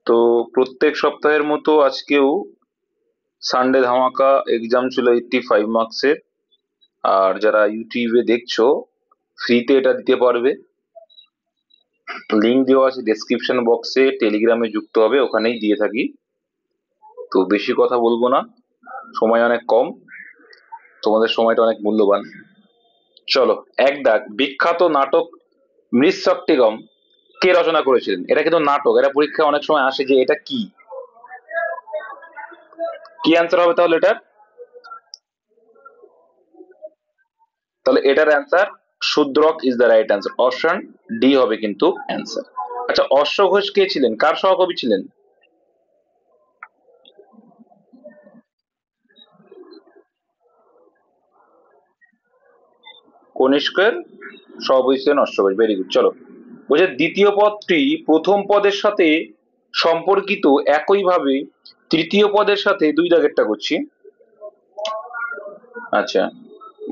তো প্রত্যেক সপ্তাহের মতো আজকেও সানডে ধামাকা এক্সাম ছিল 85 মার্কসের। আর যারা ইউটিউবে দেখছো, ফ্রিতে এটা দিতে পারবে। লিংক দেওয়া আছে ডেসক্রিপশন বক্সে, টেলিগ্রামে যুক্ত হবে, ওখানেই দিয়ে থাকি। তো বেশি কথা বলবো না, সময় অনেক কম, তোমাদের সময়টা অনেক মূল্যবান। চলো, এক দাগ বিখ্যাত নাটক মৃৎশক্তিগম কে রচনা করেছিলেন? এটা কিন্তু নাটক, এটা পরীক্ষায় অনেক সময় আসে যে এটা কি কি অ্যান্সার হবে তাহলে এটার? তাহলে এটার answer Shudraka is the right answer, option D হবে কিন্তু অ্যান্সার। আচ্ছা, অশ্ব ঘোষ কে ছিলেন, কার সহকবি ছিলেন? কনিষ্কের সহকবি ছিলেন অশ্ব ঘোষ, ভেরি গুড। চলো, বলছে দ্বিতীয় পদটি প্রথম পদের সাথে সম্পর্কিত একইভাবে তৃতীয় পদের সাথে, দুই দাগেরটা করছি। আচ্ছা,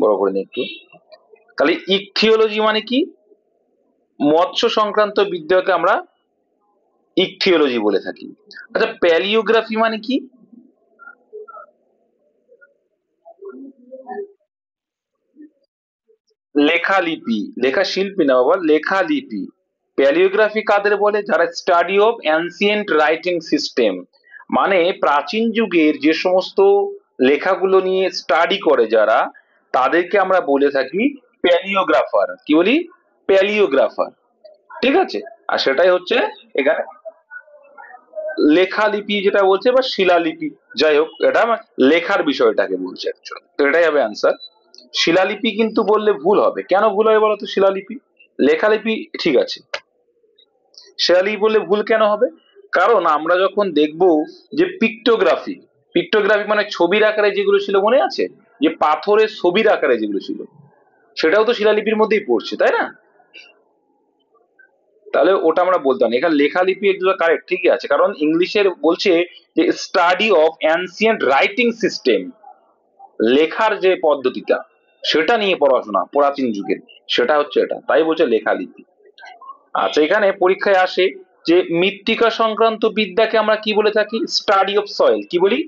বড় করে নি একটু। তাহলে ইকথিওলজি মানে কি? মৎস্য সংক্রান্ত বিদ্যাকে আমরা ইকথিওলজি বলে থাকি। আচ্ছা, প্যালিওগ্রাফি মানে কি? লেখালিপি, লেখা শিল্পী না বাবা, লেখালিপি। প্যালিওগ্রাফি কাদের বলে? যারা study of ancient writing system, মানে প্রাচীন যুগের যে সমস্ত লেখাগুলো নিয়ে স্টাডি করে যারা, তাদেরকে আমরা বলে থাকি প্যালিওগ্রাফার। কি বলি? প্যালিওগ্রাফার। ঠিক আছে। আর সেটাই হচ্ছে এখানে লেখালিপি যেটা বলছে, বা শিলালিপি, যাই হোক, এটা লেখার বিষয়টাকে বলছে অ্যাকচুয়ালি। তো এটাই হবে অ্যান্সার। শিলালিপি কিন্তু বললে ভুল হবে। কেন ভুল হবে বলতো? শিলালিপি, লেখালিপি ঠিক আছে, শিলালিপি বললে ভুল কেন হবে? কারণ আমরা যখন দেখব যে পিক্টোগ্রাফি, পিক্টোগ্রাফি মানে ছবির আকারে যেগুলো ছিল, মনে আছে? যে পাথরের ছবির আকারে যেগুলো ছিল, সেটাও তো শিলালিপির মধ্যেই পড়ছে, তাই না? তাহলে ওটা আমরা বলতাম। এখানে লেখালিপি এগুলো কারেক্ট, ঠিকই আছে, কারণ ইংলিশের বলছে যে study of ancient writing system, লেখার যে পদ্ধতিটা সেটা নিয়ে পড়াশোনা প্রাচীন যুগের, সেটা হচ্ছে এটা, তাই বলছে লেখালিপি। আচ্ছা, এখানে পরীক্ষায় আসে যে মৃত্তিকা সংক্রান্ত বিদ্যাকে আমরা কি বলে থাকি? স্টাডি অফ সয়েল, কি বলি?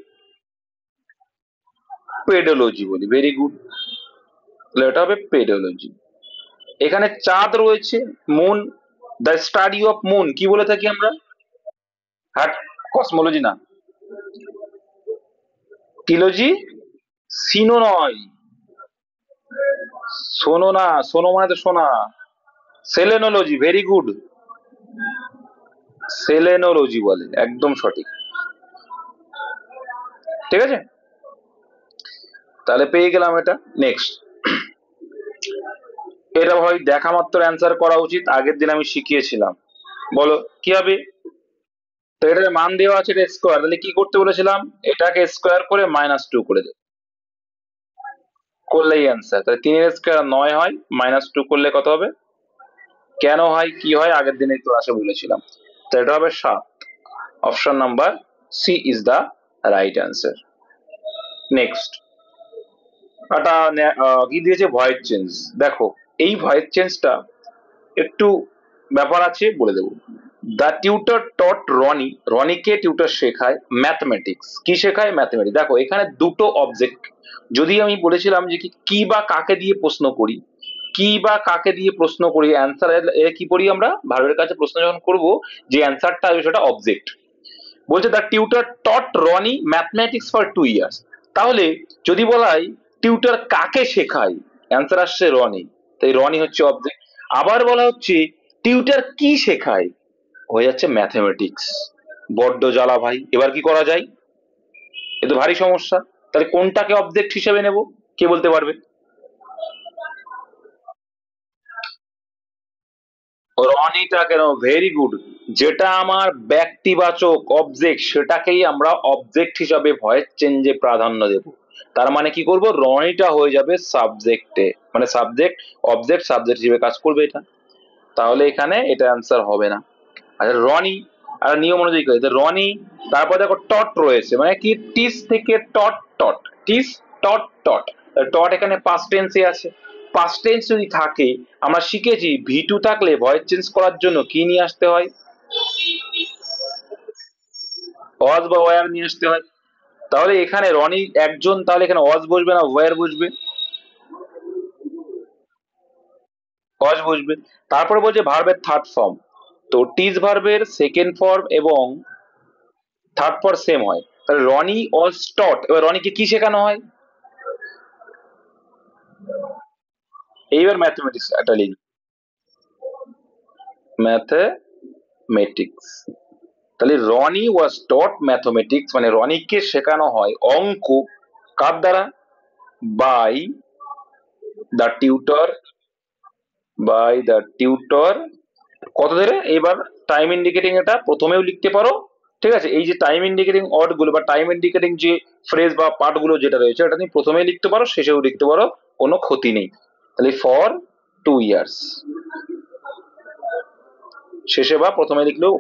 পেডোলজি বলি, ভেরি গুড। এটা হবে পেডোলজি। এখানে চাঁদ রয়েছে, moon, the study of moon কি বলে থাকি আমরা? হ্যাঁ, কসমোলজি না, টিলজি, সিনো নয়, শোনো না, শোনো মানে তো শোনা, সেলেনোলজি, ভেরি গুড, সেলেনোলজি বলে, একদম সঠিক। ঠিক আছে, তাহলে পেয়ে গেলাম এটা। নেক্সট, এটা হয় দেখা মাত্র অ্যান্সার করা উচিত, আগের দিন আমি শিখিয়েছিলাম। বলো কি হবে? তো এটার মান দেওয়া আছে, এটা স্কোয়ার, তাহলে কি করতে বলেছিলাম? এটাকে স্কোয়ার করে -2 করে দেবে, করলেই অ্যান্সার। তাহলে 3 স্কোয়ার 9 হয়, -2 করলে কত হবে? কেন হয়, কি হয়, আগের দিনের ক্লাসে বলেছিলাম। তো এটা হবে 7। Option number C is the right answer. Next, এটা কি দিয়েছে? Voice change. দেখো, এই ভয়েস চেঞ্জটা একটু ব্যাপার আছে, বলে দেবো। দ্য টিউটর টট রনি, রনিকে টিউটর শেখায় ম্যাথমেটিক্স। কি শেখায়? ম্যাথমেটিক্স। দেখো, এখানে দুটো অবজেক্ট। যদি আমি বলেছিলাম যে কি বা কাকে দিয়ে প্রশ্ন করি, কি বা কাকে দিয়ে প্রশ্ন করি, অ্যান্সার কি করি আমরা? ভার্বের কাছে প্রশ্ন যখন করব, যে অ্যান্সারটা আসবে সেটা অবজেক্ট। বলছে the tutor taught Roni mathematics for 2 years. তাহলে যদি বলা হয় টিউটর কাকে শেখায়, অ্যান্সার আসছে রনি, তাই রনি হচ্ছে অবজেক্ট। আবার বলা হচ্ছে টিউটর কি শেখায়, হয়ে যাচ্ছে ম্যাথমেটিক্স। বড্ড জ্বালা ভাই, এবার কি করা যায়? এ তো ভারী সমস্যা। তাহলে কোনটাকে অবজেক্ট হিসেবে নেব, কে বলতে পারবে? রনিটা কেন? Very good. যেটা আমার ব্যক্তিবাচক অবজেক্ট, সেটাকেই আমরা অবজেক্ট হিসাবে ভয়েস চেঞ্জে প্রাধান্য দেব। তার মানে কি করব? রনিটা হয়ে যাবে সাবজেক্টে, মানে সাবজেক্ট অবজেক্ট সাবজেক্ট হিসেবে কাজ করবে এটা। তাহলে এখানে এটা অ্যান্সার হবে না। আচ্ছা, রনি, আর নিয়ম অনুযায়ী করে রনি, তারপর দেখো টট রয়েছে, মানে কি টিস থেকে টট, টট, টিস, টট, টট। টট এখানে পাস্ট টেন্সে আছে। পাস্ট টেন্স যদি থাকে, আমরা শিখেছি ভি টু থাকলে ভয়েস চেঞ্জ করার জন্য কি নিয়ে আসতে হয়? ওয়াজ বা ওয়ার নিয়ে আসতে হয়। তাহলে এখানে রনি একজন, তাহলে এখানে ওয়াজ বসবে না ওয়ার বসবে? ওয়াজ বসবে। তারপরে বলছে ভার্বের থার্ড ফর্ম, তো টিজ ভার্বের সেকেন্ড ফর্ম এবং থার্ড ফর্ম সেম হয়। তাহলে রনি ওয়াজ টট, এবার রনিকে কি শেখানো হয়? এইবার ম্যাথমেটিক্স একটা লিখি, ম্যাথমেটিক্স। তাহলে রনি ওয়াজ টট ম্যাথমেটিক্স, মানে রনিকে শেখানো হয় অঙ্ক, কার দ্বারা? By the tutor, by the tutor. কত ধরে? এবার টাইম ইন্ডিকেটিং এটা প্রথমেও লিখতে পারো, ঠিক আছে? এই যে টাইম ইন্ডিকেটিং ওয়ার্ড গুলো বা টাইম ইন্ডিকেটিং যে ফ্রেজ বা পার্ট গুলো যেটা রয়েছে এটা তুমি প্রথমেই লিখতে পারো, শেষেও লিখতে পারো, কোনো ক্ষতি নেই। তাহলে ফর 2 ইয়ার্স, শেষে বা প্রথমে লিখলেও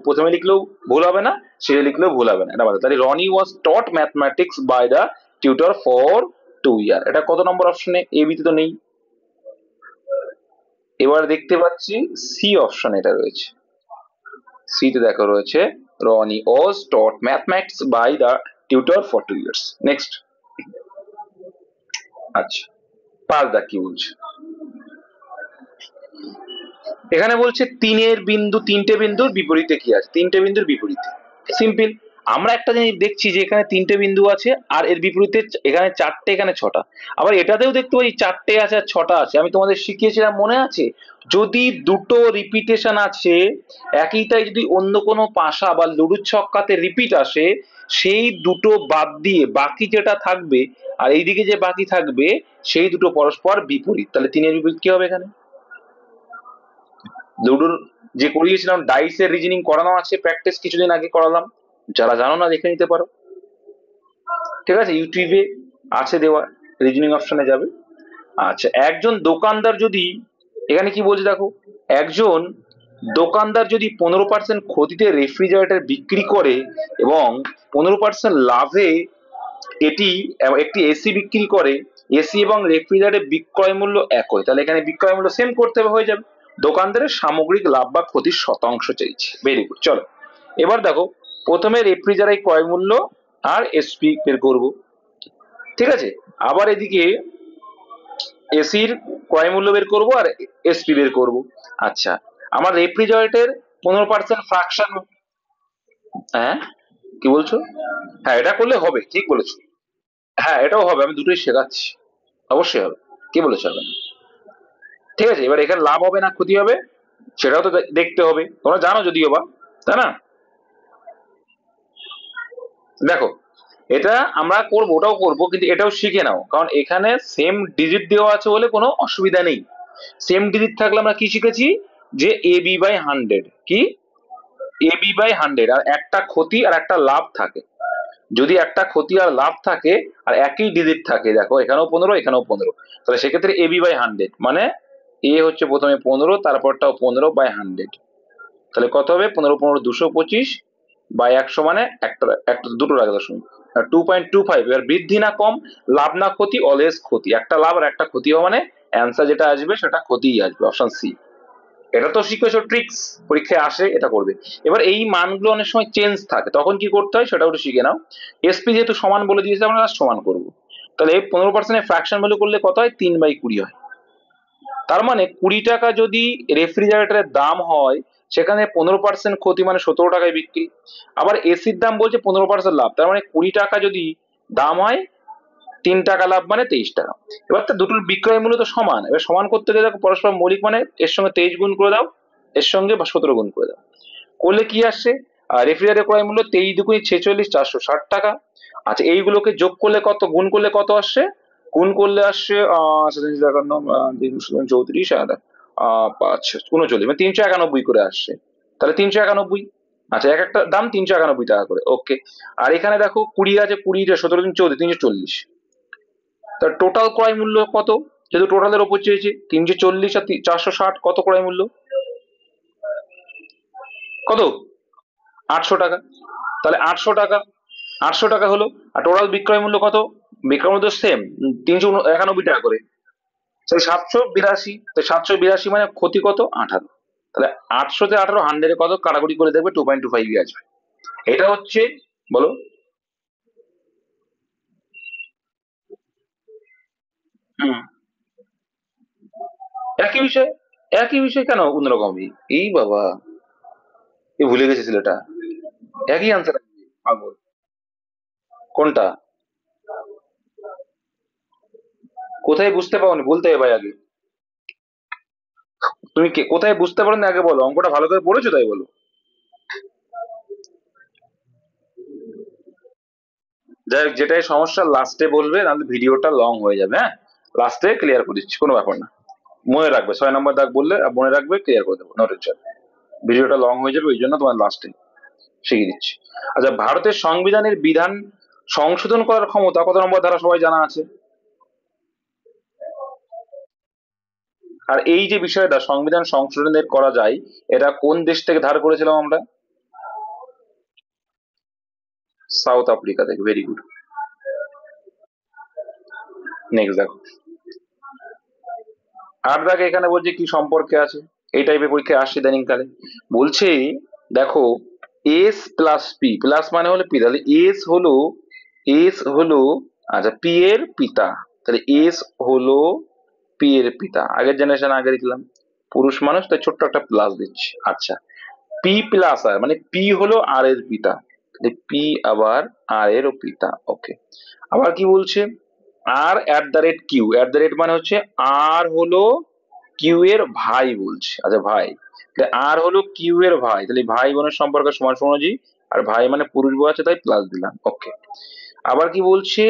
ভুল হবে না, শেষে লিখলেও ভুল হবে না, এটা বলে। তাহলে Rony was taught mathematics by the tutor for 2 year. এটা কত নম্বর অপশনে? এ বি তে তো নেই। এবার দেখতে পাচ্ছি সি অপশন এটা রয়েছে, সি তে দেখো রয়েছে Rony was taught mathematics by the tutor for 2 years. Next. আচ্ছা, পাঁচ দা কি বলছে? এখানে বলছে তিনটে বিন্দুর বিপরীতে কি আছে? তিনটে বিন্দুর বিপরীতে সিম্পল, আমরা একটা জিনিস দেখছি যে এখানে তিনটে বিন্দু আছে আর এর বিপরীতে এখানে চারটে, এখানে ছটা। আবার এটাতেও দেখতে পাই চারটে আছে আর ছটা আছে, আমি তোমাদের শিখিয়েছিলাম মনে আছে? যদি দুটো রিপিটেশন আছে একইটাই, যদি অন্য কোনো পাশা বা লুডুর ছক্কাতে রিপিট আসে, সেই দুটো বাদ দিয়ে বাকি যেটা থাকবে আর এইদিকে যে বাকি থাকবে সেই দুটো পরস্পর বিপরীত। তাহলে তিনের বিপরীত কি হবে এখানে? লুডোর যে করিয়েছিলাম ডাইসের রিজনিং করানো আছে, প্র্যাকটিস কিছুদিন আগে করালাম, যারা জানো না দেখে নিতে পারো, ঠিক আছে? ইউটিউবে আছে দেওয়া, রিজনিং অপশনে যাবে। আচ্ছা, একজন দোকানদার যদি, এখানে কি বলছে দেখো, একজন দোকানদার যদি 15% ক্ষতিতে রেফ্রিজারেটর বিক্রি করে এবং 15% লাভে এটি একটি এসি বিক্রি করে, এসি এবং রেফ্রিজারেটরের বিক্রয় মূল্য একই, তাহলে এখানে বিক্রয় মূল্য সেম করতে হবে, হয়ে যাবে। দোকানদারের সামগ্রিক লাভ বা ক্ষতির শতাংশ চাইছে, ভেরি গুড। চলো এবার দেখো, প্রথমে রেফ্রিজারের ক্রয় মূল্য আর এসপি বের করব, ঠিক আছে? আবার এদিকে এসির ক্রয় মূল্য বের করব আর এসপি বের করব। আচ্ছা, আমার রেফ্রিজারেটর 15% ফ্রাকশন, হ্যাঁ কি বলছো? হ্যাঁ এটা করলে হবে, ঠিক বলেছো। হ্যাঁ এটাও হবে, আমি দুটোই শেখাচ্ছি, অবশ্যই হবে, কি বলেছো হবে না? ঠিক আছে, এবার এখানে লাভ হবে না ক্ষতি হবে সেটাও তো দেখতে হবে, তোমরা জানো যদিও বা, তাই না? দেখো, এটা আমরা করবো, ওটাও করবো, কিন্তু এটাও শিখে নাও, কারণ এখানে সেম ডিজিট দেওয়া আছে বলে কোনো অসুবিধা নেই। সেম ডিজিট থাকলে আমরা কি শিখেছি? যে এ বি বাই 100, কি এ বি বাই 100 আর একটা ক্ষতি আর একটা লাভ থাকে। যদি একটা ক্ষতি আর লাভ থাকে আর একই ডিজিট থাকে, দেখো এখানেও 15 এখানেও 15, তাহলে সেক্ষেত্রে এ বি বাই 100 মানে এ হচ্ছে প্রথমে 15, তারপরটাও 15 বাই 100, তাহলে কত হবে? 15 15 225 বাই 100, মানে একটা একটা দুটো রাখা দশমিক, 2.25। এবার বৃদ্ধি না কম, লাভ না ক্ষতি, অলওয়েজ ক্ষতি, একটা লাভ আর একটা ক্ষতি হবে, মানে অ্যান্সার যেটা আসবে সেটা ক্ষতিই আসবে, অপশন সি। এটা তো শিখেছো, ট্রিক্স পরীক্ষায় আসে, এটা করবে। এবার এই মানগুলো অনেক সময় চেঞ্জ থাকে, তখন কি করতে হয় সেটা একটু শিখে নাও। এসপি যেহেতু সমান বলে দিয়েছে, আমরা সমান করবো। তাহলে 15% ফ্র্যাকশন ভ্যালু করলে কত হয়? 3/20 হয়। তার মানে 20 টাকা যদি রেফ্রিজারেটরের দাম হয়, সেখানে 15% ক্ষতি মানে 17 টাকায় বিক্রি। আবার এসির দাম বলছে 15% লাভ, তার মানে 20 টাকা যদি দাম হয়, 3 টাকা লাভ মানে 23 টাকা। এবার তো দুটোর বিক্রয় মূল্য তো সমান, এবার সমান করতে গেলে দেখো পরস্পর মৌলিক, মানে এর সঙ্গে 23 গুণ করে দাও, এর সঙ্গে 17 গুণ করে দাও, করলে কি আসছে? রেফ্রিজারেটর ক্রয় মূল্য 23 দুগুণে 46, 460 টাকা। আচ্ছা, এইগুলোকে যোগ করলে কত, গুণ করলে কত আসছে? গুণ করলে আসছে 34 পাঁচ 39, মানে 391 করে আসছে, তাহলে 391। আচ্ছা, এক একটা দাম 391 টাকা করে, ওকে। আর এখানে দেখো 20 আছে, 20 17 দিন 14, 340, তার টোটাল ক্রয় মূল্য কত? যেহেতু টোটালের ওপর চেয়েছে, 340 আর 460, কত ক্রয় মূল্য? কত? 800 টাকা। তাহলে 800 টাকা, 800 টাকা হলো। আর টোটাল বিক্রয় মূল্য কত? বিক্রয় মূল্য সেম, 391 টাকা করে, তাহলে 782। তো 782 মানে ক্ষতি কত? 18। তাহলে 800 তে 18, 100 কত কাটাকুটি করে দেখবে 2.25 আসবে। এটা হচ্ছে বলো। হুম। একই বিষয়। একই বিষয় কেন অন্যরকম হবে? এই বাবা, এ ভুলে গেছে ছেলেটা। একই আনসার। পাগল। কোনটা? কোথায় বুঝতে পারোনি বলতে হবে ভাই আগে। তুমি কোথায় বুঝতে পারোনি আগে বলো, অঙ্কটা ভালো করে পড়েছো তাই বলো। যাই হোক, যেটাই সমস্যা লাস্টে বলবে, নাহলে ভিডিওটা লং হয়ে যাবে। হ্যাঁ, লাস্টে ক্লিয়ার করে দিচ্ছি, কোনো ব্যাপার না। মনে রাখবে 6 নম্বর দাগ বললে মনে রাখবে, ক্লিয়ার করে দেবো, নো টেনশন। ভিডিওটা লং হয়ে যাবে, ওই জন্য তোমার লাস্টে শিখিয়ে দিচ্ছি। আচ্ছা, ভারতের সংবিধানের বিধান সংশোধন করার ক্ষমতা কত নম্বর ধারা সবাই জানা আছে? আর এই যে বিষয়টা সংবিধান সংশোধনের করা যায়, এটা কোন দেশ থেকে ধার করেছিলাম আমরা? সাউথ আফ্রিকা থেকে। Very good. নেক্সট দেখো। 8 দাগে এখানে বলছে কি সম্পর্কে আছে, এই টাইপের পরীক্ষায় আসছে ইদানিং কালে। বলছে, দেখো, এস প্লাস পি, প্লাস মানে হলো পি, তাহলে এস হলো আচ্ছা পি এর পিতা। তাহলে এস হলো পি এর পিতা। আগের জেনারেশন আগে দেখলাম পুরুষ মানুষ, তাই ছোট্ট একটা প্লাস দিচ্ছি। আচ্ছা, পি প্লাস আর মানে পি হলো আর এর পিতা, তাহলে পি আবার আর এর পিতা। ওকে। আবার কি বলছে, R at the rate Q, at the rate মানে হচ্ছে আর হলো কিউ এর ভাই বলছে। আচ্ছা ভাই, আর হলো কিউ এর ভাই, তাহলে ভাই বোনের সম্পর্ক সমান সমানুজি, আর ভাই মানে পুরুষ বউ আছে তাই প্লাস দিলাম। ওকে। আবার কি বলছে,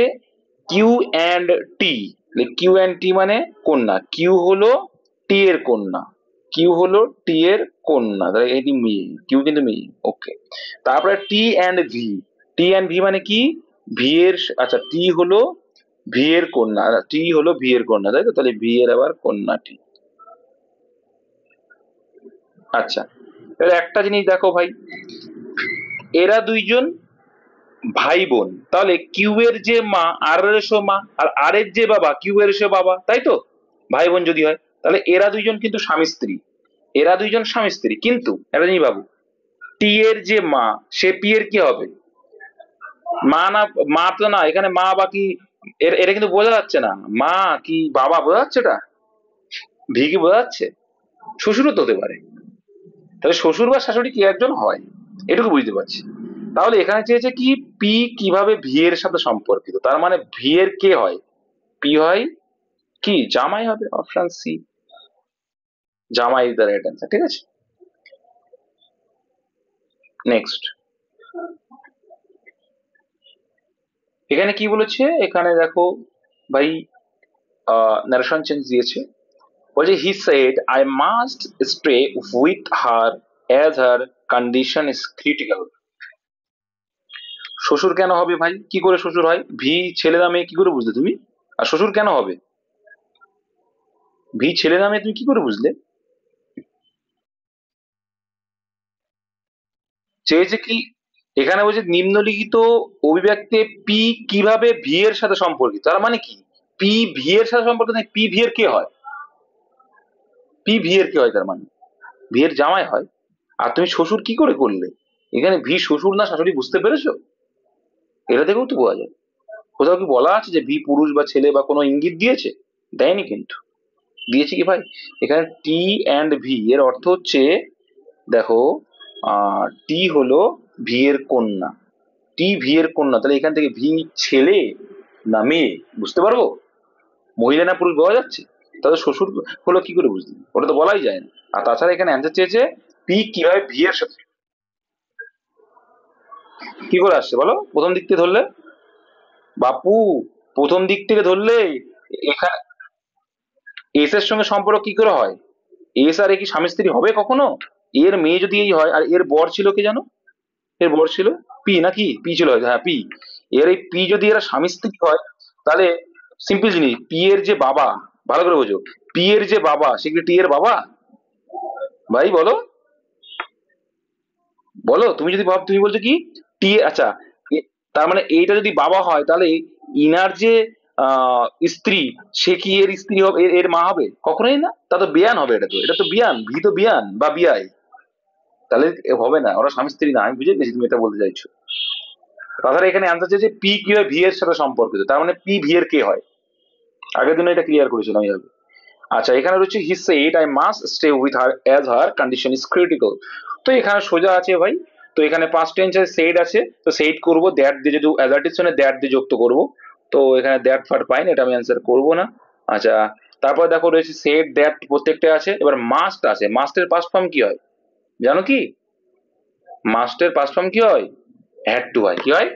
Q and T, Q and T মানে কন্যা, কিউ হলো টি এর কন্যা, কিউ হলো টি এর কন্যা, তাহলে এটি মেয়ে, কিউ কিন্তু মেয়ে। ওকে। তারপরে T and V, T and V মানে কি, ভি এর, আচ্ছা টি হলো ভি এর কন্যা, টি হলো ভি এর কন্যা, তাই তো, তাহলে ভি এর আবার কন্যা টি। আচ্ছা, তাহলে একটা জিনিস দেখো ভাই, এরা দুইজন ভাই বোন, তাহলে কিউ এর যে মা আর এর এসো মা, আর আর এর যে বাবা কিউ এর এসে বাবা, তাই তো, ভাই বোন যদি হয়, তাহলে এরা দুইজন কিন্তু স্বামী স্ত্রী, এরা দুইজন স্বামী স্ত্রী। কিন্তু একটা জিনিস বাবু, টি এর যে মা সে পি এর কি হবে? মা না, মা তো না এখানে, মা বা কি, এটা কিন্তু বোঝা যাচ্ছে না, মা কি বাবা বোঝা যাচ্ছে এটা? ভি কি বোঝা যাচ্ছে? শ্বশুরও তো হতে পারে, তাহলে শ্বশুর বা শাশুড়ি কি একজন হয়, এটুকু বুঝতে পারছি। তাহলে এখানে চেয়েছে কি, পি কিভাবে ভি এর সাথে সম্পর্কিত, তার মানে ভি এর কে হয়? পি হয় কি জামাই হবে, অপশন সি, জামাই ইজ দ্য রাইট অ্যান্সার। ঠিক আছে, নেক্সট। এখানে কি বলেছে, এখানে দেখো ভাই, নারেশন চেঞ্জ দিয়েছে। বলছে he said I must stay with her as her condition is critical. শ্বশুর কেন হবে ভাই, কি করে শ্বশুর হয়? ভি ছেলে না মেয়ে কি করে বুঝলে তুমি? আর শ্বশুর কেন হবে? ভি ছেলে না মেয়ে তুমি কি করে বুঝলে? চেয়েছে কি, এখানে বলছে নিম্নলিখিত অভিব্যক্তি পি কিভাবে ভি এর সাথে সম্পর্কিত, তার মানে কি, পি ভি এর সাথে সম্পর্কিত, পি ভি এর কে হয়? পি ভি এর কে হয়, তার মানে ভি এর জামাই হয়। আর তুমি শ্বশুর কি করে করলে? এখানে ভি শ্বশুর না শাশুড়ি, বুঝতে পেরেছো? এটা থেকেও তো বোঝা যায়। কোথাও কি বলা আছে যে ভি পুরুষ বা ছেলে বা কোনো ইঙ্গিত দিয়েছে? দেয়নি কিন্তু। দিয়েছে কি ভাই, এখানে টি অ্যান্ড ভি এর অর্থ হচ্ছে, দেখো, টি হলো ভি এর কন্যা, টি ভি এর কন্যা, তাহলে এখান থেকে ভি ছেলে না মেয়ে বুঝতে পারবো? মহিলা না পুরুষ বোঝা যাচ্ছে, তাহলে শ্বশুর হলো কি করে বুঝলি, ওটা তো বলাই যায় না। আর তাছাড়া এখানে অ্যান্সার চেয়েছে পি কিভাবে ভি এর সাথে, কি করে আসছে বলো প্রথম দিক থেকে ধরলে? বাপু, প্রথম দিক থেকে ধরলে এখানে এস এর সঙ্গে সম্পর্ক কি করে হয়? এস আর এ কি স্বামী স্ত্রী হবে কখনো? এর মেয়ে যদি এই হয়, আর এর বর ছিল কে জানো? এর বর ছিল পি, নাকি পি ছিল হয়তো, হ্যাঁ পি। এর এই পি যদি এরা স্বামী স্ত্রী হয়, তাহলে সিম্পল জিনিস, পি এর যে বাবা, ভালো করে বোঝো, পি এর যে বাবা সে কি টি এর বাবা? ভাই বলো, বলো, তুমি যদি ভাব, তুমি বলছো কি টি, আচ্ছা, তার মানে এইটা যদি বাবা হয়, তাহলে ইনার যে আহ স্ত্রী, সে কি এর স্ত্রী হবে, এর মা হবে? কখনোই না, তা তো বিয়ান হবে, এটা তো বিয়ান, ভি তো বিয়ান বা বিয়াই, তাহলে হবে না, ওরা স্বামী স্ত্রী না। আমি বুঝে গেছি তুমি এটা বলতে চাইছো। তাছাড়া এখানে অ্যান্সার চেয়েছে পি কি হয় ভি এর সাথে সম্পর্কিত, তার মানে পি ভি এর কে হয়। আগের দিন এটা ক্লিয়ার করেছিলাম এইভাবে। আচ্ছা এখানে রয়েছে he said I must stay with her as her condition is critical. তো এখানে সোজা আছে ভাই, তো এখানে পাস্ট টেন্সে সেড আছে, তো সেড করব দ্যাট দিয়ে, যদি অ্যাজার্টিভস দ্যাট দিয়ে যুক্ত করব, তো এখানে দ্যাট ফাট পাইনি, এটা আমি অ্যান্সার করব না। আচ্ছা তারপর দেখো রয়েছে সেড দ্যাট প্রত্যেকটা আছে, এবার মাস্ট আছে, মাস্টের পাস্ট ফর্ম কি হয় জানো কি? মাস্টের পাস্ট ফর্ম কি হয়? হ্যাড টু হয়। কি হয়?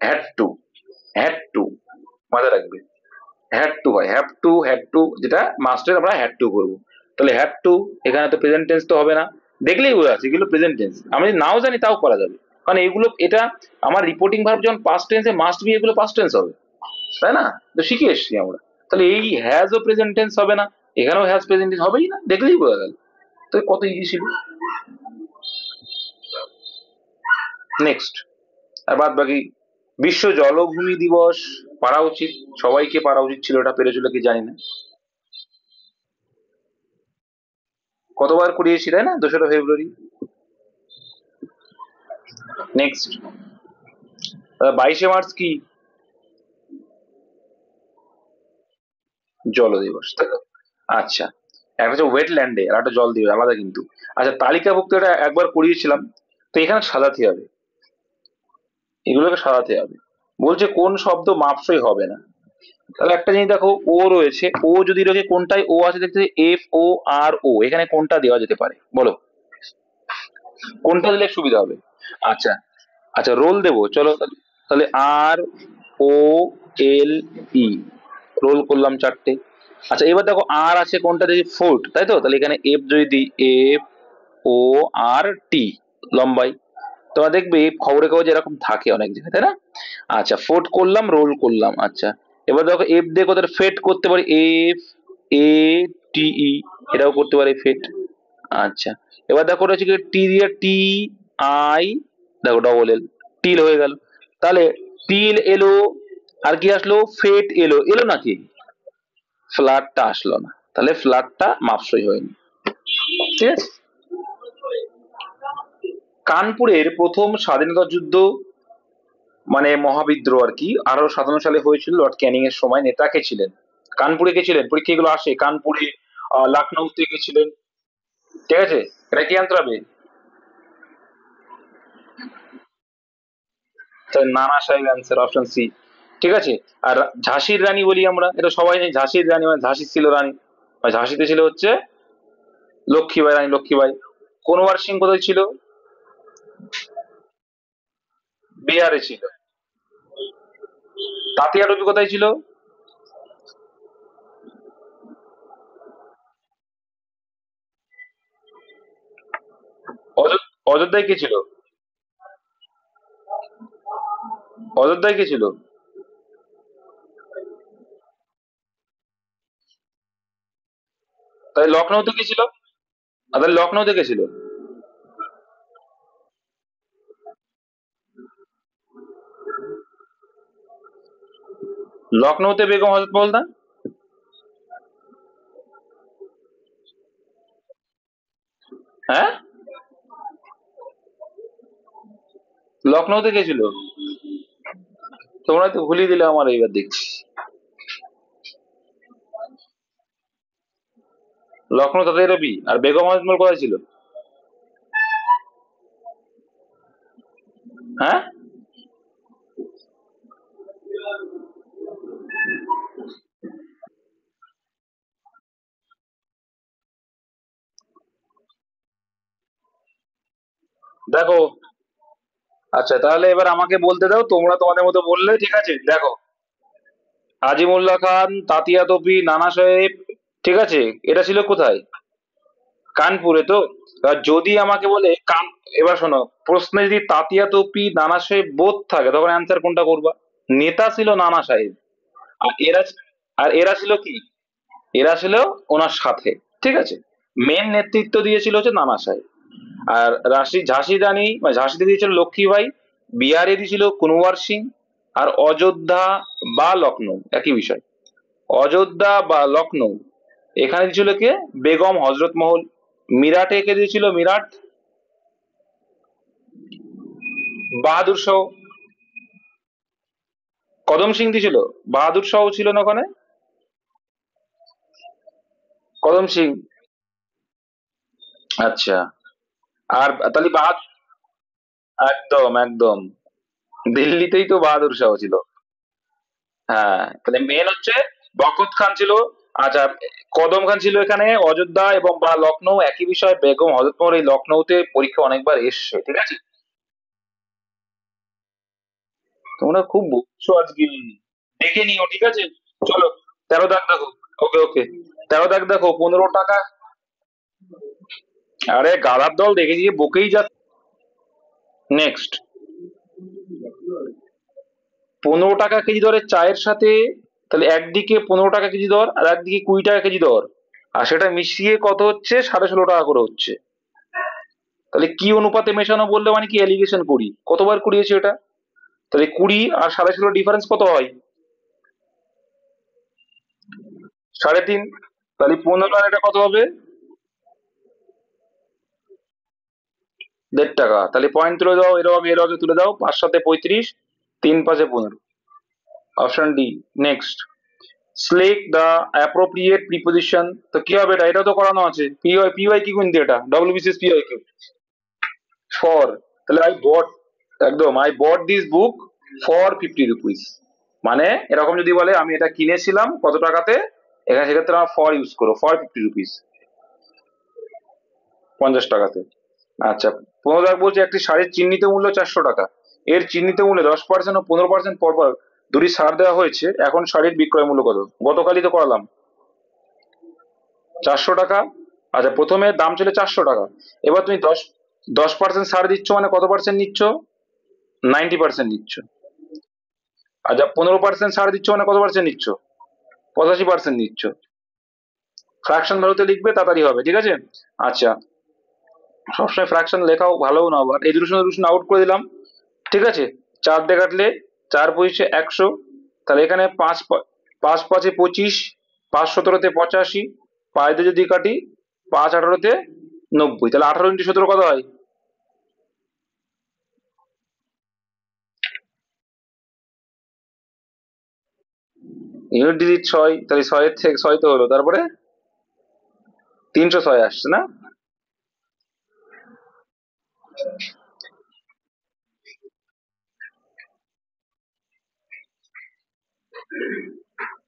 Had to. হ্যাড টু মাথায় রাখবে, হ্যাড টু হয়, হ্যাভ টু, হ্যাড টু, যেটা মাস্টার আমরা হ্যাড টু করবো। তাহলে হ্যাড টু, এখানে তো প্রেজেন্ট টেন্স তো হবে না, দেখলেই বোঝা যাচ্ছে এগুলো প্রেজেন্ট টেন্স, আমি যদি নাও জানি তাও করা যাবে, কারণ এগুলো এটা আমার রিপোর্টিং ভার্ব যখন পাস্ট টেন্সে মাস্ট বি, এগুলো পাস্ট টেন্স হবে, তাই না? তো শিখে এসছি আমরা। তাহলে এই হ্যাজ ও প্রেজেন্ট টেন্স হবে না, এখানেও হ্যাজ প্রেজেন্ট টেন্স হবেই না, দেখলেই বোঝা গেল। তো কত ইজি ছিল। নেক্সট, আর বাদ বাকি বিশ্ব জলভূমি দিবস পারা উচিত, সবাইকে পারা উচিত ছিল, এটা পেরেছিল কি জানি না। কতবার করিয়েছি তাই না, 2রা ফেব্রুয়ারি। নেক্সট, 22শে মার্চ কি? জল দিবস, তাই তো? আচ্ছা, একটা হচ্ছে ওয়েটল্যান্ডে আর একটা জল দিবস, আলাদা কিন্তু। আচ্ছা তালিকাভুক্ত এটা একবার করিয়েছিলাম, তো এখানে সাজাতে হবে, এগুলোকে সাজাতে হবে। বলছে কোন শব্দ মাপসই হবে না, তাহলে একটা জিনিস দেখো, ও রয়েছে, ও যদি রয়েছে কোনটাই ও আছে দেখতে, এফ ও আর ও, এখানে কোনটা দেওয়া যেতে পারে বলো, কোনটা দিলে সুবিধা হবে? আচ্ছা, আচ্ছা রোল দেবো চলো তাহলে, তাহলে আর ও এল ই, রোল করলাম 4টে। আচ্ছা এবার দেখো আর আছে কোনটা দেখি, ফোর্ট, তাই তো? তাহলে এখানে এফ যদি দিই, এফ ও আর টি, লম্বাই। তোমরা দেখবে খবরের কাগজে এরকম থাকে অনেক জায়গায়, তাই না? আচ্ছা ফোর্ট করলাম, রোল করলাম। আচ্ছা এবার দেখো এফ দিয়ে কোথায় ফেট করতে পারি, এফ এ টি ই, এটাও করতে পারি ফেট। আচ্ছা এবার দেখো ওটা হচ্ছে কি, টি দিয়ে টি আই, দেখো ডবল এল, টিল হয়ে গেল। তাহলে টিল এলো, আর কি আসলো, ফেট এলো, এলো নাকি? ফ্ল্যাটটা আসলো না, তাহলে ফ্ল্যাটটা মাপসই হয়নি। ঠিক আছে। কানপুরের প্রথম স্বাধীনতা যুদ্ধ মানে মহাবিদ্রোহ আর কি 1857 সালে হয়েছিল, লর্ড ক্যানিং এর সময়। নেতা কে ছিলেন? কানপুরে কে ছিলেন, পরীক্ষা এগুলো আসে, কানপুরে, লখনৌতে কে ছিলেন? ঠিক আছে, এটা কি আনতে হবে? তাহলে নানা সাহেব অ্যান্সার, অপশন সি। ঠিক আছে। আর ঝাঁসির রানী বলি আমরা, এটা সবাই জানি, ঝাঁসির রানী মানে ঝাঁসি ছিল রানী, আর ঝাঁসিতে ছিল হচ্ছে লক্ষ্মীবাই, রানী লক্ষ্মীবাই। কোনবার সিং কোথায় ছিল? বিহারে ছিল। তাতিয়া টুপি কোথায় ছিল? অযোধ্যায় কে ছিল? অযোধ্যায় কে ছিল? তাহলে লখনৌতে কে ছিল? তাহলে লখনৌতে কে ছিল? লখনৌতে বেগম হজরত মহলদা। হ্যাঁ, লখনৌতে কে ছিল? তোমরা তো ভুলিয়ে দিলে আমার, এইবার দেখছি। লখনৌ তাতে রবি, আর বেগম হজরত মহল কোথায় ছিল? হ্যাঁ, দেখো। আচ্ছা তাহলে এবার আমাকে বলতে দাও, তোমরা তোমাদের মতো বললে, ঠিক আছে। দেখো, আজিমুল্লাহ খান, তাতিয়া তোপি, নানা সাহেব, ঠিক আছে, এটা ছিল কোথায়? কানপুরে তো। এবার যদি আমাকে বলে কান, এবার শোনো, প্রশ্নে যদি তাতিয়া তোপি নানা সাহেব বোধ থাকে, তখন অ্যান্সার কোনটা করবা? নেতা ছিল নানা সাহেব, আর এরা, আর এরা ছিল কি, এরা ছিল ওনার সাথে, ঠিক আছে। মেন নেতৃত্ব দিয়েছিল হচ্ছে নানা সাহেব। আর ঝাঁসি রানী মানে ঝাঁসিতে দিয়েছিল লক্ষ্মীবাই, বিহারে দিয়েছিল কুনওয়ার সিং, আর অযোধ্যা বা লখনৌ একই বিষয়, অযোধ্যা বা লখনৌ এখানে দিয়েছিল কে, বেগম হজরত মহল। মিরাটে কে দিয়েছিল, মিরাট বাহাদুর শাহ। কদম সিং ছিল, বাহাদুর শাহ ছিল না ওখানে? কদম সিং। আচ্ছা। আর তাহলে বাহাদুর, একদম একদম, দিল্লিতেই তো বাহাদুর শাহ ছিল। হ্যাঁ, তাহলে মেন হচ্ছে বখত খান ছিল। আচ্ছা, কদম খান ছিল এখানে অযোধ্যা এবং বা লখনৌ একই বিষয়, বেগম হজরতমহল এই লখনৌতে পরীক্ষা অনেকবার এসছে, ঠিক আছে। তোমরা খুব বুঝছো আজকে, দেখে নিও, ঠিক আছে। চলো, 13 দাগ দেখো। ওকে ওকে, 13 দাগ দেখো, 15 টাকা। আরে গাধার দল, দেখে গিয়ে বকেই যাচ্ছে। নেক্সট, 15 টাকা কেজি দরের চায়ের সাথে, তাহলে একদিকে 15 টাকা কেজি দর আর একদিকে 20 টাকা কেজি দর, আর সেটা মিশিয়ে কত হচ্ছে, 16.5 টাকা করে হচ্ছে। তাহলে কি অনুপাতে মেশানো বললে মানে কি এলিগেশন করি, কতবার কুড়িয়েছি এটা? তাহলে 20 আর 16.5 ডিফারেন্স কত হয়? 3.5। তাহলে 15 আর এটা কত হবে? 1.5 টাকা। তাহলে পয়েন্ট তুলে দাও, এর আগে তুলে দাও, 5 7 35, 3 5 15। Option D. Next, select the appropriate preposition. তো কি হবে এটা, এটা তো করানো আছে, পি ওয়াই কি কিন্তু, এটা WBCS P Y Q. For, তাহলে আই বট, একদম I bought this book for 50 rupees. মানে এরকম যদি বলে আমি এটা কিনেছিলাম কত টাকাতে, এখানে সেক্ষেত্রে আমার ফর ইউজ করো, ফর 50 রুপিস, 50 টাকাতে। আচ্ছা, 15 দাগ বলছে একটি শাড়ির চিহ্নিত মূল্য 400 টাকা, এর চিহ্নিত মূল্যে 10% ও 15% পরপর দুটি ছাড় দেওয়া হয়েছে, এখন শাড়ির বিক্রয় মূল্য কত? গতকালই তো করালাম, 400 টাকা। আচ্ছা, প্রথমে দাম ছিল 400 টাকা, এবার তুমি 10% ছাড় দিচ্ছ, মানে কত পার্সেন্ট নিচ্ছ? 90% নিচ্ছ। আচ্ছা, 15% ছাড় দিচ্ছ মানে কত পার্সেন্ট নিচ্ছ? 85% নিচ্ছ। ফ্র্যাকশন ভ্যালুতে লিখবে, তাড়াতাড়ি হবে, ঠিক আছে। আচ্ছা, সবসময় ফ্র্যাকশন লেখাও ভালো না, আবার এই দুটো আউট করে দিলাম, ঠিক আছে। 4 দিয়ে কাটলে 4 পঁচিশে 100, তাহলে এখানে 5 5 5 25, 5 17 85, 5 দিয়ে যদি কাটি 5 18 90, তাহলে 18 × 17 কত হয়? ইউনিট ডিজিট 6, তাহলে 6 থেকে 6 তো হলো, তারপরে 306 আসছে না?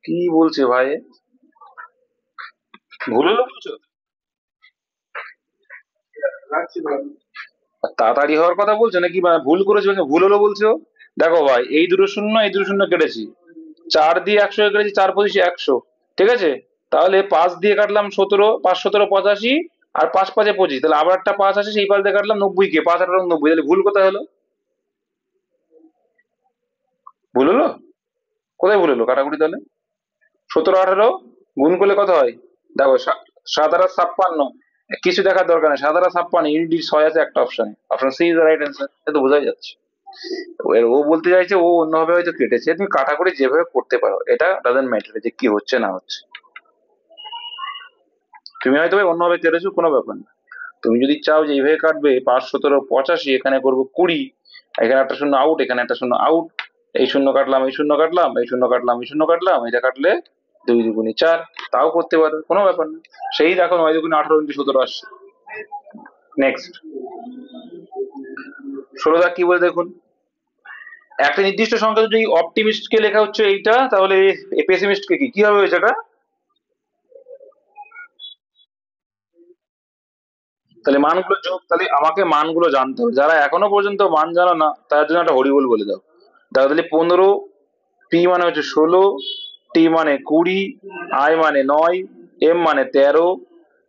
কি বলছে ভাই, ভুল হলো বলছো? তাড়াতাড়ি হওয়ার কথা বলছো নাকি, মানে ভুল করেছো নাকি ভুল হলো বলছো? দেখো ভাই, এই দুটো শূন্য এই দুটো শূন্য কেটেছি, 4 দিয়ে 100 কেটেছি, 4 পঁচিশে 100, ঠিক আছে। তাহলে 5 দিয়ে কাটলাম 17, 5 17 85, আর 5 5 25, তাহলে আবার একটা 5 আছে, সেই 5 দিয়ে কাটলাম 90 কে, 5 18 90, তাহলে ভুল কোথায় হলো? ভুল হলো কোথায়, ভুল হলো কাটাকুটি তাহলে? 17 18 গুণ করলে কত হয়? দেখো, 7 8 56, কিছু দেখার দরকার নেই, 7 8 56, ইউনিট 6 আছে একটা অপশনে, option C is the right answer, এটা তো বোঝাই যাচ্ছে। এবার ও বলতে চাইছে ও অন্যভাবে হয়তো কেটেছে, তুমি কাটাকুটি যেভাবে করতে পারো, এটা ডাজন্ট ম্যাটার যে কি হচ্ছে না হচ্ছে। তুমি হয়তো ভাই অন্যভাবে কেটেছো, কোনো ব্যাপার না। তুমি যদি চাও যে এইভাবে কাটবে, 5 17 85, এখানে করবো 20, এখানে একটা শূন্য আউট, এখানে একটা শূন্য আউট, এই শূন্য কাটলাম, এই শূন্য কাটলাম, এই শূন্য কাটলাম, এই শূন্য কাটলাম, এটা কাটলে 2 2 4, তাও করতে পারো, কোনো ব্যাপার না। সেই দেখো 9 2 18 × 17 আসছে। নেক্সট, 16 দাগ কি বলে দেখুন, একটা নির্দিষ্ট সংখ্যা যদি অপটিমিস্ট কে লেখা হচ্ছে এইটা, তাহলে পেসিমিস্ট কে কি কি হবে হয়েছে এটা? তাহলে মানগুলো যোগ, তাহলে আমাকে মানগুলো জানতে হবে, যারা এখনো পর্যন্ত মান জানো না তার জন্য একটা হরিবোল বলে দাও। দেখো তাহলে 15, পি মানে হচ্ছে 16, টি মানে 20, আই মানে 9, এম মানে 13,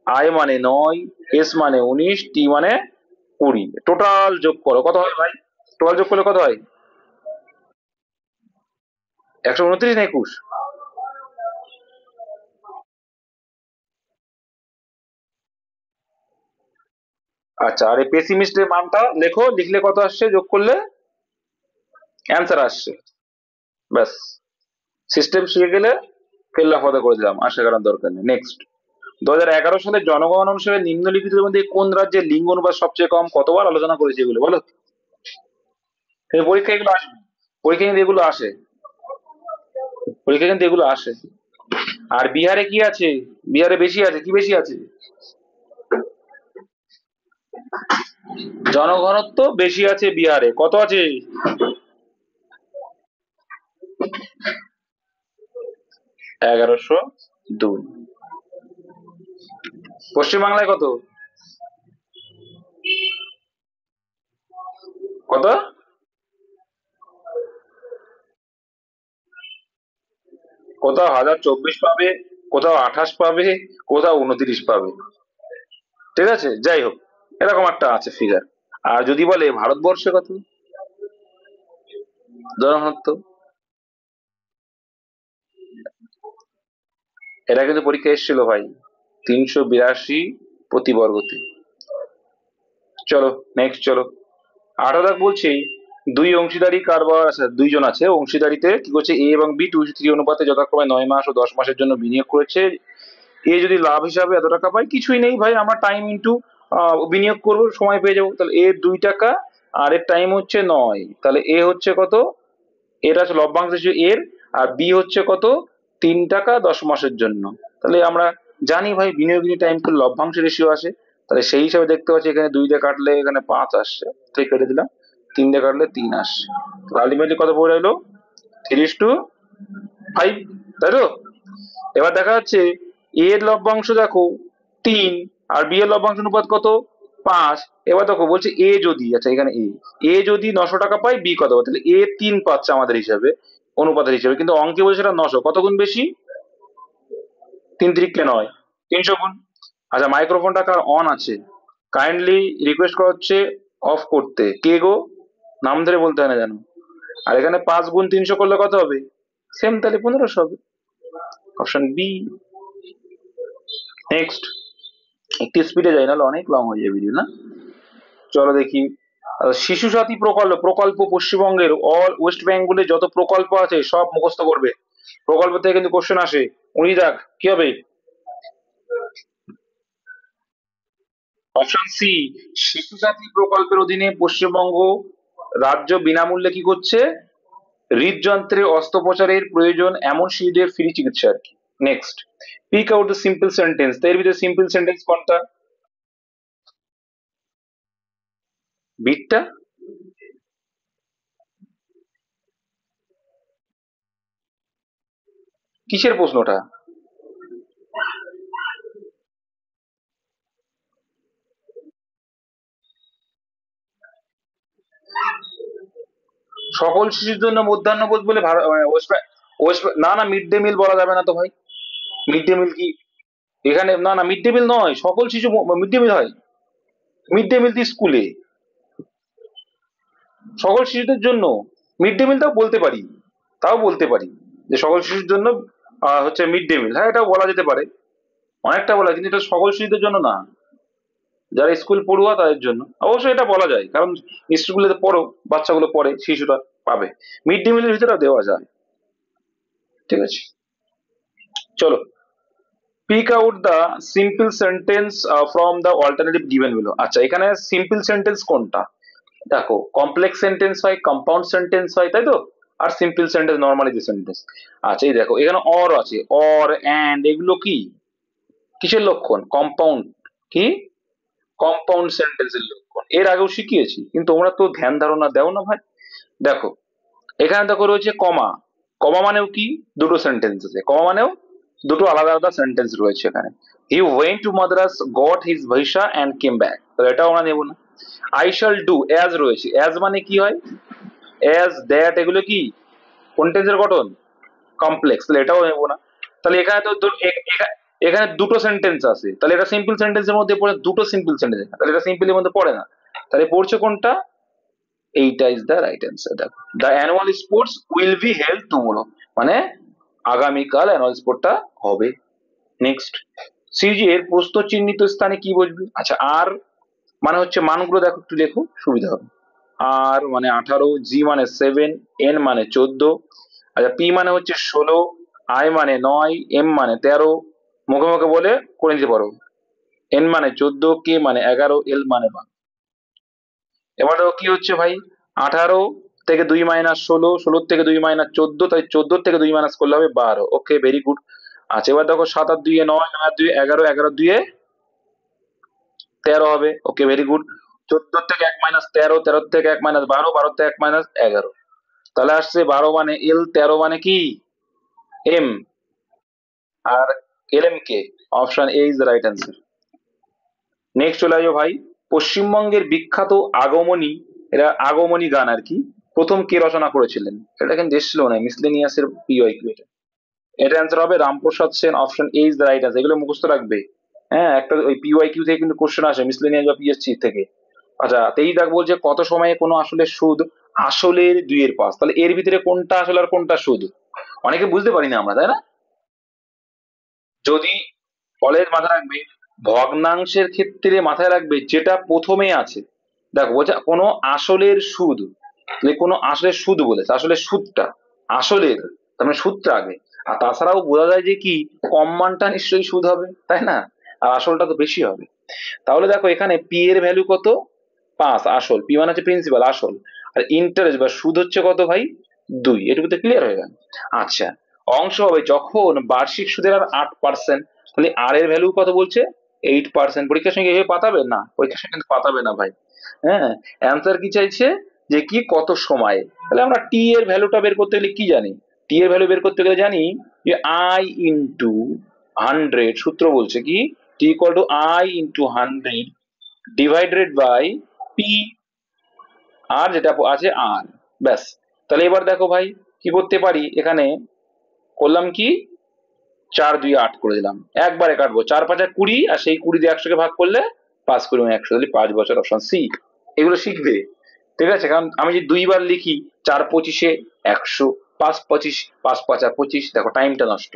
আই মানে 9, এস মানে 19, টি মানে 20, টোটাল যোগ করো কত হয় ভাই? টোটাল যোগ করলে কত হয়? 129 না 21? আচ্ছা, আর এই পেসিমিস্টের মানটা লেখো, লিখলে কত আসছে যোগ করলে? অ্যান্সার আসছে, ব্যাস। সিস্টেম শিখে গেলে কেল্লা ফতে করে দিলাম, আর শেখানোর দরকার নেই। নেক্সট, 2011 সালে জনগণনা অনুসারে নিম্নলিখিতের মধ্যে কোন রাজ্যের লিঙ্গ অনুপাত সবচেয়ে কম, কতবার আলোচনা করেছে এগুলো বলো? এই পরীক্ষা এগুলো আসবে, পরীক্ষা কিন্তু এগুলো আসে। পরীক্ষা কিন্তু এগুলো আসে। আর বিহারে কি আছে? বিহারে বেশি আছে, কি বেশি আছে? জনঘনত্ব বেশি আছে বিহারে, কত আছে? 1102। পশ্চিমবাংলায় কত? কত? কোথাও 1024 পাবে, কোথাও 28 পাবে, কোথাও 29 পাবে। ঠিক আছে, যাই হোক, এরকম একটা আছে ফিগার। আর যদি বলে ভারতবর্ষে কত জনঘনত্ব, এটা কিন্তু পরীক্ষা এসেছিল ভাই, 382 প্রতি বর্গতে। চলো নেক্সট, চলো 18 বলছি, দুই অংশীদারি কারবার আছে, দুইজন আছে অংশীদারিতে, কি করছে, এ এবং বি 2:3 অনুপাতে যথাক্রমে 9 মাস ও 10 মাসের জন্য বিনিয়োগ করেছে। এ যদি লাভ হিসাবে এত টাকা পায়, কিছুই নেই ভাই, আমরা টাইম ইন্টু বিনিয়োগ করবো, সময় পেয়ে যাবো। তাহলে এ 2 টাকা আর এর টাইম হচ্ছে 9, তাহলে এ হচ্ছে কত, এর আছে লভ্যাংশ হিসেবে এর, আর বি হচ্ছে কত, 3 টাকা 10 মাসের জন্য। তাহলে আমরা জানি ভাই বিনিয়োগিনী টাইম করলে লভ্যাংশ রেশিও আসে, তাহলে সেই হিসাবে দেখতে পাচ্ছি এখানে 2 দিয়ে কাটলে এখানে 5 আসছে, ঠিক কেটে দিলাম, 3 দিয়ে কাটলে 3 আসছে, আলটিমেটলি কত পড়ে রইলো, 3:5, তাই তো? এবার দেখা যাচ্ছে এ এর লভ্যাংশ দেখো 3, আর বি এর লভ্যাংশ অনুপাত কত, 5। এবার দেখো বলছে এ যদি, আচ্ছা এখানে এ যদি 900 টাকা পায়, বি কত পায়, তাহলে এ 3 পাচ্ছে আমাদের হিসাবে, অনুপাতের হিসাবে, কিন্তু অঙ্কে বলছে সেটা 900, কত গুণ বেশি, 3 3 9, 300 গুণ। আচ্ছা মাইক্রোফোনটা কার অন আছে, কাইন্ডলি রিকোয়েস্ট করা হচ্ছে অফ করতে, কে গো, নাম ধরে বলতে হয় না জানো। আর এখানে 5 গুণ 300 করলে কত হবে, সেম, তাহলে 1500 হবে, অপশন বি। নেক্সট, একটু স্পিডে যাই, নাহলে অনেক লং হয়ে যাবে ভিডিও না। চলো দেখি, শিশু সাথী প্রকল্প, প্রকল্প পশ্চিমবঙ্গের অল ওয়েস্ট বেঙ্গলে যত প্রকল্প আছে সব মুখস্থ করবে, প্রকল্প থেকে কিন্তু কোশ্চেন আসে। উনি দেখ কি হবে, অপশন সি, শিশু সাথী প্রকল্পের অধীনে পশ্চিমবঙ্গ রাজ্য বিনামূল্যে কি করছে, হৃদযন্ত্রের অস্ত্রোপচারের প্রয়োজন এমন শিশুদের ফ্রি চিকিৎসা আর কি। Next, pick out the simple sentence, এর ভিতরে সিম্পল সেন্টেন্স কোনটা, বিটটা, কিসের প্রশ্নটা, সকল শিশুর জন্য মধ্যাহ্নভোজ বলে না না, মিড ডে মিল বলা যাবে না তো ভাই, মিড ডে মিল কি এখানে, না না মিড ডে মিল নয়, সকল শিশু মিড ডে মিল হয়, মিড ডে মিল দি স্কুলে, সকল শিশুদের জন্য মিড ডে মিলটাও বলতে পারি, তাও বলতে পারি যে সকল শিশুর জন্য হচ্ছে মিড ডে মিল, হ্যাঁ এটাও বলা যেতে পারে, অনেকটা বলা, কিন্তু এটা সকল শিশুদের জন্য না, যারা স্কুল পড়ুয়া তাদের জন্য অবশ্যই এটা বলা যায়, কারণ স্কুলগুলোতে পড়ো, বাচ্চাগুলো পড়ে, শিশুরা পাবে, মিড ডে মিলের ভিতরে দেওয়া যায়। ঠিক আছে, চলো, pick out the simple sentence from the alternative given below. আচ্ছা এখানে সিম্পল সেন্টেন্স কোনটা, দেখো কমপ্লেক্স সেন্টেন্স হয়, কম্পাউন্ড সেন্টেন্স হয়, তাই তো, আর সিম্পল সেন্টেন্স নর্মালি যে সেন্টেন্স। আচ্ছা এই দেখো এখানে অর আছে, অর এন্ড এগুলো কি, কিসের লক্ষণ, কম্পাউন্ড, কি কম্পাউন্ড সেন্টেন্সের লক্ষণ, এর আগেও শিখিয়েছি, কিন্তু তোমরা তো ধ্যান ধারণা দাও না ভাই। দেখো এখানে দেখো রয়েছে কমা, কমা মানেও কি, দুটো সেন্টেন্স আছে, কমা মানেও দুটো আলাদা আলাদা সেন্টেন্স রয়েছে এখানে। He went to Madras, got his visa and came back, তাহলে এটাও আমরা নেবো না। আই শ্যাল ডু, অ্যাজ রয়েছে, অ্যাজ মানে কি হয়, অ্যাজ দ্যাট এগুলো কি কোন টেন্সের গঠন, কমপ্লেক্স, তাহলে এটাও নেবো না। তাহলে এখানে তো এখানে দুটো সেন্টেন্স আছে, তাহলে এটা সিম্পল সেন্টেন্সের মধ্যে পড়ে, দুটো সিম্পল সেন্টেন্স, তাহলে এটা সিম্পলের মধ্যে পড়ে না, তাহলে পড়ছে কোনটা, এইটা ইজ দ্য রাইট অ্যান্সার। দেখো the annual sports will be held tomorrow, মানে আগামীকাল অ্যানুয়াল স্পোর্টটা হবে। নেক্সট, সিজি এর প্রস্থ চিহ্নিত স্থানে কি বসবে, আচ্ছা আর মানে হচ্ছে মানগুলো দেখো একটু লেখো সুবিধা হবে, আর মানে 18, জি মানে 7, এন মানে 14, আচ্ছা পি মানে হচ্ছে 16, আই মানে 9, এম মানে 13, মুখে মুখে বলে করে নিতে পারো, এন মানে 14, কে মানে 11, এল মানে 12। এবার দেখো কি হচ্ছে ভাই, 18, থেকে 2 মাইনাস 16, 16 থেকে 2 মাইনাস 14, তাই 14 থেকে 2 মাইনাস করলে হবে 12। ওকে, ভেরি গুড। আচ্ছা, এবার দেখো 7 আর 2 9, 9 আর 2 11, 11 2 13 হবে। ওকে, ভেরি গুড। 14 থেকে 1 মাইনাস 13, 13 থেকে 1 মাইনাস 12, 12 থেকে 1 মাইনাস 11। তাহলে আসছে 12 মানে এল, 13 মানে কি এম, আর L M K. Option A is the right answer. Next চলে আসো ভাই, পশ্চিমবঙ্গের বিখ্যাত আগমনী, এরা আগমনী গান আর কি, প্রথম কে রচনা করেছিলেন? এটা কিন্তু এসেছিল না মিসলেনিয়াসের পিওয়াইকিউ। এটা এটা অ্যান্সার হবে Ramprasad Sen. Option A is the right answer. এগুলো মুখস্থ রাখবে। হ্যাঁ, একটা ওই পিওয়াইকিউ থেকে কিন্তু কোশ্চেন আসে, মিসলেনিয়াস বা পিএসসি থেকে। আচ্ছা, তেই দেখ বলছে কত সময়ে কোনো আসলে সুদ আসলের 2 এর 5। তাহলে এর ভিতরে কোনটা আসলে আর কোনটা সুদ অনেকে বুঝতে পারি না আমরা, তাই না? যদি কলেজ মাথায় রাখবে, ভগ্নাংশের ক্ষেত্রে মাথায় রাখবে যেটা প্রথমে আছে। দেখো বলছে কোনো আসলের সুদ, তাহলে কোনো আসলের সুদ বলেছে, আসলে সুদটা আসলের, তার মানে সুদটা আগে। আর তাছাড়াও বোঝা যায় যে কি কম মানটা নিশ্চয়ই সুদ হবে, তাই না? আর আসলটা তো বেশি হবে। তাহলে দেখো এখানে পি এর ভ্যালু কত? 5 আসল, পি মানে হচ্ছে প্রিন্সিপাল আসল, আর ইন্টারেস্ট বা সুদ হচ্ছে কত ভাই? 2। এটুকুতে ক্লিয়ার হয়ে গেল। আচ্ছা, অংশ হবে যখন বার্ষিক সুদের আর 8%, তাহলে আর এর ভ্যালু কত বলছে? 8%। পরীক্ষার সঙ্গে এভাবে পাতাবে না, পরীক্ষার সঙ্গে কিন্তু পাতাবে না ভাই। হ্যাঁ, অ্যান্সার কি চাইছে যে কি কত সময়ে। তাহলে আমরা টি এর ভ্যালুটা বের করতে গেলে কি জানি? টি এর ভ্যালু বের করতে গেলে জানি যে আই ইন্টু 100, সূত্র বলছে কি T equal to I into 100 divided by P, আর যেটা আছে আর, ব্যাস। তাহলে এবার দেখো ভাই কি করতে পারি, এখানে করলাম কি 4 2 8 করে দিলাম, একবারে কাটবো, 4 5 20, আর সেই 20 দিয়ে 100 কে ভাগ করলে 5 করে 100, তাহলে 5 বছর। Option C. এগুলো শিখবে, ঠিক আছে? কারণ আমি যদি 2 বার লিখি, 4 25 100, 5 25, 5 5 25, দেখো টাইমটা নষ্ট।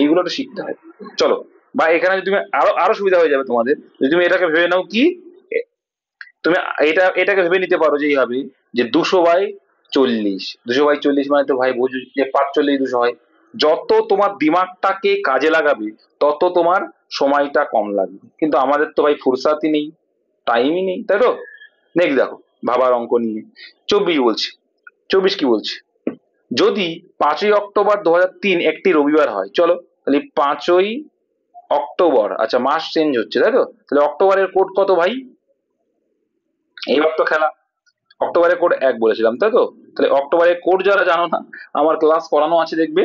এইগুলো তো শিখতে হয়। চলো, বা এখানে যদি তুমি আরো আরো সুবিধা হয়ে যাবে তোমাদের, যদি তুমি এটাকে ভেবে নাও কি, তুমি এটাকে ভেবে নিতে পারো যে এইভাবে যে 200/40, 200/40 মানে তো ভাই বুঝো যে 45 200 হয়। যত তোমার দিমাগটাকে কাজে লাগাবে তত তোমার সময়টা কম লাগবে, কিন্তু আমাদের তো ভাই ফুরসাতই নেই, টাইমই নেই, তাই তো? নেক্সট দেখো, ভাবার অঙ্ক নিয়ে 24 বলছে। 24 কি বলছে? যদি 5ই অক্টোবর 2003 একটি রবিবার হয়, চলো তাহলে 5ই অক্টোবর, আচ্ছা মাস চেঞ্জ হচ্ছে তাই তো, তাহলে অক্টোবরের কোড কত ভাই? এইবার তো খেলা, অক্টোবরের কোড 1 বলেছিলাম তাই তো, তাহলে অক্টোবরের কোড যারা জানো না, আমার ক্লাস করানো আছে দেখবে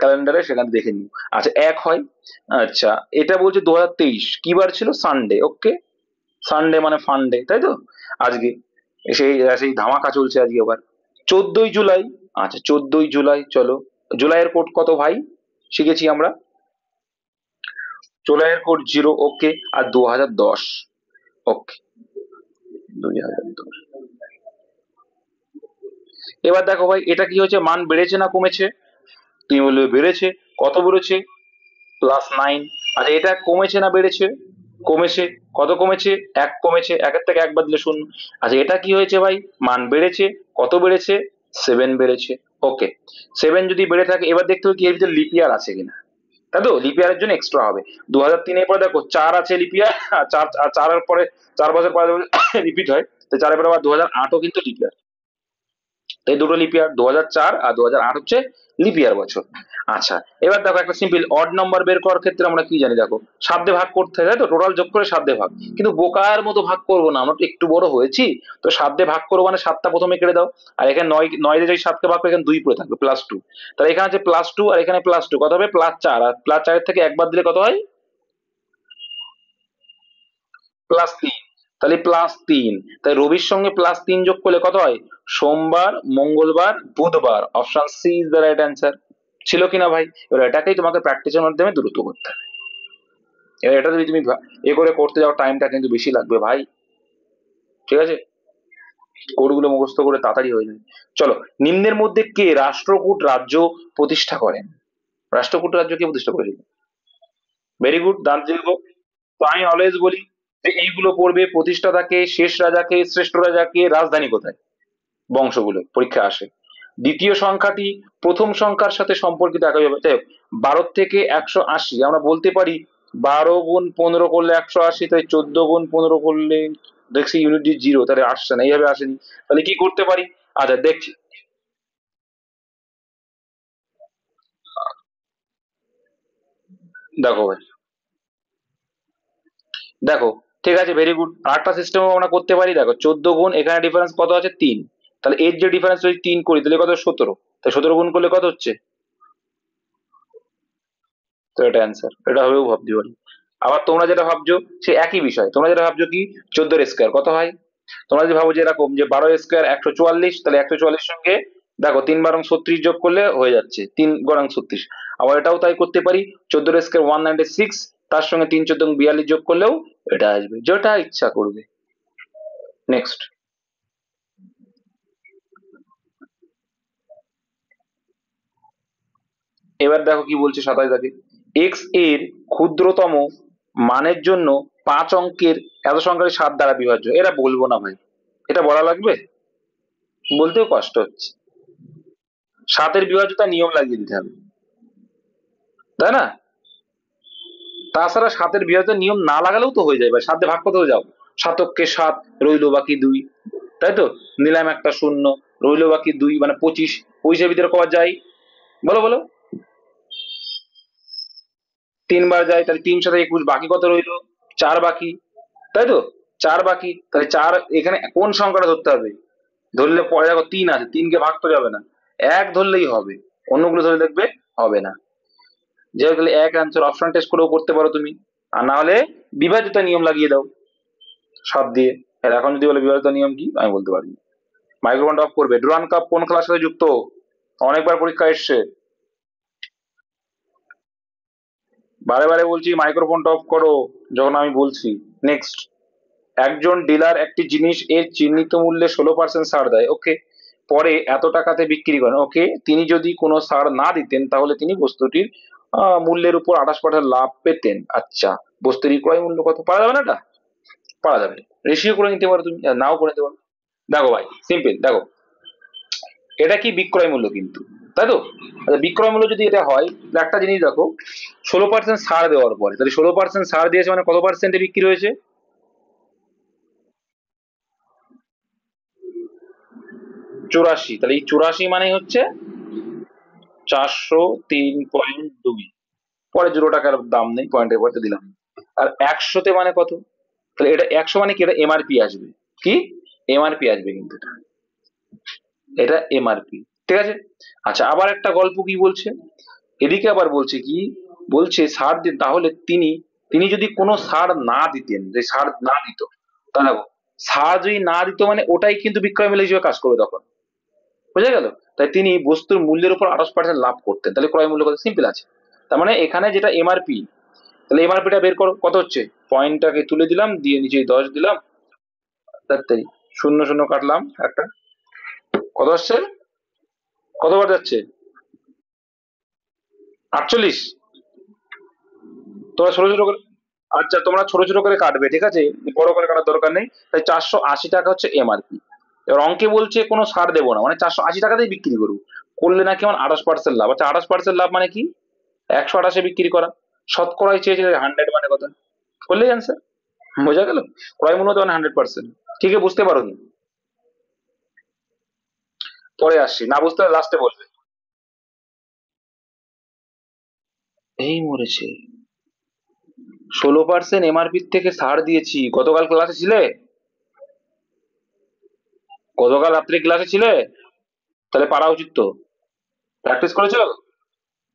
ক্যালেন্ডারে, সেখানে দেখে নিও। আচ্ছা 1 হয়। আচ্ছা, এটা বলছে 2023 কি বার ছিল? সানডে। ওকে, সানডে মানে ফান্ডে, তাই তো? আজকে সেই সেই ধামাকা চলছে আজকে আবার। 14ই জুলাই। আচ্ছা 14ই জুলাই, চলো জুলাইয়ের কোড কত ভাই? শিখেছি আমরা, জুলাইয়ের কোড 0। ওকে, আর 2010। ওকে, 2010। এবার দেখো ভাই এটা কি হয়েছে, মান বেড়েছে না কমেছে? তুমি বলবে বেড়েছে। কত বেড়েছে? +9। আচ্ছা, এটা কমেছে না বেড়েছে? কমেছে। কত কমেছে? 1 কমেছে, 1-এর থেকে 1 বাদ দিলে 0। আচ্ছা, এটা কি হয়েছে ভাই? মান বেড়েছে। কত বেড়েছে? 7 বেড়েছে। ওকে, 7 যদি বেড়ে থাকে, এবার দেখতে হবে কি এর ভিতরে লিপ ইয়ার আছে কিনা, তাই তো? লিপ ইয়ারের জন্য এক্সট্রা হবে। 2003 এর পরে দেখো 4 আছে লিপ ইয়ার, আর 4 এর পরে 4 বছর পরে রিপিট হয়, তো 4 এর পরে আবার 2008ও কিন্তু লিপ ইয়ার। এই দুটো লিপ ইয়ার, 2004 আর 2008 হচ্ছে লিপ ইয়ার বছর। আচ্ছা, এবার দেখো একটা সিম্পল অড নাম্বার বের করার ক্ষেত্রে আমরা কি জানি, দেখো 7 দিয়ে ভাগ করতে হয় তাই তো, টোটাল যোগ করে 7 দিয়ে ভাগ। কিন্তু বোকার মতো ভাগ করবো না, আমরা তো একটু বড় হয়েছি, তো 7 দিয়ে ভাগ করবো মানে 7টা প্রথমে কেটে দাও, আর এখানে 9 9 দিয়ে যদি 7কে ভাগ করে এখানে 2 পড়ে থাকবে +2। তাহলে এখানে আছে +2 আর এখানে +2, কত হবে? +4, আর +4 থেকে 1 বাদ দিলে কত হয়? +3। তাহলে +3, তাই রবির সঙ্গে +3 যোগ করলে কত হয়? সোমবার, মঙ্গলবার, বুধবার। Option C is the right answer. ছিল কিনা ভাই? এবার এটাকেই তোমাকে প্র্যাকটিসের মাধ্যমে দ্রুত করতে হবে। এবার এটা যদি তুমি এ করে করতে যাও, টাইমটা কিন্তু বেশি লাগবে ভাই, ঠিক আছে? কোডগুলো মুখস্থ করে তাড়াতাড়ি হয়ে যায়। চলো, নিম্নের মধ্যে কে রাষ্ট্রকূট রাজ্য প্রতিষ্ঠা করেন? রাষ্ট্রকূট রাজ্য কে প্রতিষ্ঠা করেছিল? ভেরি গুড, দান্তিক। তো আমি অলওয়েজ বলি যে এইগুলো পড়বে, প্রতিষ্ঠাতাকে, শেষ রাজাকে, শ্রেষ্ঠ রাজাকে, রাজধানী কোথায়, বংশগুলো পরীক্ষা আসে। দ্বিতীয় সংখ্যাটি প্রথম সংখ্যার সাথে সম্পর্কিত একইভাবে, যাই হোক, 12 থেকে 180 আমরা বলতে পারি 12 গুণ 15 করলে 180, তাই 14 গুণ 15 করলে দেখছি ইউনিট জিরো, তাহলে আসছে না, এইভাবে আসেনি, তাহলে কি করতে পারি? আচ্ছা দেখছি, দেখো ভাই, দেখো, ঠিক আছে, ভেরি গুড। আরেকটা সিস্টেম আমরা করতে পারি, দেখো 14 গুণ, এখানে ডিফারেন্স কত আছে 3, তাহলে এর যে ডিফারেন্স যদি 3 করি তাহলে কত 17, তাই 17 গুণ করলে কত হচ্ছে? তো এটা অ্যান্সার, এটা হবেও ভাবতে পারি। আবার তোমরা যেটা ভাবছো সে একই বিষয়, তোমরা যেটা ভাবছো কি 14 স্কোয়ার কত হয়, তোমরা যদি ভাবো যে এরকম যে 12 স্কোয়ার 144, তাহলে 144 সঙ্গে দেখো 3 × 36 যোগ করলে হয়ে যাচ্ছে 3 × 36। আবার এটাও তাই করতে পারি, 14 স্কোয়ার 196, তার সঙ্গে 3 × 14 = 42 যোগ করলেও এটা আসবে, যেটা ইচ্ছা করবে। নেক্সট, এবার দেখো কি বলছে 27 দাগে, এক্স এর ক্ষুদ্রতম মানের জন্য 5 অঙ্কের এত সংখ্যাটি 7 দ্বারা বিভাজ্য, এরা বলবো না ভাই, এটা বলা লাগবে? বলতেও কষ্ট হচ্ছে। 7-এর বিভাজ্যতা নিয়ম লাগিয়ে দিতে হবে, তাই না? তাছাড়া 7-এর বিভাজ্যতার নিয়ম না লাগালেও তো হয়ে যায় ভাই, 7 দিয়ে ভাগ করতে যাও, 7 × 7 রইলো বাকি 2, তাই তো, নিলাম একটা শূন্য, রইলো বাকি 2 মানে 25, 25-এর ভিতরে কবার যায় বলো বলো? 3 বার যায়, তাহলে 3 × 7 = 21, বাকি কত রইলো? 4 বাকি, তাই তো, 4 বাকি, তাহলে 4 এখানে কোন সংখ্যাটা ধরতে হবে? ধরলে পরে দেখো 3 আছে, 3-কে ভাগ তো যাবে না, 1 ধরলেই হবে, অন্যগুলো ধরে দেখবে হবে না। যেহেতু তাহলে এক অ্যান্সার, অপশন টেস্ট করেও করতে পারো তুমি, আর না হলে বিভাজ্যতা নিয়ম লাগিয়ে দাও 7 দিয়ে। আর এখন যদি বলে বিভাজ্যতা নিয়ম কি, আমি বলতে পারি। মাইক্রোফোনটা অফ করবে। ডুরান্ড কাপ কোন খেলার সাথে যুক্ত? অনেকবার পরীক্ষা এসছে, বারে বারে বলছি মাইক্রোফোনটা অফ করো যখন আমি বলছি। নেক্সট, একজন ডিলার একটি জিনিস এর চিহ্নিত মূল্যে 16% ছাড় দেয়, ওকে, পরে এত টাকাতে বিক্রি করেন, ওকে, তিনি যদি কোনো ছাড় না দিতেন তাহলে তিনি বস্তুটির মূল্যের উপর 28% লাভ পেতেন। আচ্ছা, বস্তুর ক্রয় মূল্য কত, পারা যাবে না এটা? পারা যাবে, রেশিও করে নিতে পারো তুমি, নাও করে নিতে পারো। দেখো ভাই সিম্পল, দেখো এটা কি বিক্রয় মূল্য কিন্তু, তাই তো, আচ্ছা, বিক্রয় মূল্য যদি এটা হয় তাহলে একটা জিনিস দেখো, 16% ছাড় দেওয়ার পরে, তাহলে 16% ছাড় দিয়েছে মানে কত পার্সেন্টে বিক্রি হয়েছে? 84, তাহলে এই 84 মানে হচ্ছে 403.2, পরে 0 টাকার দাম নেই, পয়েন্টের পরে দিলাম। আর 100-তে মানে কত? তাহলে এটা 100 মানে কি, এটা এমআরপি আসবে, কি এমআরপি আসবে কিন্তু এটা, এটা এমআরপি, ঠিক আছে। আচ্ছা, আবার একটা গল্প কি বলছে, এদিকে আবার বলছে কি, বলছে ছাড় দিন, তাহলে তিনি তিনি যদি কোনো ছাড় না দিতেন, যে ছাড় না দিত, তা দেখো, ছাড় যদি না দিত মানে ওটাই কিন্তু বিক্রয় মূল্য হিসেবে কাজ করবে তখন, বুঝা গেল? তাই তিনি বস্তুর মূল্যের উপর 28% লাভ করতেন, তাহলে ক্রয় মূল্য কত, সিম্পল আছে। তার মানে এখানে যেটা এমআরপি, তাহলে এমআরপিটা বের করো কত হচ্ছে, পয়েন্টটাকে তুলে দিলাম, দিয়ে নিচে 10 দিলাম, তাড়াতাড়ি শূন্য শূন্য কাটলাম একটা, কত আসছে, কতবার যাচ্ছে? 48। তোমরা ছোট ছোট করে, আচ্ছা তোমরা ছোট ছোট করে কাটবে, ঠিক আছে, বড় করে কাটার দরকার নেই। তাই 480 টাকা হচ্ছে এমআরপি। এবার অঙ্কে বলছে কোনো ছাড় দেবো না, মানে 480 টাকাতেই বিক্রি করবো, করলে নাকি আমার 28% লাভ। আচ্ছা, 28% লাভ মানে কি, 128-এ বিক্রি করা, শতকরাই চেয়েছে 100 মানে কত, করলেই অ্যান্সার, বোঝা গেল? ক্রয় মূল্য তো 100%, ঠিক আছে, বুঝতে পারো নি? পরে আসছি, না বুঝতে লাস্টে বলবে। এই মরেছে, 16% এমআরপি থেকে ছাড় দিয়েছি, গতকাল ক্লাসে ছিলে? গতকাল রাত্রে ক্লাসে ছিলে? তাহলে পারা উচিত তো, প্র্যাকটিস করেছো?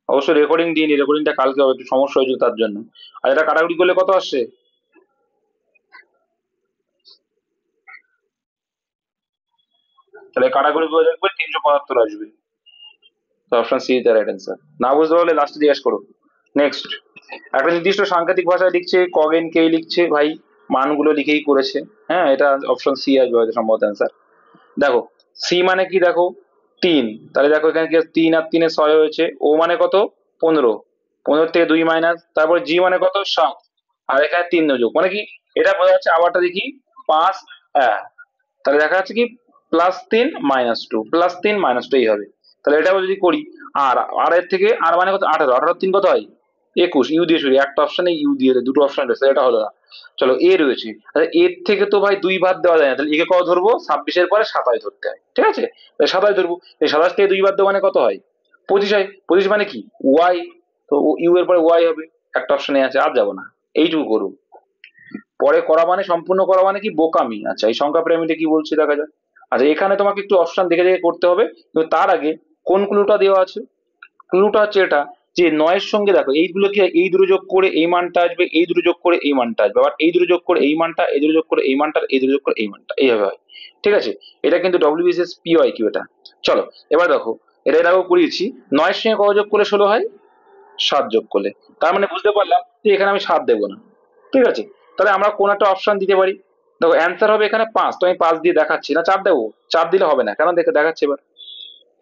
অবশ্যই রেকর্ডিং দিইনি, রেকর্ডিংটা কালকে হবে, একটু সমস্যা হয়েছিল তার জন্য। আর এটা কাটাকুটি করলে কত আসছে? তাহলে কাটাকুটি করে দেখবে 375 আসবে, option C is the right answer. না বুঝতে পারলে লাস্টে জিজ্ঞেস করো। নেক্সট, একটা নির্দিষ্ট সাংকেতিক ভাষায় লিখছে, কগেন কে লিখছে ভাই, মানগুলো লিখেই করেছে, হ্যাঁ, এটা অপশন সি আসবে হয়তো সম্ভবত অ্যান্সার। দেখো, সি মানে কি দেখো, 3, তাহলে দেখো এখানে কি 3 আর 3-এ 6 হয়েছে, ও মানে কত 15, 15 থেকে 2 মাইনাস, তারপর জি মানে কত 7, আর এখানে 3 যোগ মানে কি, এটা বোঝা যাচ্ছে, আবারটা দেখি 5, হ্যাঁ, তাহলে দেখা যাচ্ছে কি +3 - 2, +3 - 2 এই হবে। তাহলে এটাও যদি করি, আর আর এর থেকে আর মানে কত 18, 18 3 কত হয় 21 ইউ দিয়ে শুরু, একটা অপশনে ইউ দিয়ে দুটো অপশন রয়েছে, এটা হলো না। চলো এ রয়েছে, আচ্ছা এর থেকে তো ভাই দুই বাদ দেওয়া যায় না, তাহলে একে কত ধরবো, 26-এর পরে 27 ধরতে হয়, ঠিক আছে? তাহলে 27 ধরবো, এই 27 থেকে দুই বাদ দেওয়া মানে কত হয়, 25 হয়। 25 মানে কি ওয়াই, তো ইউ এর পরে ওয়াই হবে, একটা অপশনে আছে, আর যাবো না, এইটুকু করুন। পরে করা মানে, সম্পূর্ণ করা মানে কি বোকামি। আচ্ছা এই সংখ্যা প্রেমিতে কি বলছে দেখা যাক। আচ্ছা এখানে তোমাকে একটু অপশন দেখে দেখে করতে হবে, কিন্তু তার আগে কোন ক্লুটা দেওয়া আছে, ক্লুটা হচ্ছে এটা, যে নয়ের সঙ্গে দেখো এইগুলো কি হয়, এই দুটো যোগ করে এই মানটা আসবে, এই দুটো যোগ করে এই মানটা আসবে, আবার এই দুটো যোগ করে এই মানটা, এই দুটো যোগ করে এই মানটা, এই দুটো যোগ করে এই মানটা, এইভাবে হয়, ঠিক আছে? এটা কিন্তু ডব্লিউবিসিএস পিওয়াই কিউ এটা। চলো এবার দেখো, এটা এর আগেও করিয়েছি, নয়ের সঙ্গে কত যোগ করলে 16 হয়, 7 যোগ করলে। তার মানে বুঝতে পারলাম যে এখানে আমি 7 দেবো না, ঠিক আছে? তাহলে আমরা কোন একটা অপশন দিতে পারি, দেখো অ্যান্সার হবে এখানে 5, তো আমি 5 দিয়ে দেখাচ্ছি না, 4 দেবো, 4 দিলে হবে না, কেন দেখে দেখাচ্ছি এবার।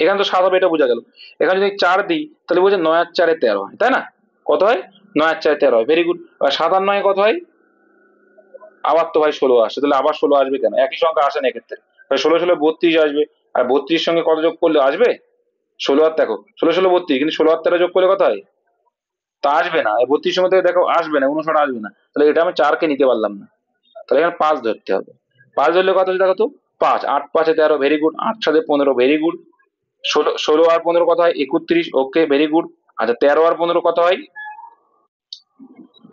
এখানে তো 7 হবে, এটা বোঝা গেল। এখানে যদি 4 দিই তাহলে বলছে 9 আর 4-এ 13 হয়, তাই না? কত হয়, 9 আর 4-এ 13 হয়, ভেরি গুড। আর 7 আর 9 কত হয়, আবার তো ভাই 16 আসে, তাহলে আবার 16 আসবে কেন, একই সংখ্যা আসে না এক্ষেত্রে, 16 16 32 আসবে, আর 32 সঙ্গে কত যোগ করলে আসবে, 16 আর দেখো 16 16 32, কিন্তু 16 আর 13 যোগ করলে কত হয়, তা আসবে না, 32 সময় থেকে দেখো আসবে না, 59 আসবে না, তাহলে এটা আমি 4 কে নিতে পারলাম না, তাহলে এখানে 5 ধরতে হবে। 5 ধরলে কত হচ্ছে দেখো তো, 5, 8 5-এ 13, ভেরি গুড, 8 7-এ 15, ভেরি গুড। 16 আর 15 কত হয়, 31, ওকে ভেরি গুড। আচ্ছা 13 আর 15 কত হয়,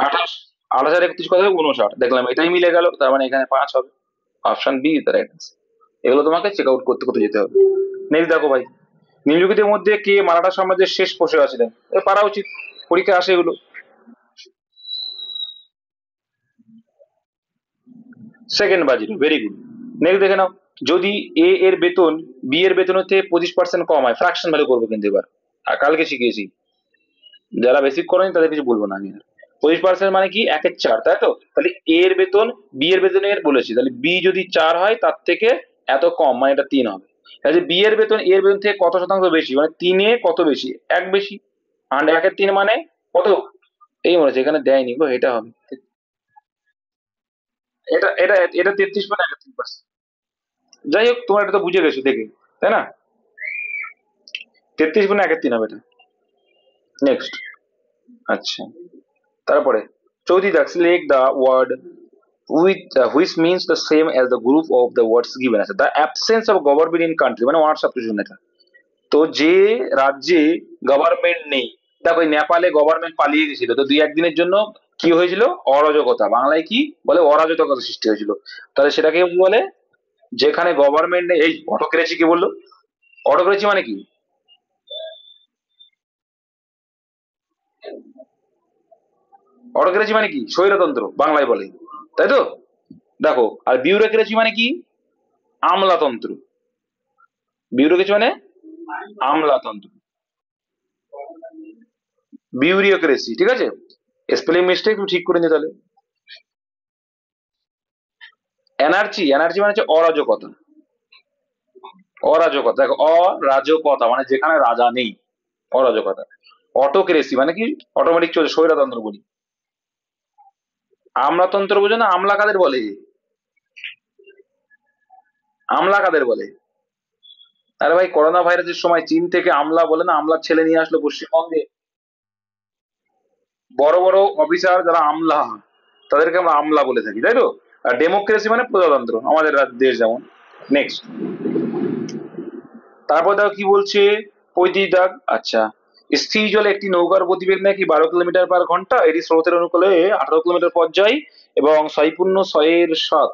28, 28 আর 31 কত হয়, 59, দেখলাম এটাই মিলে গেল, তার মানে এখানে 5 হবে, option B is the right answer. এগুলো তোমাকে চেক আউট করতে করতে যেতে হবে। নেক্সট দেখো ভাই, নিম্নলিখিতের মধ্যে কে মারাঠা সাম্রাজ্যের শেষ প্রসারক ছিলেন, এ পারা উচিত, পরীক্ষায় আসে এগুলো। সেকেন্ড বাজির, ভেরি গুড। নেক্সট দেখে নাও, যদি এ এর বেতন বি এর বেতনের থেকে 25% কম হয়, ফ্র্যাকশন ভ্যালু করবো কিন্তু এবার, আর কালকে শিখিয়েছি, যারা বেসিক করেনি তাদের কিছু বলবো না আমি আর। 25% মানে কি 1/4, তাই তো? তাহলে এ এর বেতন বি এর বেতনের বলেছি, তাহলে বি যদি 4 হয় তার থেকে এত কম, মানে এটা 3 হবে। তাহলে বি এর বেতন এ এর বেতন থেকে কত শতাংশ বেশি, মানে 3-এ কত বেশি, 1 বেশি, আর 1/3 মানে কত, এই মনে হচ্ছে এখানে দেয়নি গো, এটা হবে, এটা এটা এটা 33.31%। যাই হোক তোমরা এটা তো বুঝে গেছো দেখে, তাই না? 33.3 হবে এটা। নেক্সট, আচ্ছা তারপরে চৌধুরী দাগ, select the word with which means the same as the group of the words given আছে, the absence of government in country মানে ওয়ার্ড সাবস্টিটিউশন এটা। তো যে রাজ্যে গভর্নমেন্ট নেই, দেখো এই নেপালে গভর্নমেন্ট পালিয়ে গেছিল, তো দুই একদিনের জন্য কি হয়েছিল, অরাজকতা, বাংলায় কি বলে, অরাজকতা সৃষ্টি হয়েছিল, তাহলে সেটাকে কি বলে, যেখানে গভর্নমেন্ট নেই, এই অটোক্রেসি কি বললো, অটোক্রেসি মানে কি, অটোক্রেসি মানে কি স্বৈরতন্ত্র বাংলায় বলে, তাই তো? দেখো আর বিউরোক্রেসি মানে কি, আমলাতন্ত্র, বিউরোক্রেসি মানে আমলাতন্ত্র, বিউরিওক্রেসি, ঠিক আছে? স্পেলিং মিস্টেক তুমি ঠিক করে নিয়ে তাহলে। এনার্জি, এনার্জি মানে হচ্ছে অরাজকতা, অরাজকতা, দেখো অরাজকতা মানে যেখানে রাজা নেই, অরাজকতা। অটোক্রেসি মানে কি, অটোমেটিক চলছে, স্বৈরতন্ত্র বলি। আমলাতন্ত্র বোঝো না, আমলা কাদের বলে, আমলা কাদের বলে, আরে ভাই করোনা ভাইরাসের সময় চীন থেকে আমলা বলে না, আমলার ছেলে নিয়ে আসলো পশ্চিমবঙ্গে, বড় বড় অফিসার যারা আমলা, তাদেরকে আমরা আমলা বলে থাকি, তাই তো? আর ডেমোক্রেসি মানে প্রজাতন্ত্র, আমাদের দেশ যেমন। নেক্সট, তারপর দেখো কি বলছে, 35 দাগ, আচ্ছা স্থির জলে একটি নৌকার গতিবেগ নাকি 12 কিলোমিটার/ঘন্টা, এটি স্রোতের অনুকূলে 18 কিলোমিটার পথ যায় এবং 6.6-7,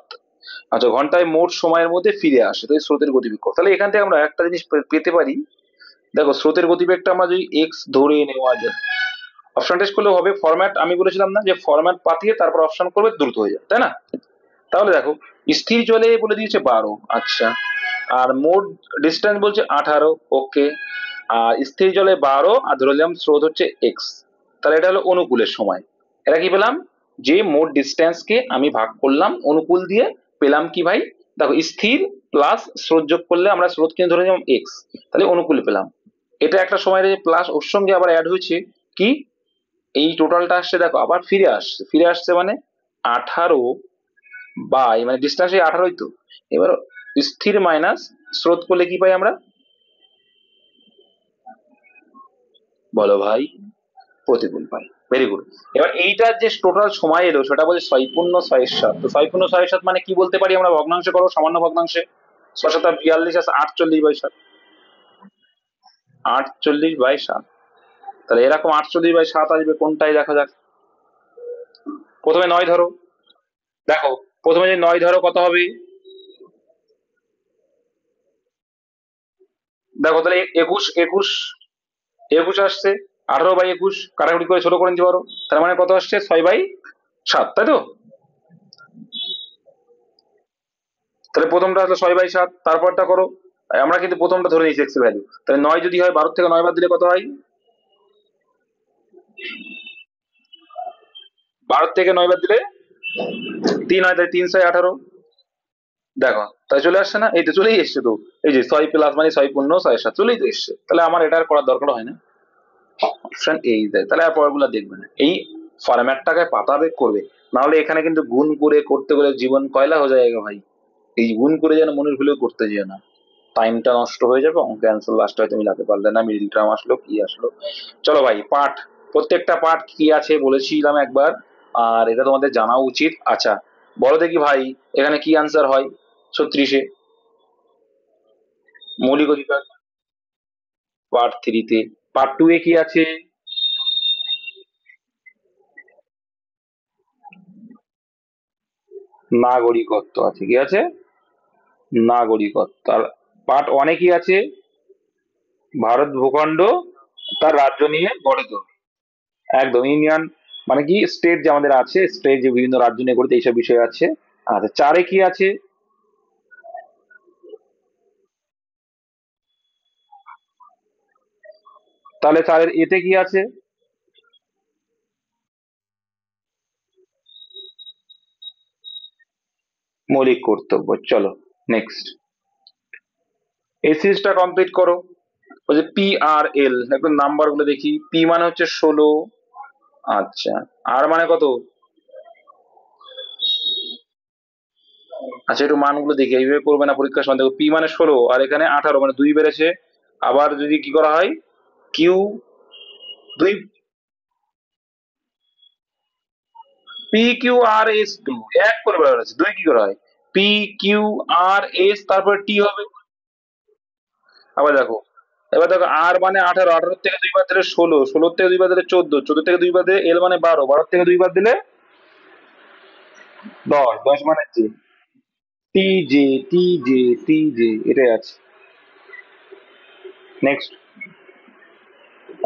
আচ্ছা ঘন্টায় মোট সময়ের মধ্যে ফিরে আসে, তো এই স্রোতের গতিবেগ কত? তাহলে এখান থেকে আমরা একটা জিনিস পেতে পারি, দেখো স্রোতের গতিবেগটা আমরা যদি এক্স ধরে নেওয়া যায়, অপশন টেস্ট করলেও হবে, ফরম্যাট আমি বলেছিলাম না যে ফরম্যাট পাঠিয়ে তারপর অপশন করবে দ্রুত হয়ে যায়, তাই না? তাহলে দেখো স্থির জলে বলে দিয়েছে 12, আচ্ছা, আর মোট ডিস্টেন্স বলছে 18, ওকে, আর স্থির জলে 12 আর ধরলাম স্রোত হচ্ছে এক্স, তাহলে এটা হলো অনুকূলের সময়। এটা কি পেলাম, যে মোট ডিস্টেন্স কে আমি ভাগ করলাম অনুকূল দিয়ে, পেলাম কি ভাই, দেখো স্থির প্লাস স্রোত যোগ করলে আমরা স্রোত কিন্তু ধরে নিলাম এক্স, তাহলে অনুকূলে পেলাম। এটা একটা সময় প্লাস ওর সঙ্গে আবার অ্যাড হয়েছে কি, এই টোটালটা আসছে দেখো আবার ফিরে আসছে, ফিরে আসছে মানে 18 বাই, মানে ডিস্টেন্স 18ই তো, এবার স্থির মাইনাস স্রোত করলে কি পাই আমরা, বলো ভাই, প্রতিকূল পাই। Very good. এবার এইটার যে টোটাল সময় এলো সেটা বলে 6 × 6 = 7। তো 6 × 6 = 7 মানে কি বলতে পারি আমরা? ভগ্নাংশে করো, সামান্য ভগ্নাংশে। 6×7 = 42 আছে 48/7। 48/7। তাহলে এরকম 48/7 আসবে কোনটাই দেখা যাক। প্রথমে 9 ধরো। দেখো, প্রথমে যদি 9 ধরো কত হবে? দেখো তাহলে 21 আসছে। 18/21 কাটাকুটি করে ছোট করে নিতে পারো। তার মানে কত আসছে? 6/7, তাই তো? তাহলে প্রথমটা হলো 6/7, তারপরটা করো। আমরা কিন্তু প্রথমটা ধরে নিয়েছি এক্স ভ্যালু। তাহলে 9 যদি হয়, 12 থেকে 9 বাদ দিলে কত হয়? 12 থেকে 9 বাদ দিলে 3 হয়, তাই 3×6 = 18। দেখো তাই চলে আসছে না? এই তো চলেই এসছে তো। এই যে 6 প্লাস মানে 6×5 = 6/7 চলেই তো এসছে। তাহলে আমার এটা আর করার দরকার হয় না। অপশন এই দেয়, তাহলে আর পরেরগুলো দেখবে না। এই ফরম্যাটটাকে পাতাবে করবে। নাহলে এখানে কিন্তু গুণ করে করতে গেলে জীবন কয়লা হয়ে যায় ভাই। এই গুণ করে যেন মনের ভুলেও করতে যেও না। টাইমটা নষ্ট হয়ে যাবে, অঙ্ক অ্যান্সার লাস্ট হয়তো মিলাতে পারলে না, মিডিল টার্ম আসলো কি আসলো। চলো ভাই, পাঠ, প্রত্যেকটা পাঠ কি আছে বলেছিলাম একবার, আর এটা তোমাদের জানা উচিত। আচ্ছা, বলো দেখি ভাই, এখানে কি আনসার হয় 36-এ? মৌলিক অধিকার পার্ট 3-তে। পার্ট 2-এ কি আছে? নাগরিকত্ব আছে। কি আছে? নাগরিকত্ব। আর পার্ট 1-এ কি আছে? ভারত ভূখণ্ড তার রাজ্য নিয়ে গঠিত। একদম, ইউনিয়ন মানে কি, স্টেট যে আমাদের আছে, স্টেট যে বিভিন্ন রাজ্য নিয়ে গঠিত, এইসব বিষয় আছে। আচ্ছা, 4-এ কি আছে? তাহলে 4-এর এতে কি আছে? মৌলিক কর্তব্য। চলো নেক্সট, এই সিরিজটা কমপ্লিট করো। ওই যে PRL, একটু নাম্বার গুলো দেখি। পি মানে হচ্ছে 16। আচ্ছা, আর মানে কত? আচ্ছা, একটু মানগুলো দেখি, এইভাবে করবে না পরীক্ষার সময়। দেখো, পি মানে 16 আর এখানে 18, মানে 2 বেড়েছে। আবার যদি কি করা হয়, কিউ 2, PQRS 2 এক করে বেড়ে আছে, 2 কি করে হয়? PQRS, তারপরে টি হবে। আবার দেখো, এবার দেখো, আর মানে 18, 18 থেকে 2 বাদ দিলে 16, 16 থেকে 2 বাদ দিলে 14, 14 থেকে 2 বাদ দিলে এল মানে 12, 12 থেকে 2 বাদ দিলে 10, 10 মানে জি। টি জে, এটাই আছে। নেক্সট।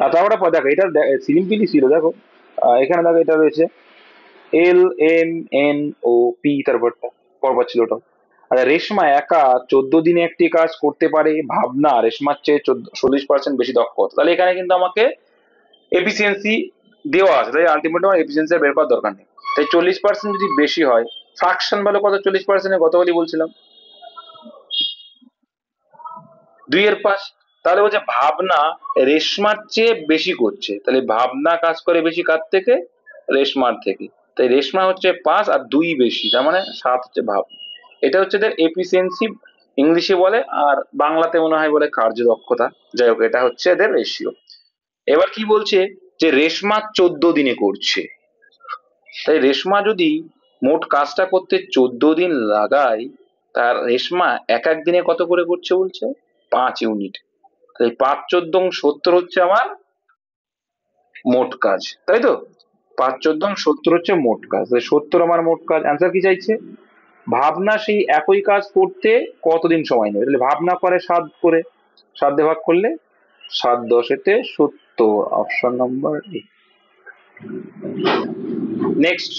আর তারপরে দেখো, এটা সিম্পলি ছিল, দেখো। এখানে দেখো এটা রয়েছে LMNOP, তারপরটা পরপর ছিল ওটা। আচ্ছা, রেশমা একা 14 দিনে একটি কাজ করতে পারে, ভাবনা রেশমার চেয়ে 40% বেশি দক্ষ। তাহলে এখানে কিন্তু আমাকে এফিসিয়েন্সি দেওয়া আছে, তাই আলটিমেটলি আমার এফিসিয়েন্সি বের করার দরকার নেই। তাই 40% যদি বেশি হয়, ফ্রাকশন ভ্যালু কত 40%-এর? গতকালই বলছিলাম 2/5। তাহলে বলছে ভাবনা রেশমার চেয়ে বেশি করছে, তাহলে ভাবনা কাজ করে বেশি কার থেকে? রেশমার থেকে। তাই রেশমা হচ্ছে 5 আর 2 বেশি, তার মানে 7 হচ্ছে ভাবনা। এটা হচ্ছে এদের এফিসিয়েন্সি, ইংলিশে বলে, আর বাংলাতে মনে হয় বলে কার্যদক্ষতা। যাই হোক, এটা হচ্ছে এদের রেশিও। এবার কি বলছে, যে রেশমা 14 দিনে করছে। তাই রেশমা যদি মোট কাজটা করতে 14 দিন লাগায়, তার রেশমা এক এক দিনে কত করে করছে বলছে? 5 ইউনিট। তাই 5×14 হচ্ছে আমার মোট কাজ, তাই তো? 5×14 হচ্ছে মোট কাজ, তাই 70 আমার মোট কাজ। অ্যান্সার কি চাইছে? ভাবনা সেই একই কাজ করতে কতদিন সময় নেবে? তাহলে ভাবনা করে 7 করে, 7 দিয়ে ভাগ করলে 7×10=70। Option number A. নেক্সট,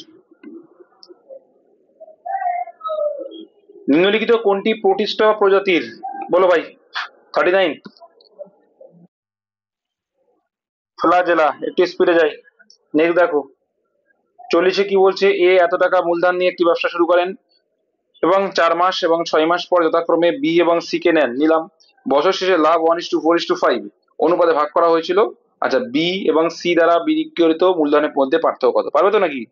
নিম্নলিখিত কোনটি প্রোটিস্টা প্রজাতির? বলো ভাই। 39। ফ্লাজেলা, একটু স্পিডে যাই। নেক্সট দেখো, 40-এ কি বলছে? এ এত টাকা মূলধন নিয়ে একটি ব্যবসা শুরু করেন এবং 4 মাস এবং 6 মাস পর যথাক্রমে বি এবং সি কে নিলাম। বছর শেষে লাভ 1:4:5 অনুপাতে ভাগ করা হয়েছিল। আচ্ছা, বি এবং সি দ্বারা বিক্রিত মূলধনের মধ্যে পার্থক্য কত? পারবে তো নাকি?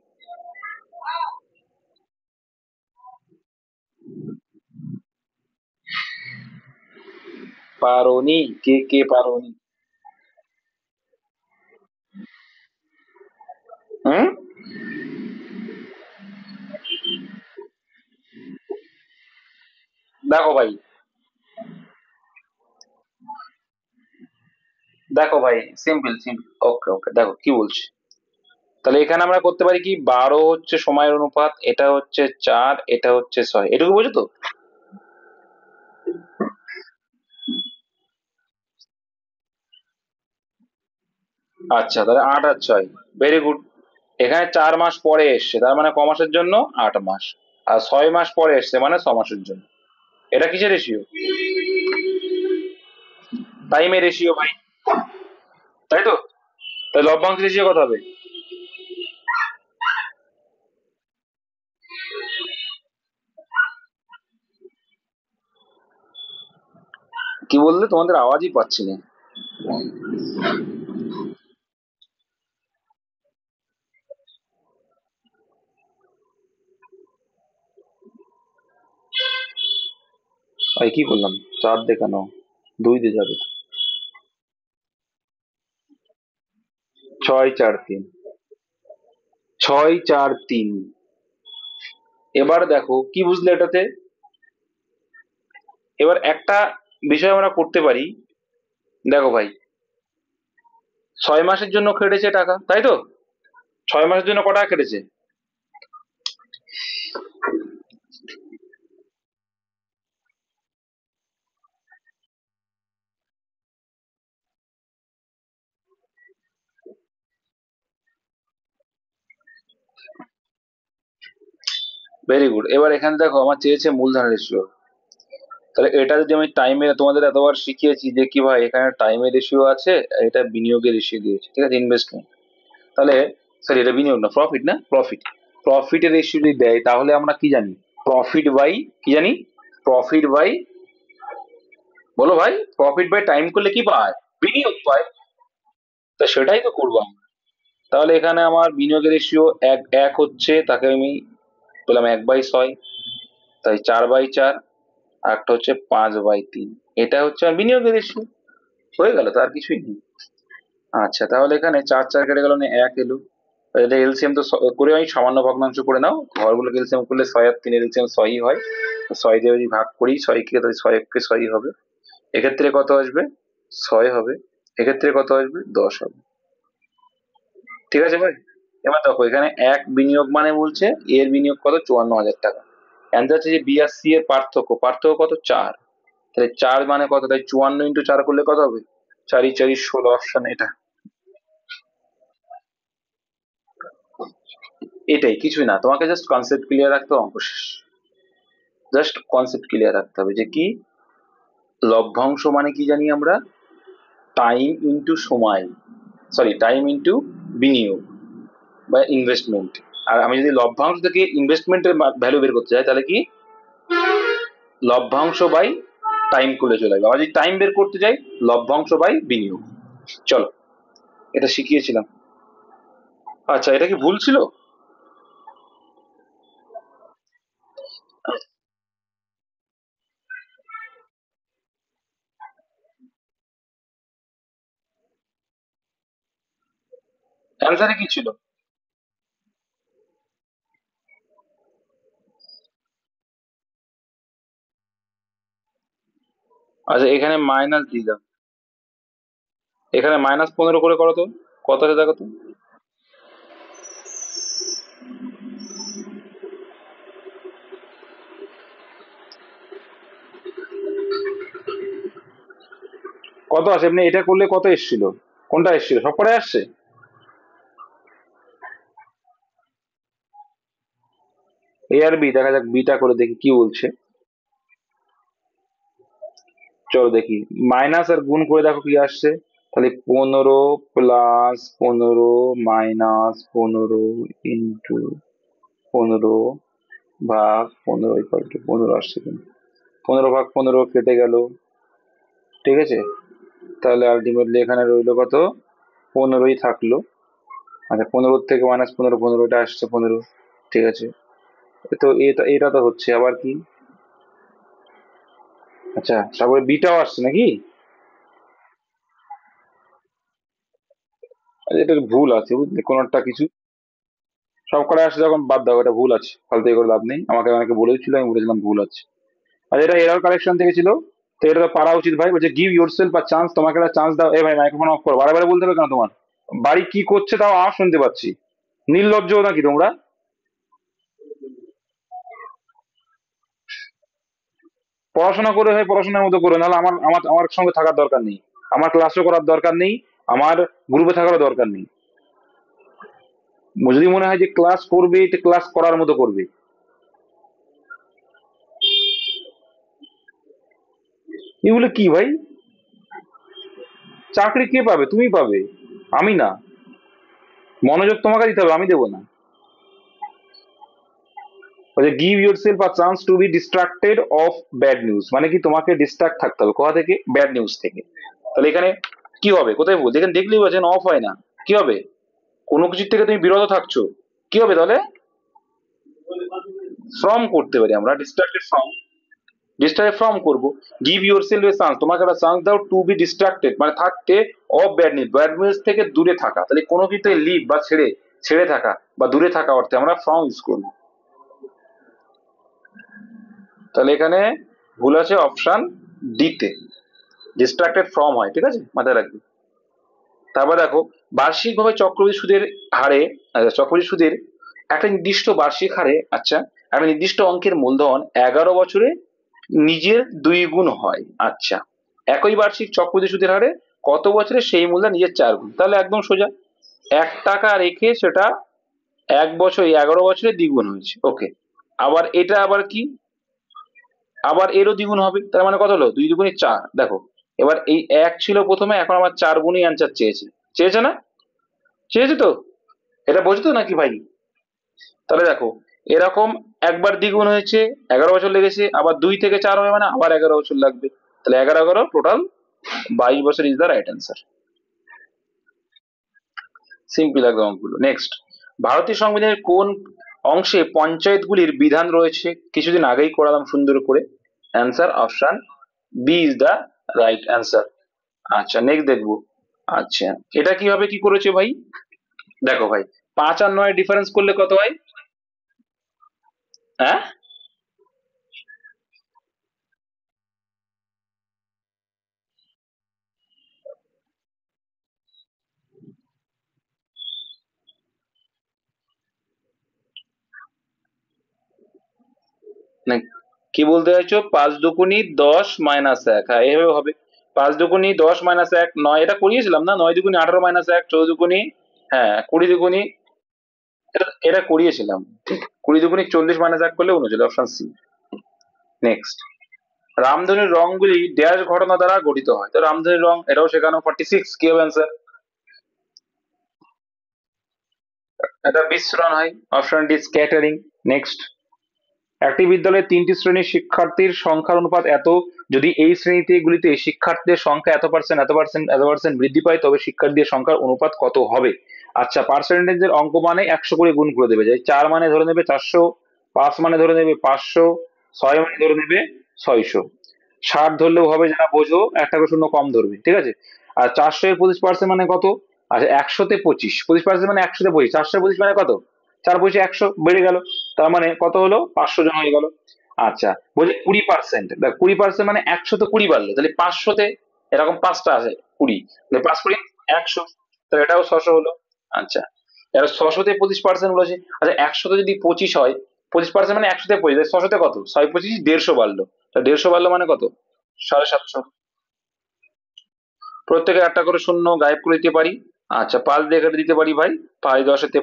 পারোনি? কে কে পারোনি? হুম, দেখো ভাই, দেখো ভাই, সিম্পল সিম্পল, ওকে ওকে, দেখো কি বলছি। তাহলে এখানে আমরা করতে পারি কি, 12 হচ্ছে সময়ের অনুপাত, এটা হচ্ছে 4, এটা হচ্ছে 6, এটুকু বোঝো তো? আচ্ছা, তাহলে 8 আর 6, ভেরি গুড। এখানে 4 মাস পরে এসছে, তার মানে ক মাসের জন্য? 8 মাস। আর 6 মাস পরে এসছে মানে 6 মাসের জন্য। এটা কিসের রেশিও? টাইমের রেশিও ভাই, তাই তো? তাহলে লভ্যাংশ রেশিও কত হবে? কি বললে, তোমাদের আওয়াজই পাচ্ছি না। ভাই কি করলাম, 4 দেখানো, 2 দিয়ে যাবে তো। 6, 4, 3, 6, 4, 3। এবার দেখো কি বুঝলে এটাতে। এবার একটা বিষয় আমরা করতে পারি। দেখো ভাই, 6 মাসের জন্য কেটেছে টাকা, তাই তো? 6 মাসের জন্য ক টাকা কেটেছে? Very good. এবার এখানে দেখো আমার চেয়েছে মূলধন রেশিও। তাহলে এটা যদি আমি টাইমে, তোমাদের এতবার শিখিয়েছি যে কি ভাই, এখানে টাইমের রেশিও আছে, আর এটা বিনিয়োগের রেশিও দিয়েছে, ঠিক আছে, ইনভেস্টমেন্ট। তাহলে, সরি, এটা বিনিয়োগ না, প্রফিট, না প্রফিট। প্রফিটের রেশিও যদি দেয় তাহলে আমরা কি জানি? প্রফিট বাই, কি জানি? প্রফিট বাই, বলো ভাই, প্রফিট বাই টাইম করলে কি পায়? বিনিয়োগ পায়। তা সেটাই তো করবো আমরা। তাহলে এখানে আমার বিনিয়োগের রেশিও এক এক হচ্ছে, তাকে আমি বললাম 1/6, তাই 4/4। আর একটা হচ্ছে 5/3। এটা হচ্ছে আমার বিনিয়োগের রেশিও। হয়ে গেল, তো আর কিছুই নেই। আচ্ছা, তাহলে এখানে 4, 4 কেটে গেল, না 1 এলো। এটা এলসিএম তো করে আমি সামান্য ভগ্নাংশ করে নাও, ঘরগুলোকে এলসিএম করলে 6 আর 3 এলসিএম 6ই হয়। 6 দিয়ে যদি ভাগ করি 6 কে, তাহলে 6 1 কে 6ই হবে। এক্ষেত্রে কত আসবে? 6 হবে। এক্ষেত্রে কত আসবে? 10 হবে। ঠিক আছে ভাই। এবার দেখো এখানে এক বিনিয়োগ মানে বলছে, এর বিনিয়োগ কত? 54,000 টাকা। অ্যান্সার হচ্ছে যে বি আর সি এর পার্থক্য, পার্থক্য কত? 4। তাহলে 4 মানে কত? তাই 54 × 4 করলে কত হবে? 4 × 4 = 16, অপশন এটা। এটাই, কিছুই না, তোমাকে জাস্ট কনসেপ্ট ক্লিয়ার রাখতে হবে, অঙ্ক শেষ। জাস্ট কনসেপ্ট ক্লিয়ার রাখতে হবে যে কি, লভ্যাংশ মানে কি জানি আমরা? টাইম ইনটু সময়, সরি, টাইম ইনটু বিনিয়োগ বা ইনভেস্টমেন্ট। আর আমি যদি লভ্যাংশ থেকে ইনভেস্টমেন্টের ভ্যালু বের করতে চাই, তাহলে কি, লভ্যাংশ বাই টাইম করলে চলে যাবে। আমরা যদি টাইম বের করতে চাই, লভ্যাংশ বাই বিনিয়োগ। চলো, এটা শিখিয়েছিলাম। আচ্ছা, এটা কি ভুল ছিল? অ্যান্সারে কি ছিল? আচ্ছা, এখানে মাইনাস দিলাম, এখানে -15 করে করো তো, কত আছে দেখো তো। কত আসে এমনি, এটা করলে কত এসেছিল? কোনটা এসেছিল, সব করে আসছে? এ আর বি, দেখা যাক বিটা করে দেখি কি বলছে। চলো দেখি, মাইনাস আর গুণ করে দেখো কি আসছে। তাহলে 15 + 15 - 15 × 15 আসছে কিন্তু। 15 × 15 কেটে গেল, ঠিক আছে। তাহলে আলটিমেটলি এখানে রইলো কত? 15ই থাকলো। আচ্ছা, 15 থেকে -15, 15টা আসছে 15, ঠিক আছে। তো এটা এটা তো হচ্ছে আবার কি। আচ্ছা, তারপরে বিটাও আসছে নাকি? আচ্ছা, এটা ভুল আছে বুঝলি, কোনো একটা কিছু। সব কটা আসছে যখন বাদ দাও, এটা ভুল আছে, ফালতু করে লাভ নেই, আমাকে অনেকে বলেছিল, আমি বলেছিলাম ভুল আছে। আর এটা এরর কালেকশন থেকে ছিল, তো এটা তো পারা উচিত ভাই। বলছে give your self a chance, তোমাকে একটা চান্স দাও। এ ভাই মাইক্রোফোন অফ করো, বারে বারে বলতে হবে কেন তোমার? বাড়ি কি করছে তাও আওয়াজ শুনতে পাচ্ছি, নির্লজ্জ নাকি তোমরা? পড়াশোনা করে হয় পড়াশোনার মতো করে, নাহলে আমার আমার আমার সঙ্গে থাকার দরকার নেই, আমার ক্লাসও করার দরকার নেই, আমার গ্রুপে থাকারও দরকার নেই। যদি মনে হয় যে ক্লাস করবে, এটা ক্লাস করার মতো করবে। এগুলো কি ভাই? চাকরি কে পাবে? তুমি পাবে, আমি না। মনোযোগ তোমাকে দিতে হবে, আমি দেবো না। বলছে give yourself a chance to be distracted of bad news, মানে কি তোমাকে ডিস্ট্রাক্ট থাকতে হবে কোথা থেকে? ব্যাড নিউজ থেকে। তাহলে এখানে কি হবে? কোথায় বলছে? এখানে দেখলেই বলছেন অফ হয় না, কি হবে? কোনো কিছুর থেকে তুমি বিরত থাকছো, কি হবে তাহলে? ফ্রম করতে পারি আমরা, ডিস্ট্রাক্টেড ফ্রম, ডিস্ট্রাক্টেড ফ্রম করবো। Give your self A chance, তোমাকে একটা চান্স দাও টু বি ডিস্ট্রাক্টেড, মানে থাকতে, of bad news, bad news থেকে দূরে থাকা। তাহলে কোনো কিছু লিভ বা ছেড়ে, ছেড়ে থাকা বা দূরে থাকা অর্থে আমরা ফ্রম ইউজ করবো। তাহলে এখানে ভুল আছে অপশন ডিতে, ডিস্ট্রাক্টেড ফ্রম হয়, ঠিক আছে, মাথায় রাখবে। তারপর দেখো, বার্ষিকভাবে চক্রবৃদ্ধি সুদের হারে, চক্রবৃদ্ধি সুদের একটা নির্দিষ্ট বার্ষিক হারে, আচ্ছা, একটা নির্দিষ্ট অঙ্কের মূলধন 11 বছরে নিজের 2 গুণ হয়। আচ্ছা, একই বার্ষিক চক্রবৃদ্ধি সুদের হারে কত বছরে সেই মূলধন নিজের 4 গুণ? তাহলে একদম সোজা, 1 টাকা রেখে সেটা 1 বছর, 11 বছরে দ্বিগুণ হয়েছে, ওকে। আবার এটা আবার কি, আবার এরও দ্বিগুণ হবে, তার মানে কত হলো? 2 2 4, দেখো। এবার এই 1 ছিল প্রথমে, এখন আবার 4 গুণই অ্যান্সার চেয়েছে, চেয়েছে না? চেয়েছে তো, এটা বোঝো তো নাকি ভাই? তাহলে দেখো, এরকম একবার দ্বিগুণ হয়েছে, 11 বছর লেগেছে, আবার 2 থেকে 4 হবে মানে আবার 11 বছর লাগবে। তাহলে 11 11 টোটাল 22 বছর is the right answer. Simple একদম অঙ্কগুলো। নেক্সট, ভারতীয় সংবিধানের কোন অংশে পঞ্চায়েতগুলির বিধান রয়েছে? কিছুদিন আগেই করালাম সুন্দর করে, answer option B is the right answer. আচ্ছা, নেক্সট দেখবো। আচ্ছা, এটা কিভাবে কি করেছে ভাই? দেখো ভাই, 5 আর 9 ডিফারেন্স করলে কত হয়? হ্যাঁ, না, কি বলতে চাইছো? 5 2 10 - 1, হ্যাঁ এভাবে হবে। 5 2 10 - 1 9, এটা করিয়েছিলাম না? 9 2 18 - 1, 14 হ্যাঁ 20 2, এটা করিয়েছিলাম ঠিক। 20 2 40 - 1 করলে 39, অপশন সি। নেক্সট, রামধনুর রংগুলি ড্যাশ ঘটনা দ্বারা গঠিত হয়। তো রামধনুর রং, এটাও শেখানো। 46, কি হবে অ্যান্সার? এটা বিস্মরণ হয়, অপশন ডি স্ক্যাটারিং। নেক্সট, একটি বিদ্যালয়ে 3টি শ্রেণীর শিক্ষার্থীর সংখ্যার অনুপাত এত, যদি এই শ্রেণীতে গুলিতে শিক্ষার্থীদের সংখ্যা এত%, এত% বৃদ্ধি পায়, তবে শিক্ষার্থীদের সংখ্যার অনুপাত কত হবে? আচ্ছা, পার্সেন্টেজের অঙ্ক মানে 100 করে গুণ করে দেবে, যে 4 মানে ধরে নেবে 400, 5 মানে ধরে নেবে 500, 6 মানে ধরে নেবে 600, 60 ধরলেও হবে, যারা বোঝো একটা করে শূন্য কম ধরবে, ঠিক আছে। আর 400 এর 25% মানে কত? আচ্ছা, 100-তে 25, 25% মানে 100-তে 25, 400 25 মানে কত? 4 25 100 বেড়ে গেল, তার মানে কত হলো? 500 জন হয়ে গেল। আচ্ছা, বলছি 20%, দেখ 20% মানে 100-তে 20 বাড়লো, তাহলে 500-তে এরকম 5টা আছে 20, তাহলে 5 × 100, তাহলে এটাও 600 হলো। আচ্ছা, এবার 600-তে 25% বলেছে। আচ্ছা, 100-তে যদি 25 হয়, 25% মানে 100-তে 25, 600-তে কত? 6 25 150 বাড়লো, তা 150 বাড়লো মানে কত? 750। প্রত্যেকে একটা করে শূন্য গায়েব করে দিতে পারি। আচ্ছা, 5 দিয়ে কেটে দিতে পারি ভাই। 5 10-তে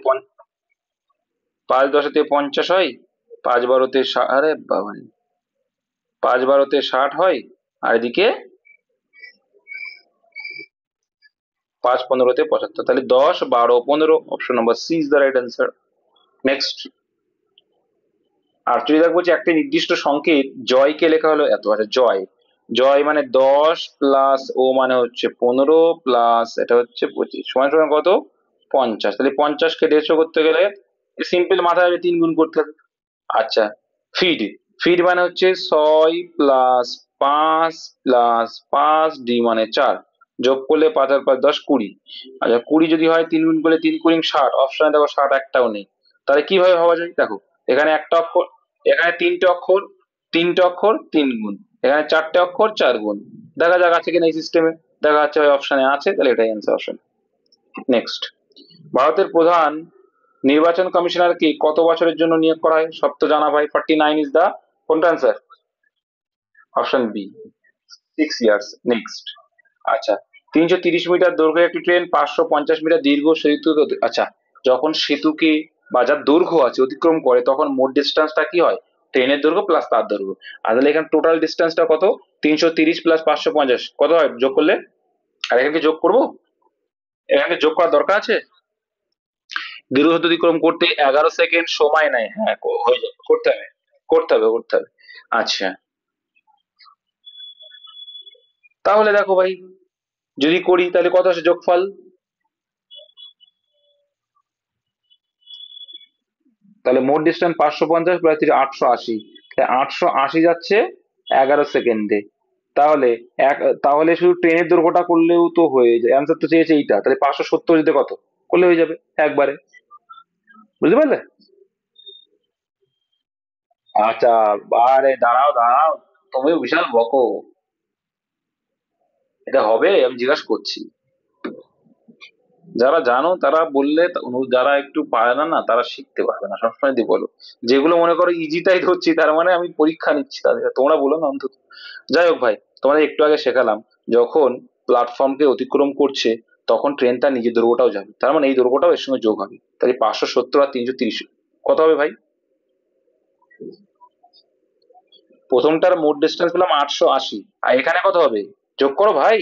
5 10-তে 50 হয়, 5 12-তে আরে বাবা, 5 12-তে 60 হয়, আর এদিকে 5 15-তে 75, তাহলে 10 12 15, option number C is the right answer. Next, আর যদি দেখবো যে একটা নির্দিষ্ট সংকেত জয়কে লেখা হলো এত। আচ্ছা, জয়, জয় মানে 10 প্লাস ও মানে হচ্ছে 15 প্লাস এটা হচ্ছে 25 সমান সমান কত? 50। তাহলে 50-কে 150 করতে গেলে সিম্পল মাথায় 3 গুণ করতে হবে। আচ্ছা, ফিড, ফিড মানে হচ্ছে 6 + 5 + 5 ডি মানে 4, যোগ করলে 5 আর 5 10 20। আচ্ছা, 20 যদি হয় 3 গুণ করলে 3 × 60, অপশনে দেখো 60 একটাও নেই, তাহলে কিভাবে ভাবা যায় দেখো, এখানে একটা অক্ষর, এখানে তিনটে অক্ষর, তিনটে অক্ষর তিন গুণ, এখানে চারটে অক্ষর চার গুণ। দেখা যাক আছে কিনা এই সিস্টেমে। দেখা যাচ্ছে ভাই অপশনে আছে, তাহলে এটাই অ্যান্সার অপশন। নেক্সট, ভারতের প্রধান নির্বাচন কমিশনার কি কত বছরের জন্য নিয়োগ করা হয়? সব তো জানা ভাই, 49 ইজ দা কোনটা answer? Option B, 6 years. Next, আচ্ছা, 330 মিটার দৈর্ঘ্যের একটি ট্রেন 550 মিটার দীর্ঘ সেতু, আচ্ছা, যখন সেতুকে বা যার দৈর্ঘ্য আছে অতিক্রম করে তখন মোট ডিস্টেন্সটা কি হয়? ট্রেনের দৈর্ঘ্য প্লাস তার দৈর্ঘ্য। আর তাহলে এখানে টোটাল ডিস্টেন্সটা কত? 330 প্লাস 550 কত হয় যোগ করলে? আর এখানে কি যোগ করবো? এখানে যোগ করার দরকার আছে? দীর্ঘ সেতু অতিক্রম করতে 11 সেকেন্ড সময় নেয়, হ্যাঁ হয়ে যাবে, করতে হবে, করতে হবে, করতে হবে। আচ্ছা, তাহলে দেখো ভাই, যদি করি তাহলে কত আসে যোগফল? তাহলে মোট ডিস্টেন্স 550 প্লাস 880, 880 যাচ্ছে 11 সেকেন্ডে। তাহলে এক, তাহলে শুধু ট্রেনের দৈর্ঘ্যটা করলেও তো হয়ে যায়, অ্যান্সার তো চেয়েছে এইটা, তাহলে 570 যেতে কত করলে হয়ে যাবে একবারে। বুঝতে পারলে? আচ্ছা, আরে দাঁড়াও দাঁড়াও, তুমিও বিশাল বকো। এটা হবে, আমি জিজ্ঞাসা করছি। যারা জানো তারা বললে, যারা একটু পারে না না তারা শিখতে পারবে না, সবসময় দিয়ে বলো। যেগুলো মনে করো ইজিটাই ধরছি, তার মানে আমি পরীক্ষা নিচ্ছি তাদের, তোমরা বলো না অন্তত। যাই হোক ভাই, তোমাদের একটু আগে শেখালাম, যখন প্ল্যাটফর্মকে অতিক্রম করছে তখন ট্রেন তার নিজের দৈর্ঘ্যটাও যাবে, তার মানে এই দৈর্ঘ্যটাও এর সঙ্গে যোগ হবে, তাহলে 570 আর 330 কত হবে ভাই? প্রথমটার মোট ডিস্টেন্স পেলাম 880, আর এখানে কত হবে? যোগ করো ভাই।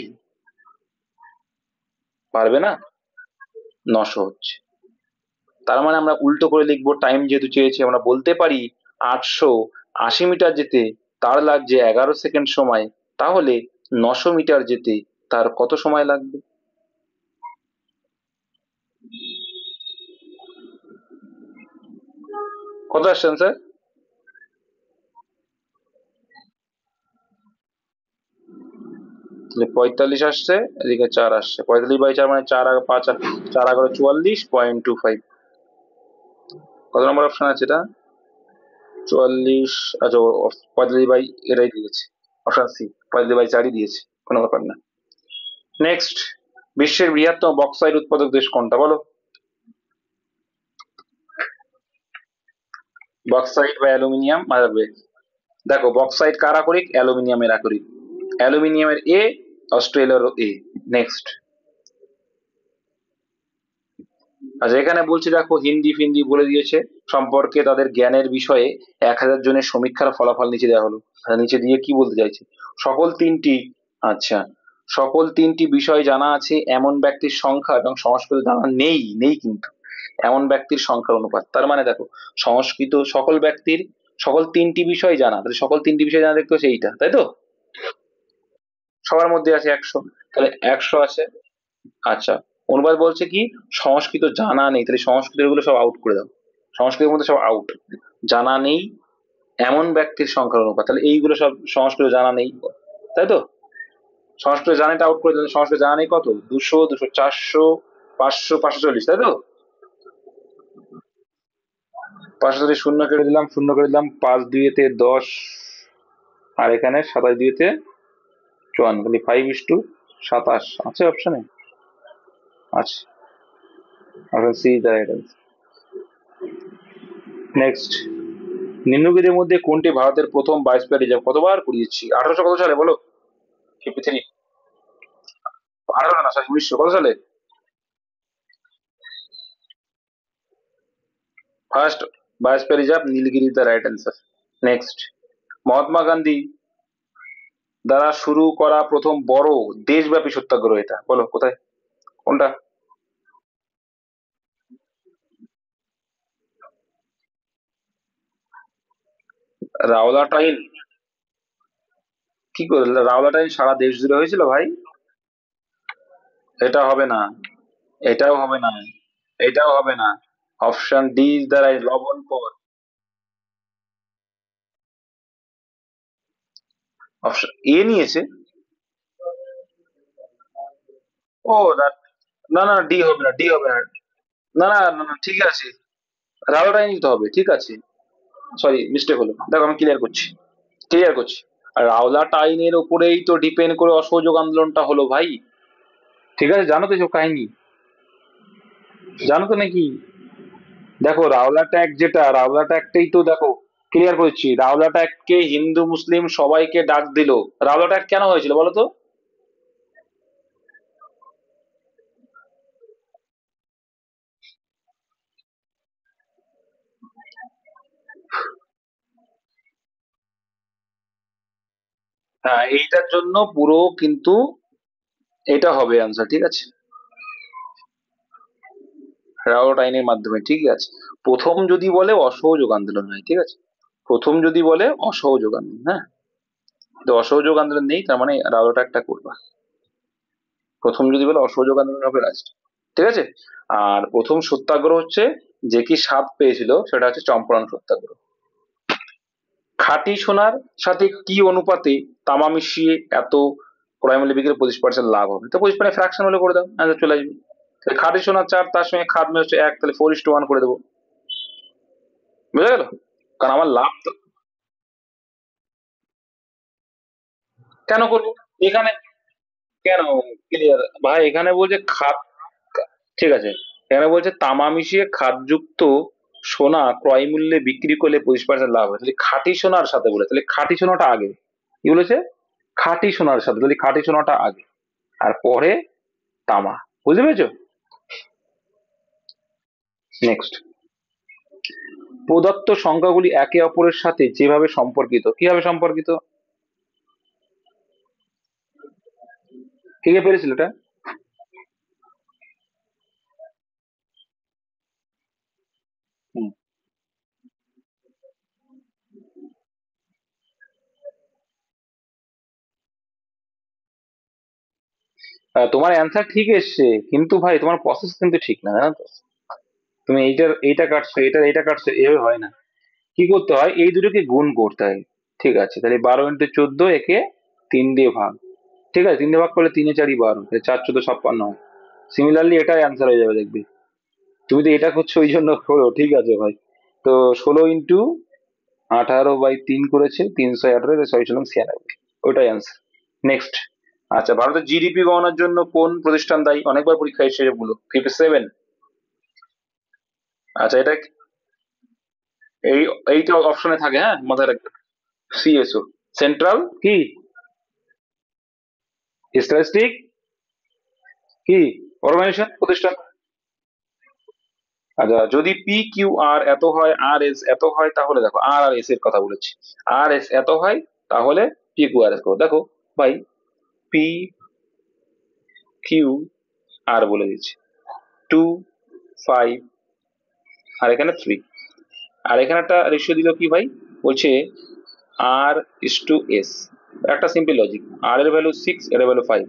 পারবে না? 900 হচ্ছে। তার মানে আমরা উল্টো করে লিখবো, টাইম যেহেতু চেয়েছি আমরা বলতে পারি 880 মিটার যেতে তার লাগছে 11 সেকেন্ড সময়, তাহলে 900 মিটার যেতে তার কত সময় লাগবে? কত আসছেন স্যার? তাহলে 45 আসছে, এদিকে 4 আসছে, 45/4 মানে 4 আর 5, 4 আর 5 44.25। কত নম্বর অপশন আছে এটা? 44, আচ্ছা 45 বাই এটাই দিয়েছে, অপশন সি 45/4ই দিয়েছে, কোনো ব্যাপার না। নেক্সট, বিশ্বের বৃহত্তম বক্সাইট উৎপাদক দেশ কোনটা বলো? বক্সাইট বা অ্যালুমিনিয়াম মারবে। দেখো বক্সাইট কার আকরিক? অ্যালুমিনিয়ামের আকরিক। অ্যালুমিনিয়ামের এ, অস্ট্রেলিয়ার এ। নেক্সট, আচ্ছা এখানে বলছি দেখো, হিন্দি ফিন্দি বলে দিয়েছে, সম্পর্কে তাদের জ্ঞানের বিষয়ে 1000 জনের সমীক্ষার ফলাফল নিচে দেওয়া হলো। নিচে দিয়ে কি বলতে চাইছে? সকল তিনটি, আচ্ছা, সকল তিনটি বিষয় জানা আছে এমন ব্যক্তির সংখ্যা এবং সংস্কৃত জানা নেই, নেই কিন্তু এমন ব্যক্তির সংখ্যার অনুপাত। তার মানে দেখো, সংস্কৃত সকল ব্যক্তির, সকল তিনটি বিষয় জানা, তাহলে সকল তিনটি বিষয় জানা দেখতে হচ্ছে এইটা, তাই তো? সবার মধ্যে আছে 100, তাহলে 100 আছে। আচ্ছা, অনুবাদ বলছে কি সংস্কৃত জানা নেই, তাহলে সংস্কৃত গুলো সব আউট করে দাও, সংস্কৃতের মধ্যে সব আউট। জানা নেই এমন ব্যক্তির সংখ্যার অনুপাত, তাহলে এইগুলো সব সংস্কৃত জানা নেই, তাই তো? সংস্কৃত জানাটা আউট করে দিলে সংস্কৃত জানা নেই কত, 200, 200, 400, 500, 540, তাই তো? 500 দিয়ে শূন্য কেটে দিলাম, শূন্য কেটে দিলাম, 5 2 10, আর এখানে 27 2 54, তাহলে 5:27 আছে অপশনে, আছে। Option C the right answer. Next, নিম্নলিখিতের মধ্যে কোনটি ভারতের প্রথম বায়োস্ফিয়ার রিজার্ভ? কতবার করিয়েছি, 1800 কত সালে বলো? 53, 18 না সরি 1900 কত সালে? First biosphere reserve Nilgiri the right answer. Next, Mahatma Gandhi দ্বারা শুরু করা প্রথম বড় দেশব্যাপী সত্যাগ্রহ এটা বলো কোথায়, কোনটা? রাওলাটাইন? কি করে রাওলাটাইন সারা দেশ জুড়ে হয়েছিল ভাই? এটা হবে না, এটাও হবে না, এটাও হবে না। Option D is the right, লবণ পর। অপশন এ নিয়েছে। ও না, না না ডি হবে না, ডি হবে না, না না না না, ঠিক আছে, রাওলাটাই নিতে হবে, ঠিক আছে। সরি, মিস্টেক হলো, দেখো আমি ক্লিয়ার করছি। আর রাওলাট আইনের উপরেই তো ডিপেন্ড করে অসহযোগ আন্দোলনটা হলো ভাই। ঠিক আছে, জানো তো এসব কাহিনী, জানো তো নাকি? দেখো রাওলাট অ্যাক্ট, যেটা রাওলাট অ্যাক্টেই তো দেখো ক্লিয়ার করেছি, রাওলাট অ্যাক্টকে হিন্দু মুসলিম সবাইকে ডাক দিল। রাওলাট অ্যাক্ট কেন হয়েছিল বলো তো? হ্যাঁ, এইটার জন্য পুরো কিন্তু এটা হবে আনসার, ঠিক আছে। রাওলাট আইনের মাধ্যমে, ঠিক আছে। প্রথম যদি বলে অসহযোগ আন্দোলন হয়, ঠিক আছে। প্রথম যদি বলে অসহযোগ আন্দোলন, হ্যাঁ। তো অসহযোগ আন্দোলন নেই, তার মানে রাওলাট একটা করবা। প্রথম যদি বলে অসহযোগ আন্দোলন হবে লাস্ট, ঠিক আছে। আর প্রথম সত্যাগ্রহ হচ্ছে, যে কি স্বাদ পেয়েছিল, সেটা হচ্ছে চম্পারণ সত্যাগ্রহ। খাঁটি সোনার সাথে কি অনুপাতে তামা মিশিয়ে এত ক্রয় মূল্য বিক্রি 25% লাভ হবে? তো 25% ফ্র্যাকশন হলে করে দাও, অ্যান্সার চলে আসবে। তাহলে খাঁটি সোনার 4, তার সঙ্গে খাদ হচ্ছে 1, তাহলে 4:1 করে দেবো। বুঝা গেল? কারণ আমার লাভ তো, কেন করবো এখানে? কেন? ক্লিয়ার ভাই, এখানে বলছে খাদ, ঠিক আছে। এখানে বলছে তামা মিশিয়ে খাদযুক্ত সোনা ক্রয় মূল্যে বিক্রি করলে 25% লাভ হয়, তাহলে খাঁটি সোনার সাথে বলে, তাহলে খাঁটি সোনাটা আগে। কি বলেছে? খাঁটি সোনার সাথে, তাহলে খাঁটি সোনাটা আগে, আর পরে তামা। বুঝতে পেরেছো? নেক্সট, প্রদত্ত সংখ্যাগুলি একে অপরের সাথে যেভাবে সম্পর্কিত, কিভাবে সম্পর্কিত? কে কে পেরেছিল এটা? হুম। তোমার অ্যান্সার ঠিক এসছে, কিন্তু ভাই তোমার প্রসেস কিন্তু ঠিক না, জানো তো। তুমি এইটা কাটছো, এইটা কাটছো, এভাবে হয় না। কি করতে হয়, এই দুটোকে গুণ করতে হয়। ঠিক আছে, তাহলে 12 × 14, একে 3 দিয়ে ভাগ। ঠিক আছে, 3 দিয়ে ভাগ করলে 3 × 4 = 12, তাহলে 4 × 14 = 56 হয়। সিমিলারলি এটাই অ্যান্সার হয়ে যাবে, দেখবি। তুমি তো এটা করছো ওই জন্য করো, ঠিক আছে ভাই। তো 16 × 18/3 করেছে 318, 6×96, ওটাই অ্যান্সার। নেক্সট। আচ্ছা, ভারতের জিডিপি গণনার জন্য কোন প্রতিষ্ঠান দায়ী? অনেকবার পরীক্ষা এসেছে, বলো 57। আচ্ছা, এটা এই এইটা অপশনে থাকে, হ্যাঁ, মাথায় রাখবে। সিএসও, সেন্ট্রাল কি স্ট্যাটিস্টিক কি অর্গানাইজেশন, প্রতিষ্ঠান। আচ্ছা, যদি পি কিউ আর এত হয়, আর এস এত হয়, তাহলে দেখো আর আর এস এর কথা বলেছি। আর এস এত হয়, তাহলে পি কিউ আর এস করো। দেখো ভাই, পি কিউ আর বলে দিচ্ছি, 2, 5, আর এখানে 3, আর এখানে একটা রেশিও দিল কি ভাই, বলছে R:S। একটা সিম্পল লজিক, আর এর ভ্যালু 6, এর ভ্যালু 5।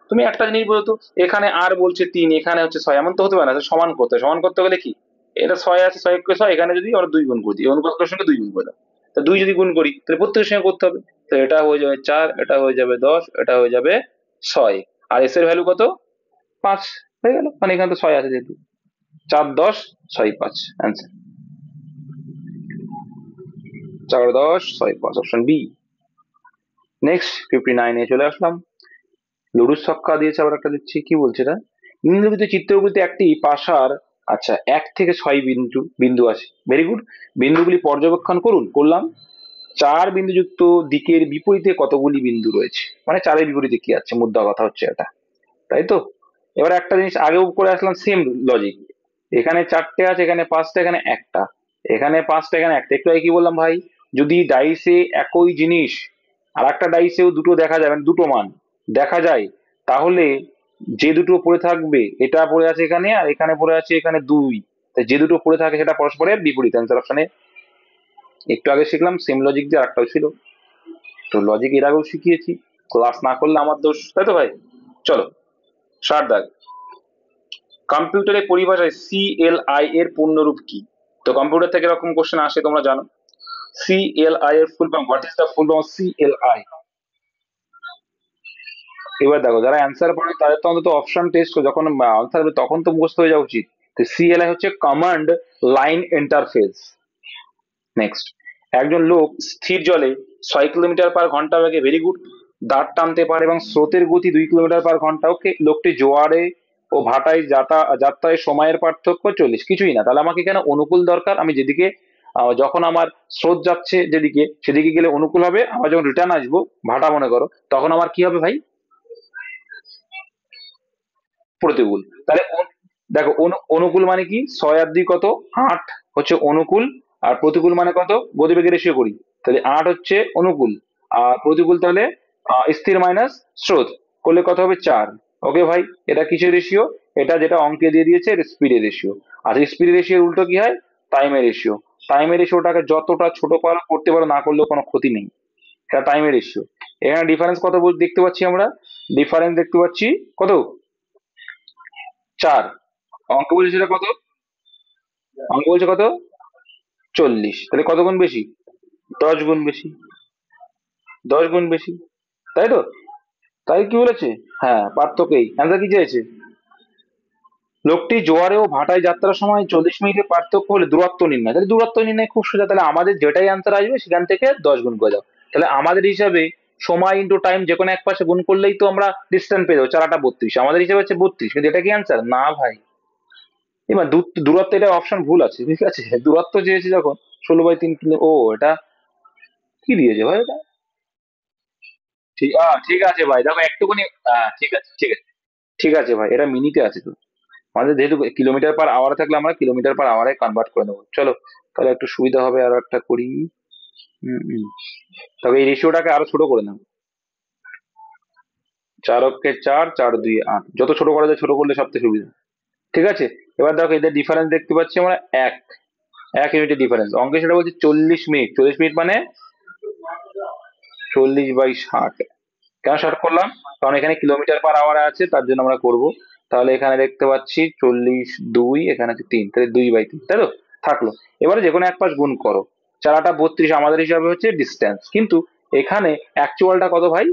তুমি একটা জিনিস বলতো, এখানে আর বলছে 3, এখানে হচ্ছে 6, এমন তো হতে পারে না। সমান করতে হয়, সমান করতে গেলে কি, এটা 6 আছে, 6 × 6, এখানে যদি আমরা 2 গুণ করি দিই, অনুপাতের সঙ্গে 2 গুণ করে দাও। তা 2 যদি গুণ করি, তাহলে প্রত্যেকের সঙ্গে করতে হবে। তো এটা হয়ে যাবে 4, এটা হয়ে যাবে 10, এটা হয়ে যাবে 6, আর এস এর ভ্যালু কত? 5। হয়ে গেল, মানে এখানে তো 6 আছে যেহেতু। 4, 10, 6, 5 অ্যান্সার। 4, 10, 6, 5, option B. নেক্সট, 59 এ চলে আসলাম। লুডুর ছক্কা দিয়েছে, আবার একটা দিচ্ছি, কি বলছে এটা? নিম্নলিখিত চিত্রগুলিতে একটি পাশার, আচ্ছা, 1 থেকে 6 বিন্দু বিন্দু আছে, ভেরি গুড। বিন্দুগুলি পর্যবেক্ষণ করুন, করলাম। 4 বিন্দুযুক্ত দিকের বিপরীতে কতগুলি বিন্দু রয়েছে, মানে 4-এর বিপরীতে কি আছে, মুদ্রা কথা হচ্ছে এটা, তাই তো। এবার একটা জিনিস আগেও করে আসলাম, সেম লজিক। এখানে 4টে আছে, এখানে 5টা, এখানে একটা, এখানে 5টা, এখানে একটা। একটু আগে কি বললাম ভাই, যদি ডাইসে একই জিনিস আর একটা ডাইসেও দুটো দেখা যাবে, মানে দুটো মান দেখা যায়, তাহলে যে দুটো পড়ে থাকবে, এটা পড়ে আছে এখানে, আর এখানে পড়ে আছে এখানে 2, তাই যে দুটো পড়ে থাকে সেটা পরস্পরের বিপরীত, অ্যান্সার অপশনে। একটু আগে শিখলাম সেম লজিক দিয়ে, আরেকটাও ছিল। তো লজিক এর আগেও শিখিয়েছি, ক্লাস না করলে আমার দোষ, তাই তো ভাই। চলো, 60 দাগ। কম্পিউটারের পরিভাষায় সিএলআই এর পূর্ণরূপ কি? তো কম্পিউটার থেকে এরকম কোশ্চেন আসে, তোমরা জানো। সিএলআই এর full form, what is the full form CLI? এবার দেখো, যারা অ্যান্সার পারে তাদের তো অন্তত অপশন টেস্ট যখন আনসার হবে তখন তো মুখস্থ হয়ে যাওয়া উচিত। তো সিএলআই হচ্ছে কমান্ড লাইন ইন্টারফেস। নেক্সট, একজন লোক স্থির জলে 6 কিলোমিটার/ঘন্টা বেগে, ভেরি গুড, দাঁড় টানতে পারে এবং স্রোতের গতি 2 কিলোমিটার/ঘন্টা। ওকে, লোকটি জোয়ারে ও ভাটায় যাত্রায় সময়ের পার্থক্য 40, কিছুই না। তাহলে আমাকে এখানে অনুকূল দরকার। আমি যেদিকে যখন আমার স্রোত যাচ্ছে যেদিকে, সেদিকে গেলে অনুকূল হবে। আমার যখন রিটার্ন আসবো, ভাটা মনে করো, তখন আমার কি হবে ভাই? প্রতিকূল। তাহলে দেখো, অনুকূল মানে কি, 6 আর 2 কত, 8 হচ্ছে অনুকূল। আর প্রতিকূল মানে কত, গতিবেগের রেশিও করি, তাহলে 8 হচ্ছে অনুকূল। আর প্রতিকূল তাহলে স্থির মাইনাস স্রোত করলে কত হবে, 4। ওকে ভাই, এটা কিসের রেশিও? এটা যেটা অঙ্কে দিয়ে দিয়েছে, স্পিডের রেশিও। আর স্পিডের রেশিওর উল্টো কি হয়, টাইমের রেশিও। টাইমের রেশিওটাকে যতটা ছোট পারো করতে পারো, না করলেও কোনো ক্ষতি নেই। এটা টাইমের রেশিও। এখানে ডিফারেন্স কত দেখতে পাচ্ছি আমরা? ডিফারেন্স দেখতে পাচ্ছি কত, 4। অঙ্ক বলছে সেটা কত, অঙ্ক বলছে কত, 40। তাহলে কত গুণ বেশি, 10 গুণ বেশি, 10 গুণ বেশি, তাই তো? তাই কি বলেছে? হ্যাঁ, পার্থক্যই অ্যান্সার কি চেয়েছে? লোকটি জোয়ারে ও ভাটায় যাত্রার সময় 40 মিনিটের পার্থক্য হলে দূরত্ব নির্ণয়। তাহলে দূরত্ব নির্ণয় খুব সোজা। তাহলে আমাদের যেটাই অ্যান্সার আসবে সেখান থেকে 10 গুণ করে দাও। তাহলে আমাদের হিসাবে সময় ইন্টু টাইম যে কোনো এক পাশে গুণ করলেই তো আমরা ডিস্টেন্স পেয়ে যাবো। 4 8 32, আমাদের হিসাবে হচ্ছে 32, কিন্তু এটা কি অ্যান্সার না ভাই? এবার দূরত্ব, এটা অপশন ভুল আছে, ঠিক আছে? দূরত্ব চেয়েছে যখন 16/3 কিলো, ও এটা কি দিয়েছে ভাই এটা? ঠিক আছে ভাই, দেখো একটুখানি, ঠিক আছে, ঠিক আছে, ঠিক আছে ভাই, এটা মিনিটে আছে তো। আমাদের যেহেতু কিলোমিটার/আওয়ারে থাকলে আমরা কিলোমিটার/আওয়ারে কনভার্ট করে নেবো। চলো, তাহলে একটু সুবিধা হবে, আরো একটা করি। হুম। তবে এই রেশিওটাকে আরো ছোট করে নাও। 4 অক্ষে 4, 4 2 8, যত ছোট করা যায় ছোট করলে সবথেকে সুবিধা। ঠিক আছে, এবার দেখো এদের ডিফারেন্স দেখতে পাচ্ছি আমরা, 1 ইউনিটের ডিফারেন্স। অঙ্কে সেটা বলছে 40 মিনিট। 40 মিনিট মানে 40/60। কেন 60 করলাম? কারণ এখানে কিলোমিটার/আওয়ারে আছে, তার জন্য আমরা করব। তাহলে এখানে দেখতে পাচ্ছি 40, 2, এখানে আছে 3, তাহলে 2/3, তাই তো? থাকলো। এবারে যে কোনো এক পাশ গুণ করো। 4 8 32 আমাদের হিসাবে হচ্ছে ডিস্টেন্স, কিন্তু এখানে অ্যাকচুয়ালটা কত ভাই?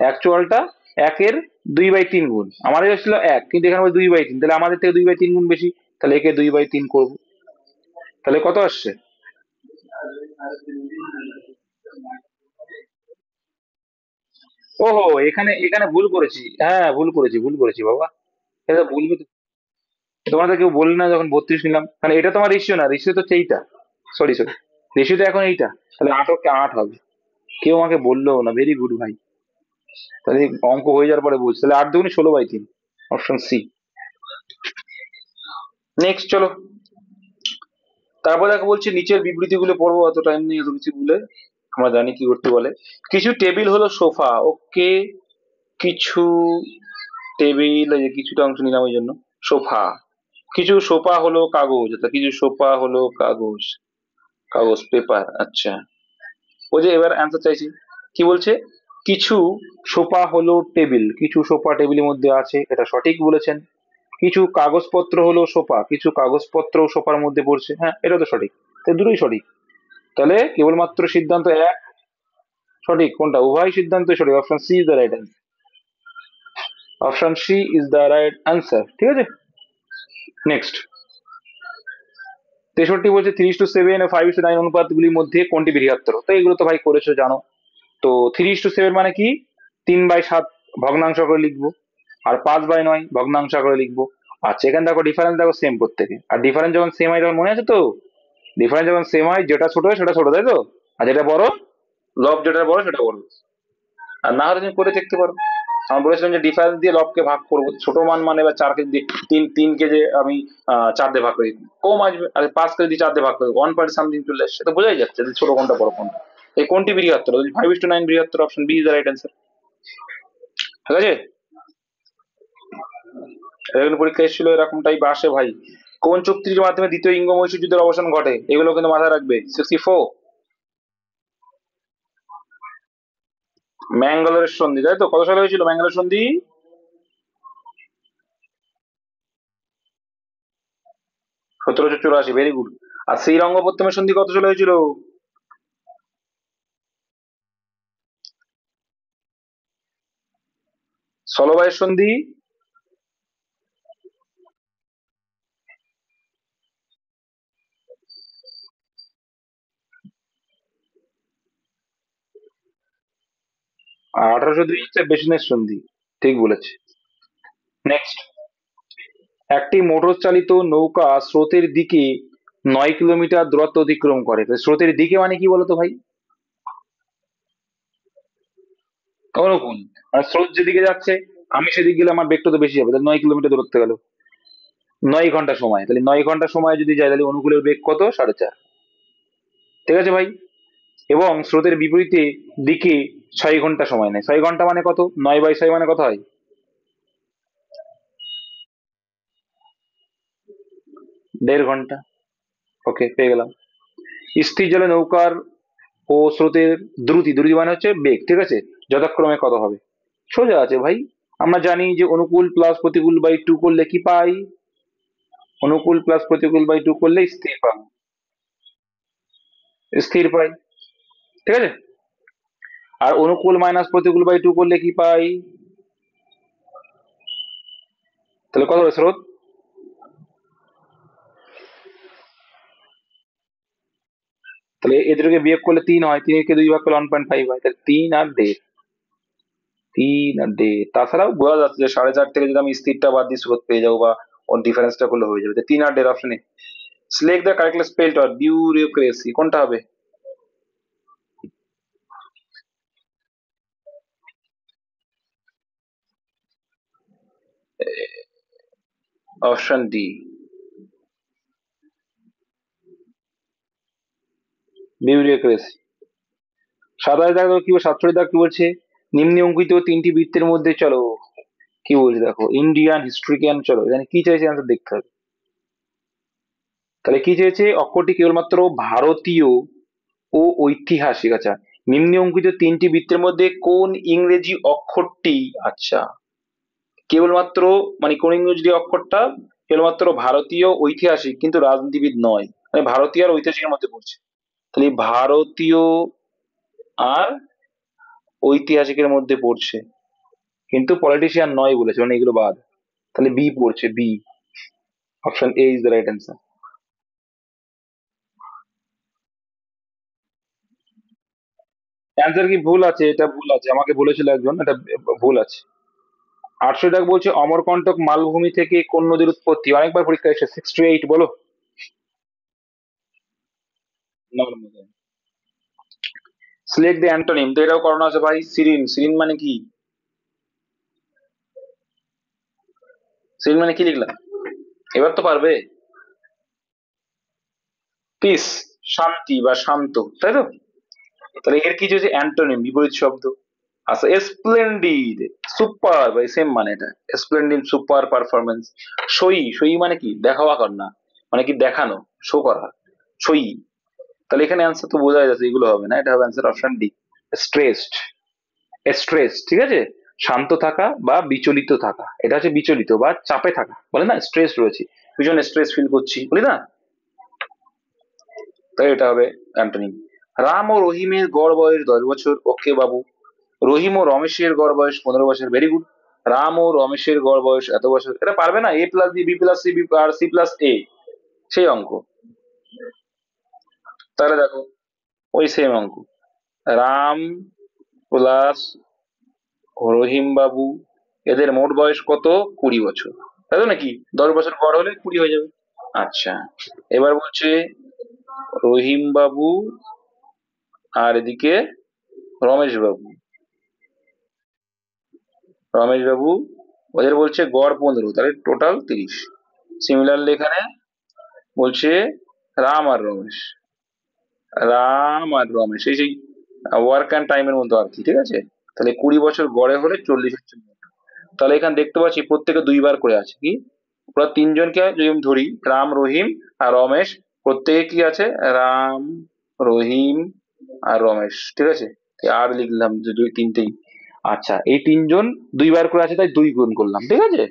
অ্যাকচুয়ালটা 1-এর 2/3 গুণ। আমাদের ছিল 1, কিন্তু এখানে 2/3, তাহলে আমাদের থেকে 2/3 গুণ বেশি। তাহলে একে 2/3 করবো। তাহলে কত আসছে? ওহো, এখানে এখানে ভুল করেছি। হ্যাঁ, ভুল করেছি বাবা। এটা বলবে তো, তোমাদের কেউ বললে না যখন 32 নিলাম, মানে এটা তোমার রেশিও না, রেশিও তো হচ্ছে এইটা। সরি, রেশিও তো এখন এইটা। তাহলে 8 অক্ষে 8 হবে। কেউ আমাকে বললো না, ভেরি গুড ভাই। তাহলে অঙ্ক হয়ে যাওয়ার পরে বলছি, তাহলে 8 2 16/3, অপশন সি। নেক্সট চলো, তারপর দেখো বলছে নিচের বিবৃতিগুলো পড়বো, অত টাইম নেই এত কিছু বলে, আমরা জানি কি করতে বলে। কিছু টেবিল হলো সোফা, ওকে। কিছু টেবিল, এই যে কিছুটা অংশ নিলাম ওই জন্য সোফা। কিছু সোফা হলো কাগজ, অর্থাৎ কিছু সোফা হলো কাগজ, কাগজ পেপার, আচ্ছা। ওই যে এবার অ্যান্সার চাইছি, কি বলছে? কিছু সোফা হলো টেবিল, কিছু সোফা টেবিলের মধ্যে আছে, এটা সঠিক বলেছেন। কিছু কাগজপত্র হলো সোফা, কিছু কাগজপত্র সোফার মধ্যে পড়ছে, হ্যাঁ এটা তো সঠিক। তো দুটোই সঠিক। তাহলে কেবলমাত্র সিদ্ধান্ত এক সঠিক, কোনটা? উভয় সিদ্ধান্ত সঠিক, option C is the right answer. Option C is the right answer, ঠিক আছে। নেক্সট, 63 বলছে 3:7 ও 5:9 অনুপাতগুলির মধ্যে কোনটি বৃহত্তর? তো এগুলো তো ভাই করেছো, জানো। তো 3:7 মানে কি, 3/7 ভগ্নাংশ করে লিখবো। আর 5/9 ভগ্নাংশ করে লিখবো। আচ্ছা, এখানে দেখো ডিফারেন্স দেখো সেম প্রত্যেকে, আর ডিফারেন্স যখন সেম হয় তখন মনে আছে তো, ডিফারেন্স যখন সেম হয় যেটা ছোট হয় সেটা ছোট, তাই তো? আর যেটা বড়, লব যেটা বড় সেটা বড়। আর না হলে তুমি করে দেখতে পারো। আমি বলেছিলাম যে ডিফারেন্স দিয়ে লবকে ভাগ করবো, ছোট মান মানে এবার 4 কে দিয়ে, তিনকে যে আমি 4 দিয়ে ভাগ করি, কম আসবে। আর 5 কে যদি 4 দিয়ে ভাগ করি, 1 পয়েন্ট সামথিং চলে আসছে, তো বোঝাই যাচ্ছে যে ছোট কোনটা বড় কোনটা। এই কোনটি বৃহত্তর? 5:9 বৃহত্তর, option B is the right answer, ঠিক আছে। এরকম পরীক্ষা এসেছিল, এরকম টাইপ আসে ভাই। কোন চুক্তির মাধ্যমে দ্বিতীয় ইঙ্গ মহীশূর যুদ্ধের অবসান ঘটে? এগুলো কিন্তু মাথায় রাখবে। 64, ম্যাঙ্গালোরের সন্ধি, তাই তো? কত সালে হয়েছিল ম্যাঙ্গালোর সন্ধি? 1784, ভেরি গুড। আর শ্রীরঙ্গপত্তমের সন্ধি কত সালে হয়েছিল? স্থলবায়ুর সন্ধি? আর 1802 হচ্ছে বেসিনের সন্ধি। ঠিক বলেছে। নেক্সট, একটি মোটর চালিত নৌকা স্রোতের দিকে 9 কিলোমিটার দূরত্ব অতিক্রম করে। তো স্রোতের দিকে মানে কি বলতো ভাই? অনুকূল। আর স্রোত যেদিকে যাচ্ছে আমি সেদিকে গেলে আমার বেগটা তো বেশি হবে, তাহলে 9 কিলোমিটার দূরত্ব গেল 9 ঘন্টা সময়, তাহলে 9 ঘন্টা সময় যদি যায় তাহলে অনুকূলের বেগ কত? 4.5। ঠিক আছে ভাই। এবং স্রোতের বিপরীতে দিকে 6 ঘন্টা সময় নেয়। 6 ঘন্টা মানে কত? 9/6 মানে কত হয়? 1.5 ঘন্টা। ওকে, পেয়ে গেলাম। স্থির জলে নৌকার ও স্রোতের দ্রুতি, দ্রুতি মানে হচ্ছে বেগ, ঠিক আছে, যথাক্রমে কত হবে? সোজা আছে ভাই। আমরা জানি যে অনুকূল প্লাস প্রতিকূল বাই 2 করলে কি পাই? অনুকূল প্লাস প্রতিকূল বাই 2 করলে স্থির পাই। স্থির পাই। ঠিক আছে। আর অনুকূল মাইনাস প্রতিকূল বাই 2 করলে কি পাই? তাহলে কত হবে স্রোত? তাহলে এদেরকে বিয়োগ করলে 3 হয়, 3 কে 2 ভাগ করলে 1.5 হয়, তাহলে 3 আর 1.5। 3 আর 1.5। তাছাড়াও বোঝা যাচ্ছে যে 4.5 থেকে যদি আমি স্থিরটা বাদ দিয়ে স্রোত পেয়ে যাবো, বা ওর ডিফারেন্সটা করলে হয়ে যাবে। 3 আর 1.5 অপশনে select the correctly spelled word bureaucracy, কোনটা হবে? Option D, bureaucracy. 27 দাগ কি বলছে? 47 দাগ কি বলছে? নিম্নে অঙ্কিত 3টি বৃত্তের মধ্যে চলো। কি বলছে দেখো, ইন্ডিয়ান হিস্ট্রিক্যান, চলো এখানে কি চাইছে অ্যান্সার দেখতে হবে। তাহলে কি চেয়েছে? অক্ষরটি কেবলমাত্র ভারতীয় ও ঐতিহাসিক। আচ্ছা, নিম্নে অঙ্কিত 3টি বৃত্তের মধ্যে কোন ইংরেজি অক্ষরটি, আচ্ছা, কেবলমাত্র মানে কোন ইংরেজি অক্ষরটা কেবলমাত্র ভারতীয় ঐতিহাসিক কিন্তু রাজনীতিবিদ নয়, মানে ভারতীয় আর ঐতিহাসিকের মধ্যে পড়ছে। তাহলে ভারতীয় আর ঐতিহাসিকের মধ্যে পড়ছে, কিন্তু পলিটিশিয়ান নয় বলেছে, মানে এগুলো বাদ। তাহলে বি পড়ছে, B. Option A is the right answer. Answer কি ভুল আছে? এটা ভুল আছে, আমাকে বলেছিল একজন, এটা ভুল আছে। 800 বলছে অমরকন্টক মালভূমি থেকে কোন নদীর উৎপত্তি? অনেকবার পরীক্ষা এসে 68, বলো। নর্মদা। সিলেক্ট দ্য অ্যান্টোনিম, তো এটাও করানো আছে ভাই। সিরিন, সিরিন মানে কি? সিরিন মানে কি লিখলাম? এবার তো পারবে। পিস, শান্তি বা শান্ত, তাই তো? তাহলে এর কি হচ্ছে? অ্যান্টোনিম, বিপরীত শব্দ। আচ্ছা, স্প্লেন্ডিড, সুপার ভাই, সেম মানে এটা। Splendid, super performance. সই, সই মানে কি? দেখাওয়া কর না, মানে কি দেখানো, শো করা, সই। তাহলে এখানে অ্যান্সার তো বোঝা যাচ্ছে এগুলো হবে না, এটা হবে answer option D, stressed. Stress, ঠিক আছে, শান্ত থাকা বা বিচলিত থাকা, এটা হচ্ছে বিচলিত বা চাপে থাকা, বলে না স্ট্রেস রয়েছে, ভীষণ স্ট্রেস ফিল করছি, বলি না। তাই এটা হবে অ্যান্টনিম। রাম ও রহিমের গড় বয়স 10 বছর, ওকে বাবু। রহিম ও রমেশের গড় বয়স 15 বছর, ভেরি গুড। রাম ও রমেশের গড় বয়স এত বছর, এটা পারবে না? A plus B, B plus C, B আর সি প্লাস এ, সেই অঙ্ক। তাহলে দেখো, ওই সেম অঙ্ক। রাম প্লাস রহিম বাবু, এদের মোট বয়স কত? 20 বছর, তাই তো নাকি? 10 বছর গড় হলে 20 হয়ে যাবে। আচ্ছা, এবার বলছে রহিম বাবু আর এদিকে রমেশ বাবু, রমেশ বাবু, ওদের বলছে গড় 15, তাহলে টোটাল 30। সিমিলারলি এখানে বলছে রাম আর রমেশ, রাম আর রমেশ এই সেই ওয়ার্ক অ্যান্ড টাইমের মতো আর কি, ঠিক আছে। তাহলে 20 বছর গড়ে হলে 40 হচ্ছে। তাহলে এখানে দেখতে পাচ্ছি প্রত্যেকে 2 বার করে আছে কি। ওরা তিনজনকে যদি আমি ধরি, রাম, রহিম আর রমেশ, প্রত্যেকে কি আছে? রাম, রহিম আর রমেশ, ঠিক আছে। আর লিখলাম যে দুই তিনটেই। আচ্ছা, এই তিনজন 2 বার করে আছে, তাই 2 গুণ করলাম, ঠিক আছে।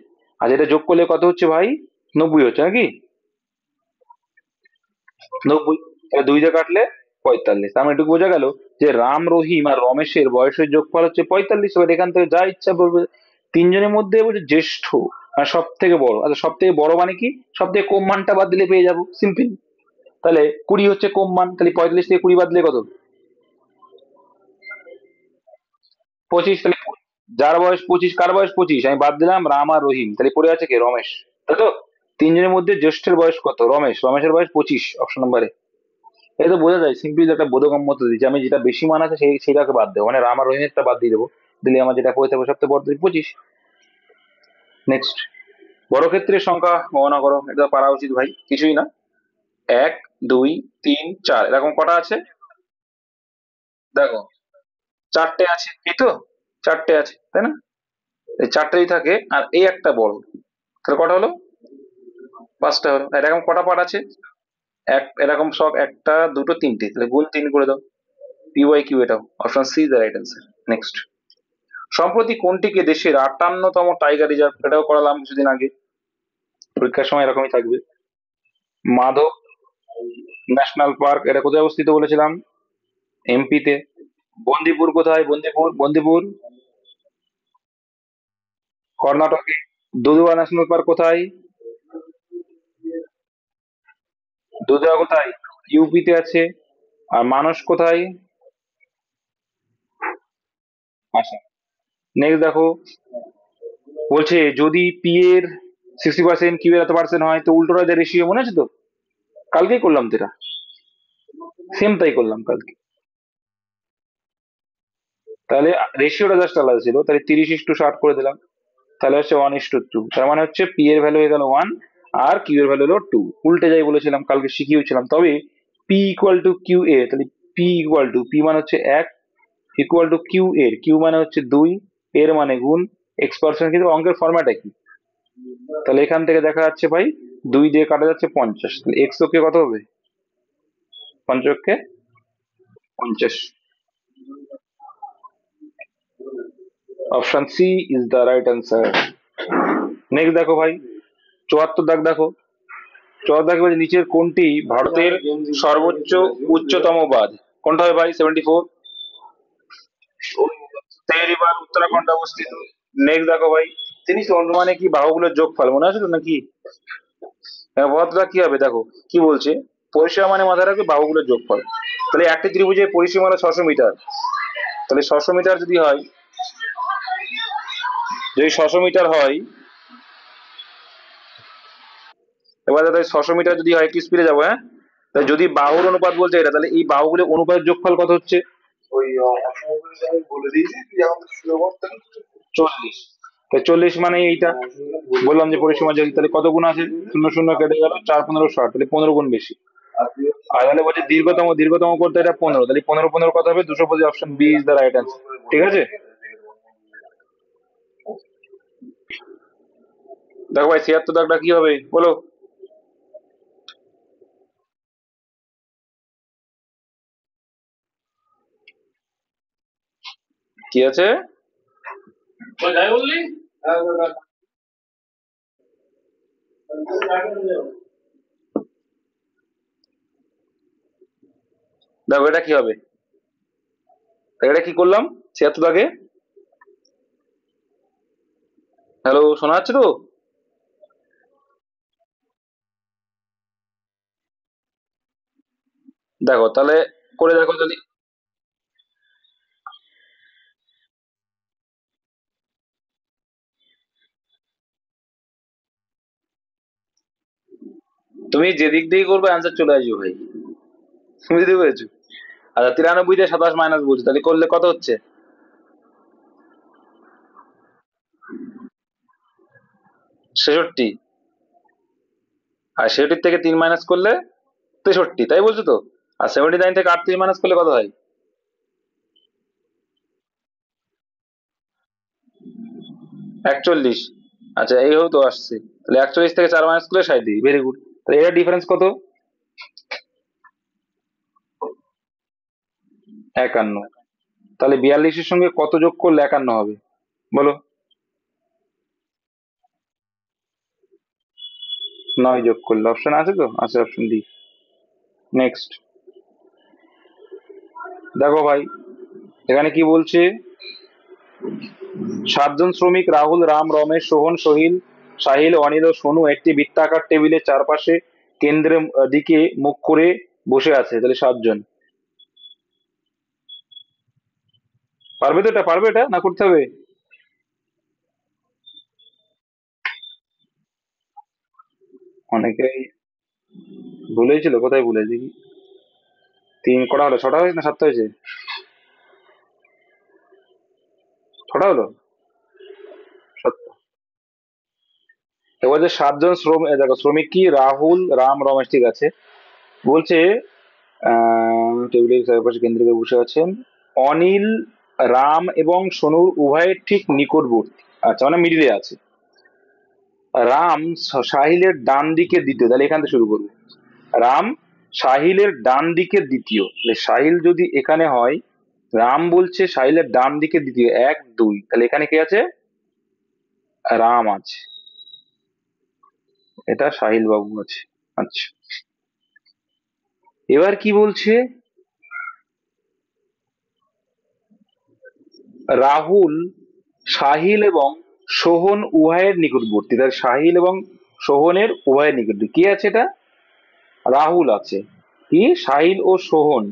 আর এটা যোগ করলে কত হচ্ছে ভাই? 90 হচ্ছে নাকি? 90। তাহলে 2 দিয়ে কাটলে 45। তার মানে এটুকু বোঝা গেল যে রাম, রহিম আর রমেশের বয়সের যোগফল হচ্ছে 45। এবার এখান থেকে যা ইচ্ছা বলবে। তিনজনের মধ্যে বলছে জ্যেষ্ঠ আর সব থেকে বড়। আচ্ছা, সব থেকে বড় মানে কি? সব থেকে কম মানটা বাদ দিলে পেয়ে যাবো, সিম্পল। তাহলে 20 হচ্ছে কম মান, তাহলে 45 থেকে 20 বাদ দিলে কত? 25, তাহলে যার বয়স 25, কার বয়স 25, আমি বাদ দিলাম রাম আর রহিম, তাহলে পড়ে আছে কে? রমেশ, তাই তো? তিনজনের মধ্যে জ্যেষ্ঠের বয়স কত? রমেশ, রমেশের বয়স 25, অপশন নম্বরে। এই তো বোঝা যায়, সিম্পলি একটা বোধগম্যতা দিচ্ছি, আমি যেটা বেশি মান আছে সেটাকে বাদ দেবো, মানে রাম আর রহিমেরটা বাদ দিয়ে দেবো, দিলে আমার যেটা পড়ে থাকবে সবথেকে বড় 25। নেক্সট, বর্গক্ষেত্রের সংখ্যা গণনা করো, এটা পারা উচিত ভাই, কিছুই না। 1, 2, 3, 4, এরকম কটা আছে? দেখো, চারটে আছে, এই তো, চারটে আছে তাই না? এই চারটেই থাকে, আর এই একটা বড়, তাহলে কটা হলো? পাঁচটা হলো। আর এরকম কটা পার্ট আছে? এরকম সব একটা, দুটো, তিনটে, তাহলে গুণ 3 করে দাও। পি ওয়াই কিউ, এটাও option C is the right answer. Next, সম্প্রতি কোনটিকে দেশের 58তম টাইগার রিজার্ভ, এটাও করালাম কিছুদিন আগে, পরীক্ষার সময় এরকমই থাকবে। মাধব ন্যাশনাল পার্ক, এটা কোথায় অবস্থিত বলেছিলাম? এমপি তে। বন্দিপুর কোথায়? বন্দিপুর, বন্দিপুর কর্ণাটকে। দুধওয়া ন্যাশনাল পার্ক কোথায়? দুধওয়া কোথায়? ইউপি তে আছে। আর মানস কোথায়? আসাম। নেক্সট দেখো, বলছে যদি পি এর 60%, কিউ এর এত% হয়, তো উল্টোটা যে রেশিও, মনে আছে তো? কালকেই করলাম তো এটা, সেম তাই করলাম কালকে। তাহলে রেশিওটা জাস্ট আলাদা ছিল, তাহলে 30:60 করে দিলাম, তাহলে হচ্ছে 1:2, তার মানে হচ্ছে পি এর ভ্যালু হয়ে গেল 1, আর কিউ এর ভ্যালু হলো 2। উল্টে যাই বলেছিলাম, কালকে শিখিয়েছিলাম। তবে পি ইকুয়াল টু কিউ এ, তাহলে পি ইকুয়াল টু, পি মানে হচ্ছে 1, ইকুয়াল টু কিউ এর, কিউ মানে হচ্ছে 2, এর মানে গুণ x%, কিন্তু অঙ্কের ফরম্যাট একই। তাহলে এখান থেকে দেখা যাচ্ছে ভাই, 2 দিয়ে কাটা যাচ্ছে 50, তাহলে এক্স ওকে কত হবে? 5 50। Option C is the right answer. Next দেখো ভাই, 74 দাগ দেখো। 74 দাগে বলছে নিচের কোনটি ভারতের সর্বোচ্চ উচ্চতম বাঁধ? কোনটা হবে ভাই? 74। তেহরিবার উত্তরাখণ্ডে অবস্থিত। নেক্সট দেখো ভাই, মানে কি বাহুগুলোর যোগফল, মনে আছে তো নাকি? পদটা কি হবে দেখো, কি বলছে, পরিসীমা মানে মাথায় রাখবে বাহুগুলোর যোগফল। তাহলে একটি ত্রিভুজের পরিসীমা হলো 600 মিটার, তাহলে 600 মিটার যদি হয়, যদি 600 মিটার হয়, এবার তাহলে 600 মিটার যদি হয়, একটু স্পিডে যাবো, হ্যাঁ, তাহলে যদি বাহুর অনুপাত বলছে এটা, তাহলে এই বাহুগুলোর অনুপাতের যোগফল কত হচ্ছে? ওই আমি বলে দিয়েছি, তুই আমাকে শুনে বল তাহলে। 40। তাহলে 40 মানে এইটা বললাম যে পরিসীমা যদি, তাহলে কত গুণ আছে? শূন্য শূন্য কেটে গেল, 4×15 = 60, তাহলে 15 গুণ বেশি। আর তাহলে বলছে দীর্ঘতম, দীর্ঘতম করতে এটা 15, তাহলে 15 15 কত হবে? 225। Option B is the right answer. ঠিক আছে, দেখো ভাই 76 দাগটা কি হবে বলো? কি আছে? দেখো এটা কি হবে, এটা কি করলাম 76 দাগে? হ্যালো, শোনা যাচ্ছে তো? দেখো তাহলে করে দেখো যদি, তুমি যেদিক দিয়ে করবে অ্যান্সার চলে আসবে ভাই, বুঝতে পেরেছো? আচ্ছা, 93 দিয়ে 27 মাইনাস বলছি, তাহলে করলে কত হচ্ছে? 66। আর 66 থেকে 3 মাইনাস করলে 63, তাই বলছো তো? আর 79 থেকে 38 মাইনাস করলে কত হয়? 41। আচ্ছা, এই তো আসছে, তাহলে 41 থেকে 4 মাইনাস করলে 37। Very good. তাহলে এর ডিফারেন্স কত? 51। তাহলে 42-এর সঙ্গে কত যোগ করলে 51 হবে বলো? 9 যোগ করলে, অপশন আছে তো, আছে অপশন ডি। নেক্সট দেখো ভাই, এখানে কি বলছে, 7 জন শ্রমিক রাহুল, রাম, রমেশ, সোহন, সোহিল, সাহিল, অনিল ও সোনু একটি বৃত্তাকার টেবিলের চারপাশে কেন্দ্রের দিকে মুখ করে বসে আছে, তাহলে 7 জন। পারবে তো, এটা পারবে, এটা না করতে হবে? অনেকেই ভুলেছিল, কোথায় ভুলেছি? তিন কটা হলো, ছটা হয়েছে না সাতটা হয়েছে? ছটা হলো। সাতটা। এবার যে সাতজন শ্রমিক, দেখো শ্রমিক কি, রাহুল, রাম, রমেশ, ঠিক আছে। বলছে টেবিলের চারপাশে কেন্দ্রে বসে আছেন অনিল, রাম এবং সোনুর উভয়ের ঠিক নিকটবর্তী, আচ্ছা মানে মিডিলে আছে। রাম সাহিলের ডান দিকে দ্বিতীয়, তাহলে এখান থেকে শুরু করবো। রাম সাহিলের ডান দিকে দ্বিতীয়, তাহলে সাহিল যদি এখানে হয়, রাম বলছে সাহিলের ডান দিকে দ্বিতীয়, এক দুই, তাহলে এখানে কে আছে? রাম আছে। এটা সাহিল বাবু আছে। আচ্ছা, এবার কি বলছে, রাহুল সাহিল এবং সোহন উভয়ের নিকটবর্তী, তাহলে সাহিল এবং সোহনের উভয়ের নিকটবর্তী কি আছে? এটা রাহুল আছে। কি সাহিল ও সোহন,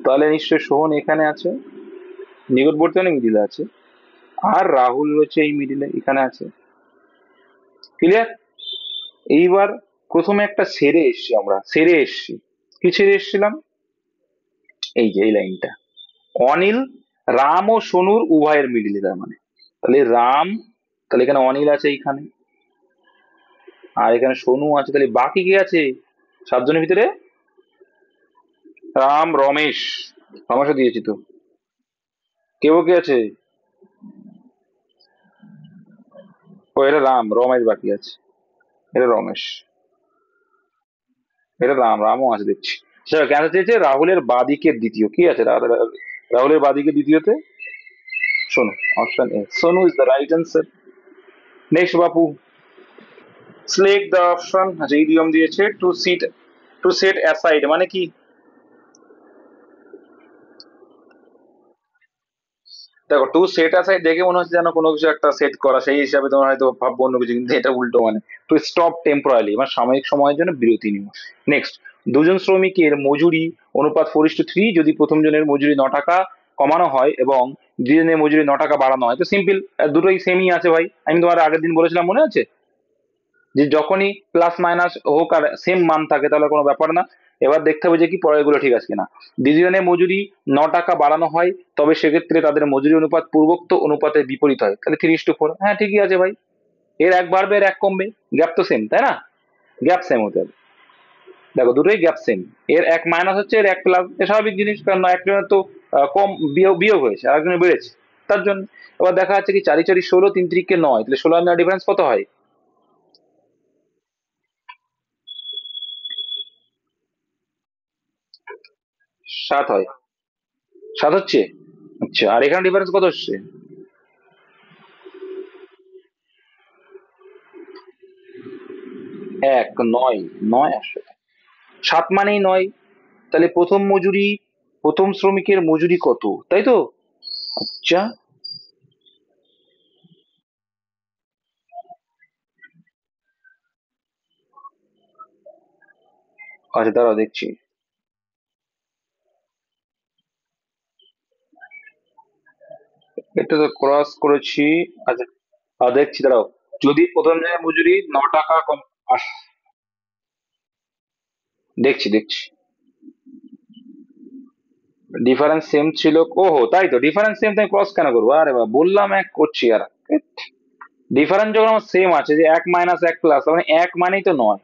তাহলে নিশ্চয় সোহন এখানে আছে, নিকটবর্তী মানে মিডিলে আছে। আর রাহুল রয়েছে এই মিডিলে, এখানে আছে। ক্লিয়ার? এইবার প্রথমে একটা সেরে এসছি, আমরা সেরে এসছি। কি ছেড়ে এসছিলাম? এই যে এই লাইনটা, অনিল রাম ও সোনুর উভয়ের মিডিলে, তার মানে তাহলে রাম, তাহলে এখানে অনিল আছে এইখানে, আর এখানে সোনু আছে, তাহলে বাকি কি আছে সাতজনের ভিতরে? রাম, রমেশ, রমেশও দিয়েছি তো। কেউ কি আছে? ও এটা রাম, রমেশ বাকি আছে। এটা রমেশ, এটা রাম, রামও আছে দেখছি। সেটা কেন চেয়েছে? রাহুলের বাদিকের দ্বিতীয়, কি আছে রাহুলের বাদিকের দ্বিতীয়তে Sonu. Option A, Sonu is the right answer. Next বাপু, সিলেক্ট দ্য অপশন। আচ্ছা, ইডিয়ম দিয়েছে to sit, to set aside মানে কি? দেখো টু সেট অ্যাসাইড দেখে মনে হচ্ছে যেন কোনো কিছু একটা সেট করা, সেই হিসাবে তোমার হয়তো ভাববো অন্য কিছু, কিন্তু এটা উল্টো মানে টু স্টপ টেম্পোরালি, মানে সাময়িক সময়ের জন্য বিরতি নিও। নেক্সট, দুজন শ্রমিকের মজুরি অনুপাত 4:3, যদি প্রথম জনের মজুরি 9 টাকা কমানো হয় এবং দ্বিতীয় মজুরি 9 টাকা বাড়ানো হয়, তো সিম্পল, দুটোই সেমই আছে ভাই। আমি তোমার আগের দিন বলেছিলাম, মনে আছে? যে যখনই প্লাস মাইনাস হোক আর সেম মান থাকে তাহলে কোনো ব্যাপার না। এবার দেখতে হবে যে কি পরেরগুলো ঠিক আছে কিনা। দ্বিতীয়জনের মজুরি 9 টাকা বাড়ানো হয়, তবে সেক্ষেত্রে তাদের মজুরি অনুপাত পূর্বোক্ত অনুপাতের বিপরীত হয়, তাহলে 3:4। হ্যাঁ ঠিকই আছে ভাই, এর এক বাড়বে এর এক কমবে, গ্যাপ তো সেম, তাই না? গ্যাপ সেম হতে হবে। দেখো দুটোই গ্যাপ সেম, এর এক মাইনাস হচ্ছে এর এক প্লাস, স্বাভাবিক জিনিস, কারণ একজনের তো কম বিয়োগ বিয়োগ হয়েছে আর একজনের বেড়েছে, তার জন্য। এবার দেখা যাচ্ছে কি 4 4 16, 3 3 9, তাহলে 16 ডিফারেন্স কত হয়? 7 হয়। 7 হচ্ছে। আচ্ছা, আর এখানে ডিফারেন্স কত হচ্ছে? 1 9, 9 আসছে। 7 মানেই 9, তাহলে প্রথম মজুরি, প্রথম শ্রমিকের মজুরি কত, তাই তো? আচ্ছা, আচ্ছা দাঁড়াও দেখছি। এটা তো ক্রস করেছি। আচ্ছা, দেখছি দাঁড়াও। যদি প্রথম জনের মজুরি 9 টাকা কম, আস, দেখছি দেখছি। ডিফারেন্স সেম ছিল, ওহো তাই তো, ডিফারেন্স সেম, তাই ক্রস কেন করবো? আরে বাবা, বললাম এক করছি আর। ডিফারেন্স যখন আমার সেম আছে, যে এক মাইনাস এক প্লাস, মানে এক মানেই তো নয়।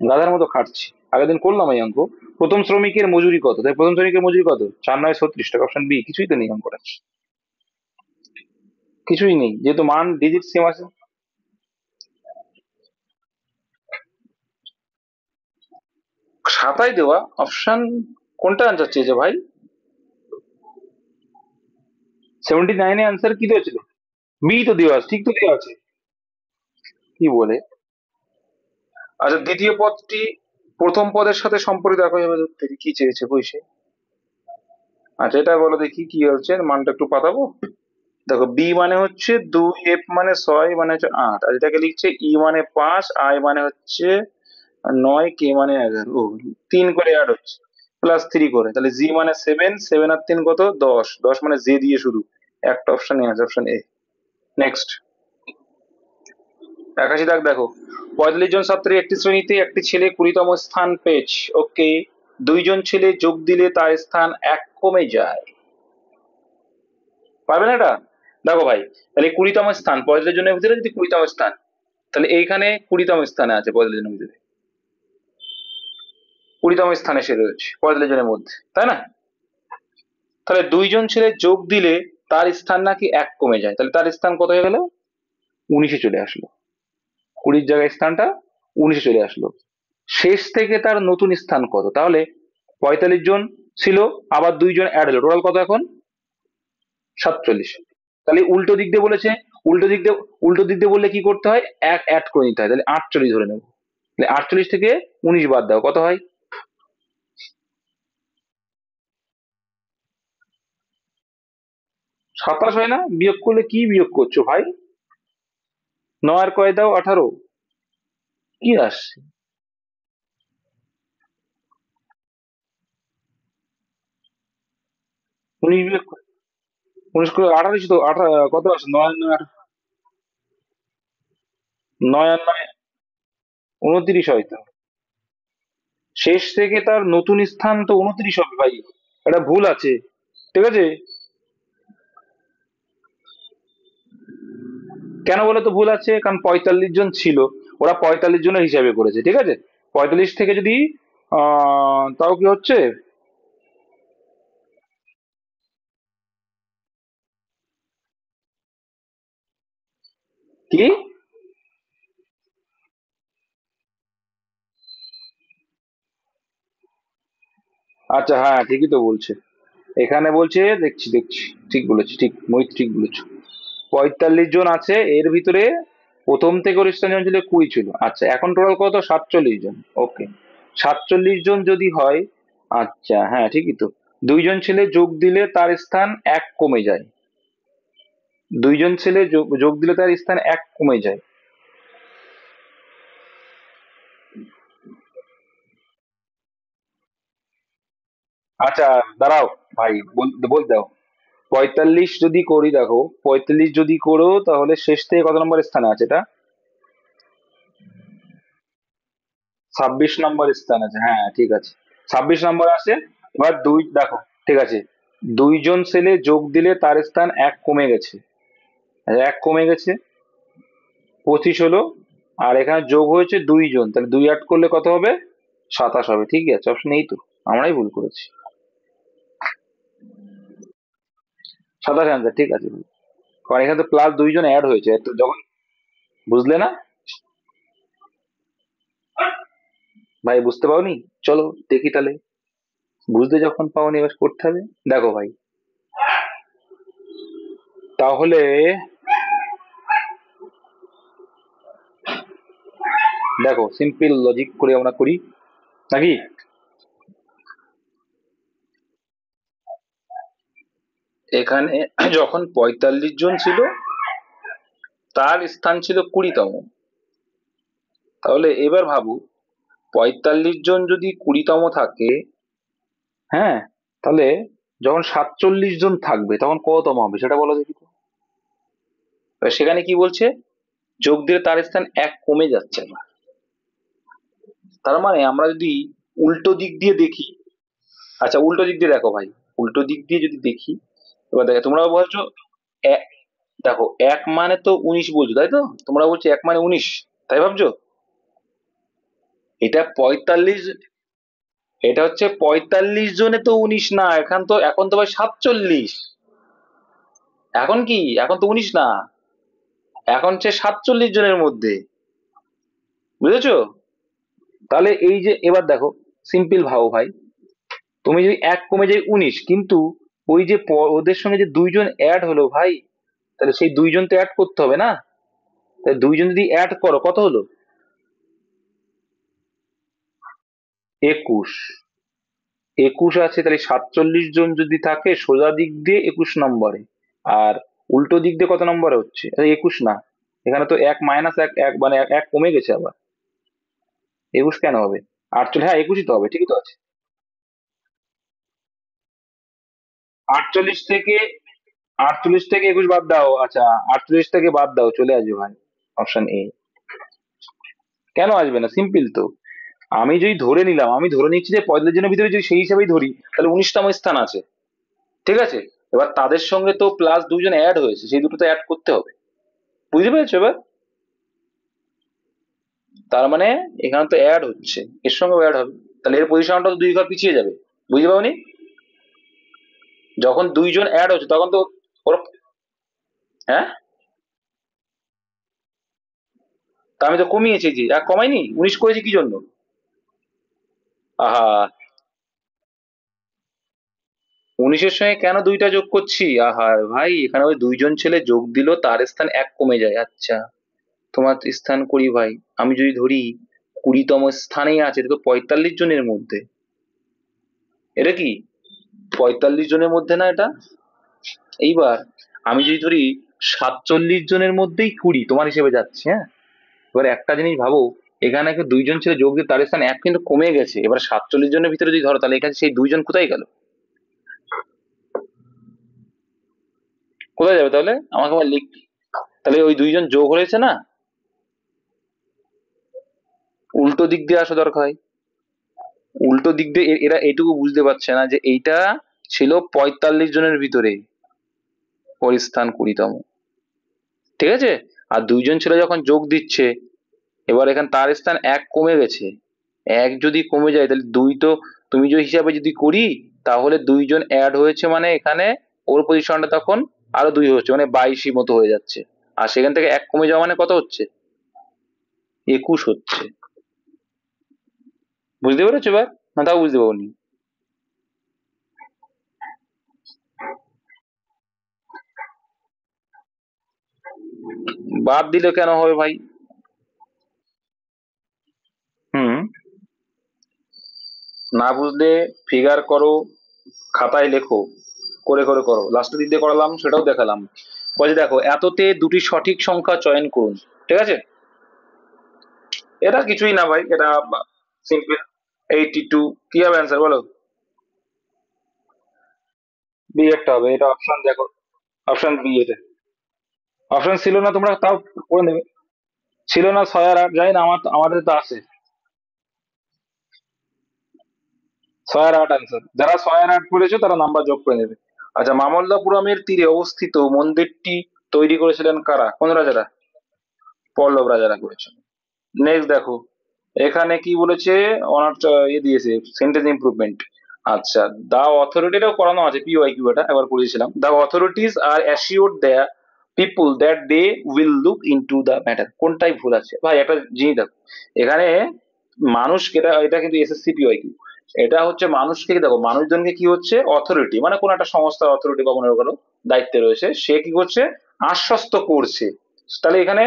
গাধার মতো খাটছি, আগের দিন করলাম এই অঙ্ক। প্রথম শ্রমিকের মজুরি কত, তাই প্রথম শ্রমিকের মজুরি কত? 4 9 36 টাকা, অপশন বি। কিছুই তো নেই অঙ্ক করা, কিছুই নেই, যেহেতু মান ডিজিট সেম আছে। খাতায় দেওয়া অপশন, কোনটা আনসার চেয়েছে ভাই? 79 আনসার কি দিয়েছিল? বি তো দেওয়া আছে, ঠিক তো দেওয়া আছে। কি বলে? আচ্ছা, দ্বিতীয় পদটি প্রথম পদের সাথে সম্পর্কিত একইভাবে ধরতে হবে। কি চেয়েছে বইসে? আচ্ছা, এটা বলো দেখি কি হচ্ছে, মানটা একটু পাতাবো। দেখো বি মানে হচ্ছে 2, এফ মানে 6, মানে হচ্ছে 8, আর এটাকে লিখছে ই মানে 5, আই মানে হচ্ছে 9, কে মানে 11, ও 3 করে অ্যাড হচ্ছে। +3 করে, তাহলে জি মানে 7, 7 আর 3 কত, 10, 10 মানে জে দিয়ে শুরু, একটা অপশনে আছে, অপশন এ। নেক্সট 81 দাগ দেখো, 45 জন ছাত্রের একটি শ্রেণীতে একটি ছেলে 20তম স্থান পেয়েছে, ওকে, 2 জন ছেলে যোগ দিলে তার স্থান 1 কমে যায়, পারবে না এটা? দেখো ভাই, তাহলে 20তম স্থান 45 জনের ভিতরে যদি 20তম স্থান, তাহলে এইখানে 20তম স্থানে আছে 45 জনের ভিতরে, 20তম স্থানে সে রয়েছে 45 জনের মধ্যে, তাই না? তাহলে 2 জন ছেলে যোগ দিলে তার স্থান নাকি 1 কমে যায়, তাহলে তার স্থান কত হয়ে গেল, 19-এ চলে আসলো, 20-র জায়গায় স্থানটা 19-এ চলে আসলো। শেষ থেকে তার নতুন স্থান কত, তাহলে 45 জন ছিল, আবার 2 জন অ্যাড হলো, টোটাল কত এখন, 47। তাহলে উল্টো দিক দিয়ে বলেছে, উল্টো দিক দিয়ে, উল্টো দিক দিয়ে বললে কি করতে হয়, এক অ্যাড করে নিতে হয়, তাহলে 48 ধরে নেবো, তাহলে 48 থেকে 19 বাদ দাও, কত হয়, 27 হয় না? বিয়োগ করলে কি বিয়োগ করছো ভাই, 9 আর কয় দাও, 18, কি আসছে, 19 বিয়োগ 19 করে 28 তো 18, কত আছে, 9 9 9 আর 9 29 হয় তো, শেষ থেকে তার নতুন স্থান তো 29 হবে ভাই, এটা ভুল আছে, ঠিক আছে? কেন বলে তো ভুল আছে, কারণ 45 জন ছিল, ওরা 45 জনের হিসাবে করেছে, ঠিক আছে? 45 থেকে যদি তাও কি হচ্ছে, কি, আচ্ছা হ্যাঁ ঠিকই তো বলছে, এখানে বলছে, দেখছি দেখছি, ঠিক বলেছি, ঠিক মোহিত ঠিক বলেছো, 45 জন আছে, এর ভিতরে প্রথম থেকে ওর স্থানীয় অঞ্চলে 20 ছিল, আচ্ছা এখন টোটাল কত, 47 জন, ওকে, 47 জন যদি হয়, আচ্ছা হ্যাঁ ঠিকই তো, 2 জন ছেলে যোগ দিলে তার স্থান 1 কমে যায়, 2 জন ছেলে যোগ দিলে তার স্থান 1 কমে যায়, আচ্ছা দাঁড়াও ভাই, বলতে দাও, 45 যদি করি, দেখো 45 যদি করো তাহলে শেষ থেকে কত নম্বর স্থানে আছে এটা, 26 নম্বর স্থান আছে, হ্যাঁ ঠিক আছে, 26 নম্বর আছে, এবার দুই দেখো, ঠিক আছে, 2 জন ছেলে যোগ দিলে তার স্থান 1 কমে গেছে, 1 কমে গেছে, 25 হলো, আর এখানে যোগ হয়েছে 2 জন, তাহলে 2 8 করলে কত হবে, 27 হবে, ঠিক আছে, অপশন এই তো, আমরাই ভুল করেছি, 27 অ্যান্সার, ঠিক আছে, কারণ এখানে তো প্লাস 2 জন অ্যাড হয়েছে, তো যখন, বুঝলে না ভাই, বুঝতে পাওনি, চলো দেখি তাহলে, বুঝতে যখন পাওনি এবার করতে হবে, দেখো ভাই, তাহলে দেখো সিম্পল লজিক করে আমরা করি নাকি, এখানে যখন 45 জন ছিল, তার স্থান ছিল 20তম, তাহলে এবার ভাবু, 45 জন যদি 20তম থাকে, হ্যাঁ, তাহলে যখন 47 জন থাকবে তখন কততম হবে সেটা বলো দেখি তো, এবার সেখানে কি বলছে, যোগ দিলে তার স্থান 1 কমে যাচ্ছে না, তার মানে আমরা যদি উল্টো দিক দিয়ে দেখি, আচ্ছা উল্টো দিক দিয়ে দেখো ভাই, উল্টো দিক দিয়ে যদি দেখি, এবার দেখো তোমরা বলছো, এ- দেখো 1 মানে তো 19 বলছো, তাই তো, তোমরা বলছো 1 মানে 19, তাই ভাবছো, এটা 45, এটা হচ্ছে 45 জনে তো 19 না, এখন তো ভাই 47, এখন কি, এখন তো 19 না, এখন হচ্ছে 47 জনের মধ্যে, বুঝেছো? তাহলে এই যে এবার দেখো, সিম্পল ভাবো ভাই, তুমি যদি 1 কমে যায় 19, কিন্তু ওই যে ওদের সঙ্গে যে 2 জন অ্যাড হলো ভাই, তাহলে সেই 2 জন তো অ্যাড করতে হবে না, তাহলে 2 জন যদি অ্যাড করো কত হলো, 21, 21 আছে, তাহলে 47 জন যদি থাকে সোজা দিক দিয়ে 21 নম্বরে, আর উল্টো দিক দিয়ে কত নম্বরে হচ্ছে, 21 না, এখানে তো 1 মাইনাস 1, মানে 1 কমে গেছে আবার, 21 কেন হবে, 48, হ্যাঁ 21ই তো হবে, ঠিকই তো আছে, 48 থেকে 21 বাদ দাও, আচ্ছা 48 থেকে বাদ দাও, চলে আসবে ভাই অপশন এ। কেন আসবে না, সিম্পল তো। আমি যদি ধরে নিলাম, আমি ধরে নিচ্ছি যে 45 জনের ভিতরে যদি সেই হিসাবেই ধরি, তাহলে 19তম স্থান আছে, ঠিক আছে। এবার তাদের সঙ্গে তো প্লাস দুজন অ্যাড হয়েছে, সেই দুটো তো অ্যাড করতে হবে, বুঝতে পেরেছো এবার? তার মানে এখানে তো অ্যাড হচ্ছে, এর সঙ্গে অ্যাড হবে, তাহলে এর পজিশনটা তো 2 ঘর পিছিয়ে যাবে, বুঝতে পারোনি? যখন দুইজন অ্যাড হচ্ছে তখন তো ওর, হ্যাঁ, তা আমি তো কমিয়েছি, যে আর কমাইনি, 19 করেছি কি জন্য? আহা, 19-এর সঙ্গে কেন দুইটা যোগ করছি, আহা ভাই, এখানে ওই দুইজন ছেলে যোগ দিল, তার স্থান এক কমে যায়, আচ্ছা। তোমার স্থান 20 ভাই, আমি যদি ধরি 20তম স্থানেই আছে, এটা তো 45 জনের মধ্যে, এটা কি 45 জনের মধ্যে না এটা? এইবার আমি যদি ধরি 47 জনের মধ্যেই 20 তোমার হিসেবে যাচ্ছে, হ্যাঁ। এবার একটা জিনিস ভাবো, এখানে কি দুইজন ছেলে যোগ দিয়ে তার স্থান এক কিন্তু কমে গেছে, এবার 47 জনের ভিতরে যদি ধরো, তাহলে এখানে সেই দুইজন কোথায় গেল, কোথায় যাবে তাহলে, আমাকে আবার লিখ। তাহলে ওই দুইজন যোগ হয়েছে না, উল্টো দিক দিয়ে আসা দরকার হয়। উল্টো দিক দিয়ে এরা এইটুকু বুঝতে পারছে না যে এইটা ছিল 45 জনের ভিতরে, ওর স্থান 20তম, ঠিক আছে। আর দুইজন ছেলে যখন যোগ দিচ্ছে, এবার এখানে তার স্থান এক কমে গেছে, এক যদি কমে যায় তাহলে দুই তো, তুমি যে হিসাবে যদি করি, তাহলে দুইজন অ্যাড হয়েছে মানে এখানে ওর পজিশনটা তখন আরো 2 হচ্ছে, মানে 22 মতো হয়ে যাচ্ছে। আর সেখান থেকে এক কমে যাওয়া মানে কত হচ্ছে, 21 হচ্ছে, বুঝতে পেরেছো এবার? না তাও বুঝতে পারোনি? বাদ দিলে কেন হবে ভাই? হুম, না বুঝলে ফিগার করো, খাতায় লেখো, করে করে করো, লাস্টের দিক দিয়ে করালাম সেটাও দেখালাম। বলছে দেখো, এততে দুটি সঠিক সংখ্যা চয়ন করুন, ঠিক আছে। এটা কিছুই না ভাই, এটা সিম্পল, 82। কি হবে অ্যান্সার বলো? বি একটা হবে, এটা অপশন দেখো, অপশন বি এটা। অপশন ছিল না, তোমরা তাও করে নেবে। ছিল না 6 আর 8, জানি না, আমাদের তো আছে 6 আর 8 অ্যান্সার, যারা 6 আর 8 পড়েছো তারা নাম্বার যোগ করে নেবে। আচ্ছা, মামল্লাপুরমের তীরে অবস্থিত মন্দিরটি তৈরি করেছিলেন কারা, কোন রাজারা? পল্লব রাজারা করেছিল। নেক্সট দেখো, এখানে কি বলেছে, অনার ইয়ে দিয়েছে, সেন্টেন্স ইমপ্রুভমেন্ট। আচ্ছা, দা অথরিটিটাও করানো আছে, পিওয়াই কিউ, এটা একবার করিয়েছিলাম। The authorities are assure the people that they will look into the matter, কোনটাই ভুল আছে ভাই, একটা জিনিস দেখো, এখানে মানুষকে, এটা এটা কিন্তু এসএসসি পিওয়াই কিউ, এটা হচ্ছে মানুষকে, দেখো মানুষজনকে কি হচ্ছে, অথরিটি মানে কোন একটা সংস্থার অথরিটি বা কোনো কারো দায়িত্বে রয়েছে, সে কি করছে, আশ্বস্ত করছে। তাহলে এখানে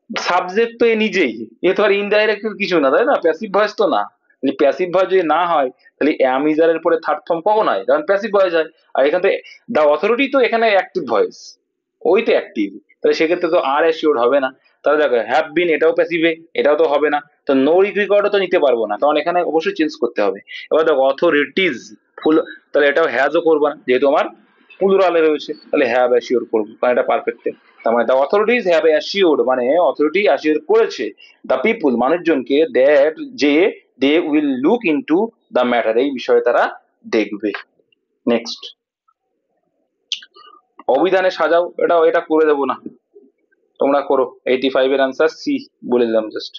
সাবজেক্ট তো এ নিজেই, এ তো আর ইনডাইরেক্ট কিছু না, তাই না, প্যাসিভ ভয়েস তো না। প্যাসিভ ভয়েস যদি না হয়, তাহলে অ্যামিজারের পরে থার্ড ফর্ম কখন হয়, কারণ প্যাসিভ ভয়েস হয়। আর এখানে দা অথরিটি তো এখানে অ্যাক্টিভ ভয়েস, ওই তো অ্যাক্টিভ, তাহলে সেক্ষেত্রে তো আর অ্যাসিওর হবে না। তাহলে দেখো, হ্যাভ বিন এটাও প্যাসিভে, এটাও তো হবে না। তো নো রিকর্ডও তো নিতে পারবো না, কারণ এখানে অবশ্যই চেঞ্জ করতে হবে। এবার দেখো, অথরিটিজ ফুল, তাহলে এটাও হ্যাজও করবো না, যেহেতু আমার প্লুরালে রয়েছে, তাহলে হ্যাভ অ্যাসিওর করবো, কারণ এটা পারফেক্ট। তার মানে দ্য অথরিটিজ হ্যাভ অ্যাসিওর্ড, মানে অথরিটি অ্যাসিওর করেছে দ্য পিপুল মানুষজনকে, দ্যাট যে they will look into the matter, এই বিষয়ে তারা দেখবে। নেক্সট, অভিধানে সাজাও, এটা এটা করে দেবো না, তোমরা করো। 85 এর অ্যান্সার সি বলে দিলাম জাস্ট।